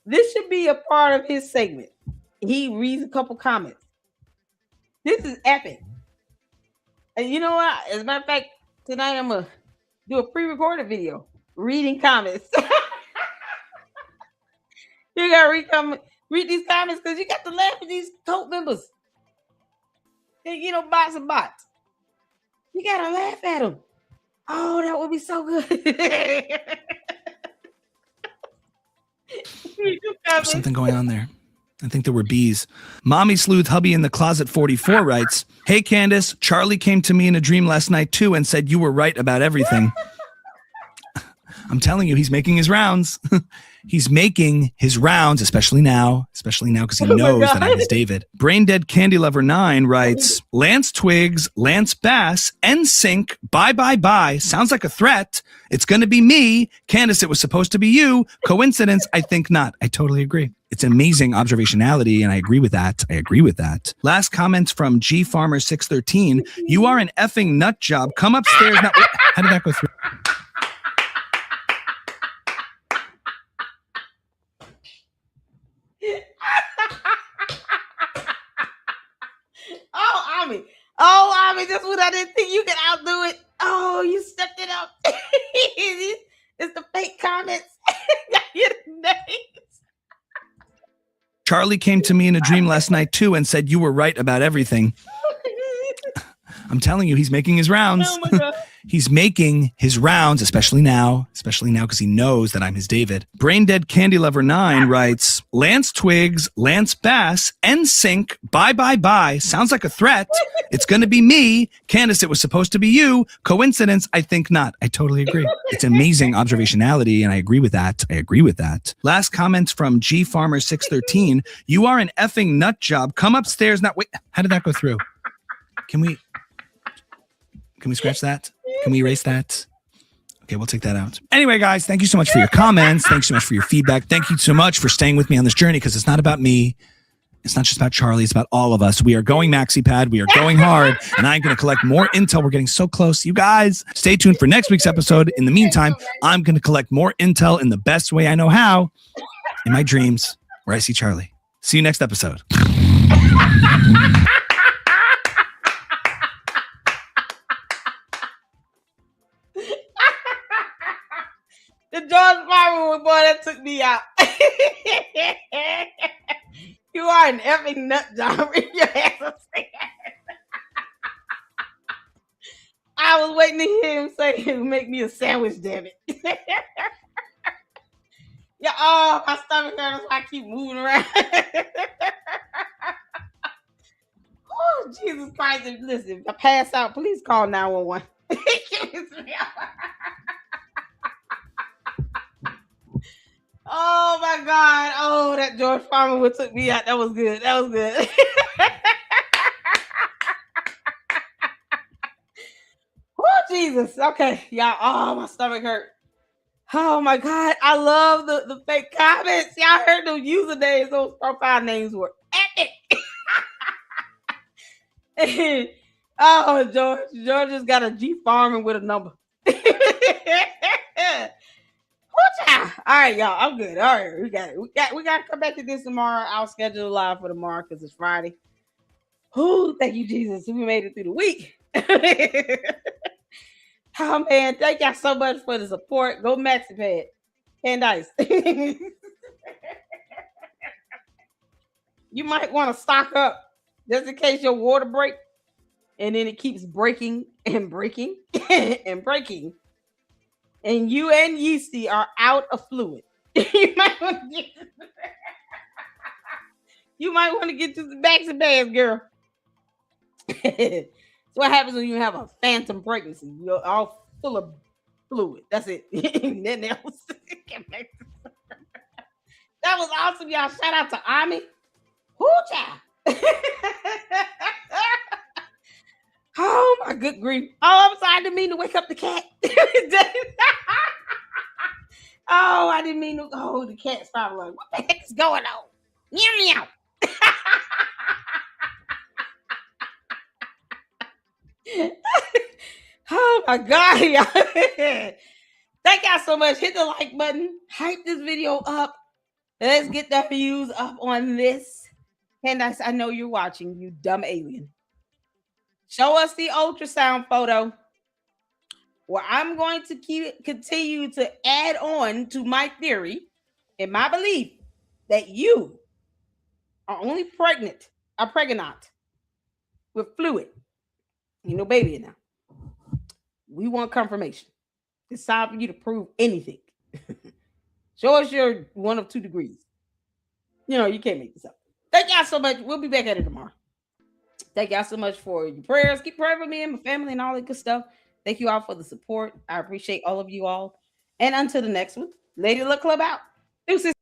This should be a part of his segment. He reads a couple comments. This is epic. And you know what? As a matter of fact, tonight I'm going to do a pre-recorded video reading comments. You got to read these comments because you got to laugh at these cult members. And, bots and bots. You got to laugh at them. Oh, that would be so good. There's something going on there. I think there were bees. Mommy Sleuth Hubby in the Closet 44 writes, "Hey Candace, Charlie came to me in a dream last night too and said you were right about everything." I'm telling you, he's making his rounds. He's making his rounds, especially now because he knows that I'm his David. Brain Dead Candy Lover 9 writes, "Lance Twigs, Lance Bass, NSYNC, bye. Sounds like a threat. It's going to be me. Candace, it was supposed to be you. Coincidence? I think not." I totally agree. It's amazing observationality, and I agree with that. Last comments from G Farmer 613. "You are an effing nut job. Come upstairs now." How did that go through? Oh, I mean, this one I didn't think you could outdo it. Oh, you stepped it up. It's the fake comments. Charlie came to me in a dream last night too and said you were right about everything. I'm telling you, he's making his rounds. Oh my God. He's making his rounds, especially now because he knows that I'm his David. Brain Dead Candy Lover 9 writes, Lance Twigs, Lance Bass, NSYNC, bye. Sounds like a threat. It's going to be me. Candace, it was supposed to be you. Coincidence? I think not. I totally agree. It's amazing observationality, and I agree with that. Last comments from G Farmer 613. You are an effing nut job. Come upstairs now. Wait, how did that go through? Can we scratch that? Can we erase that? Okay, we'll take that out. Anyway, guys, thank you so much for your comments. Thanks so much for your feedback. Thank you so much for staying with me on this journey, because it's not about me. It's not just about Charlie. It's about all of us. We are going MaxiPad. We are going hard, and I'm going to collect more intel. We're getting so close. You guys, stay tuned for next week's episode. In the meantime, I'm going to collect more intel in the best way I know how, in my dreams, where I see Charlie. See you next episode. The George Farmer boy that took me out. You are an effing nut job. Your ass. I was waiting to hear him say, "Make me a sandwich, damn it." Yeah, oh, my stomach hurts. I keep moving around. Oh, Jesus Christ! Listen, if I pass out, please call 911. Oh my God! Oh, that George Farmer took me out. That was good. Oh, Jesus. Okay, y'all. Oh, my stomach hurt. Oh my God! I love the fake comments. Y'all heard those usernames, those profile names were epic. Oh, George just got a G Farming with a number. All right, y'all. I'm good. All right, we got it. We got to come back to this tomorrow. I'll schedule a live for tomorrow because it's Friday. Oh, thank you, Jesus. We made it through the week. Oh man, thank y'all so much for the support. Go MaxiPad. Candace. You might want to stock up just in case your water breaks. And then it keeps breaking and breaking and breaking. And you and Yeasty are out of fluid. You might want to get to the MaxiPad, girl. That's what happens when you have a phantom pregnancy. You're all full of fluid. That's it. Nothing else. That was awesome, y'all. Shout out to Ami. Hoo-cha. Oh my good grief. Oh, I'm sorry. I didn't mean to wake up the cat. Oh, I didn't mean to. Oh, the cat's probably like, what the heck is going on? Meow, meow. Oh my God, y'all. Thank y'all so much. Hit the like button. Hype this video up. Let's get the views up on this. Candace, I know you're watching, you dumb alien. Show us the ultrasound photo where I'm going to continue to add on to my theory and my belief that you are only pregnant with fluid. You know, baby now. We want confirmation. It's time for you to prove anything. Show us your 1 of 2 degrees. You know, you can't make this up. Thank y'all so much. We'll be back at it tomorrow. Thank y'all so much for your prayers. Keep praying for me and my family and all that good stuff. Thank you all for the support. I appreciate all of you all. And until the next one, Lady Luck Club out. Deuces.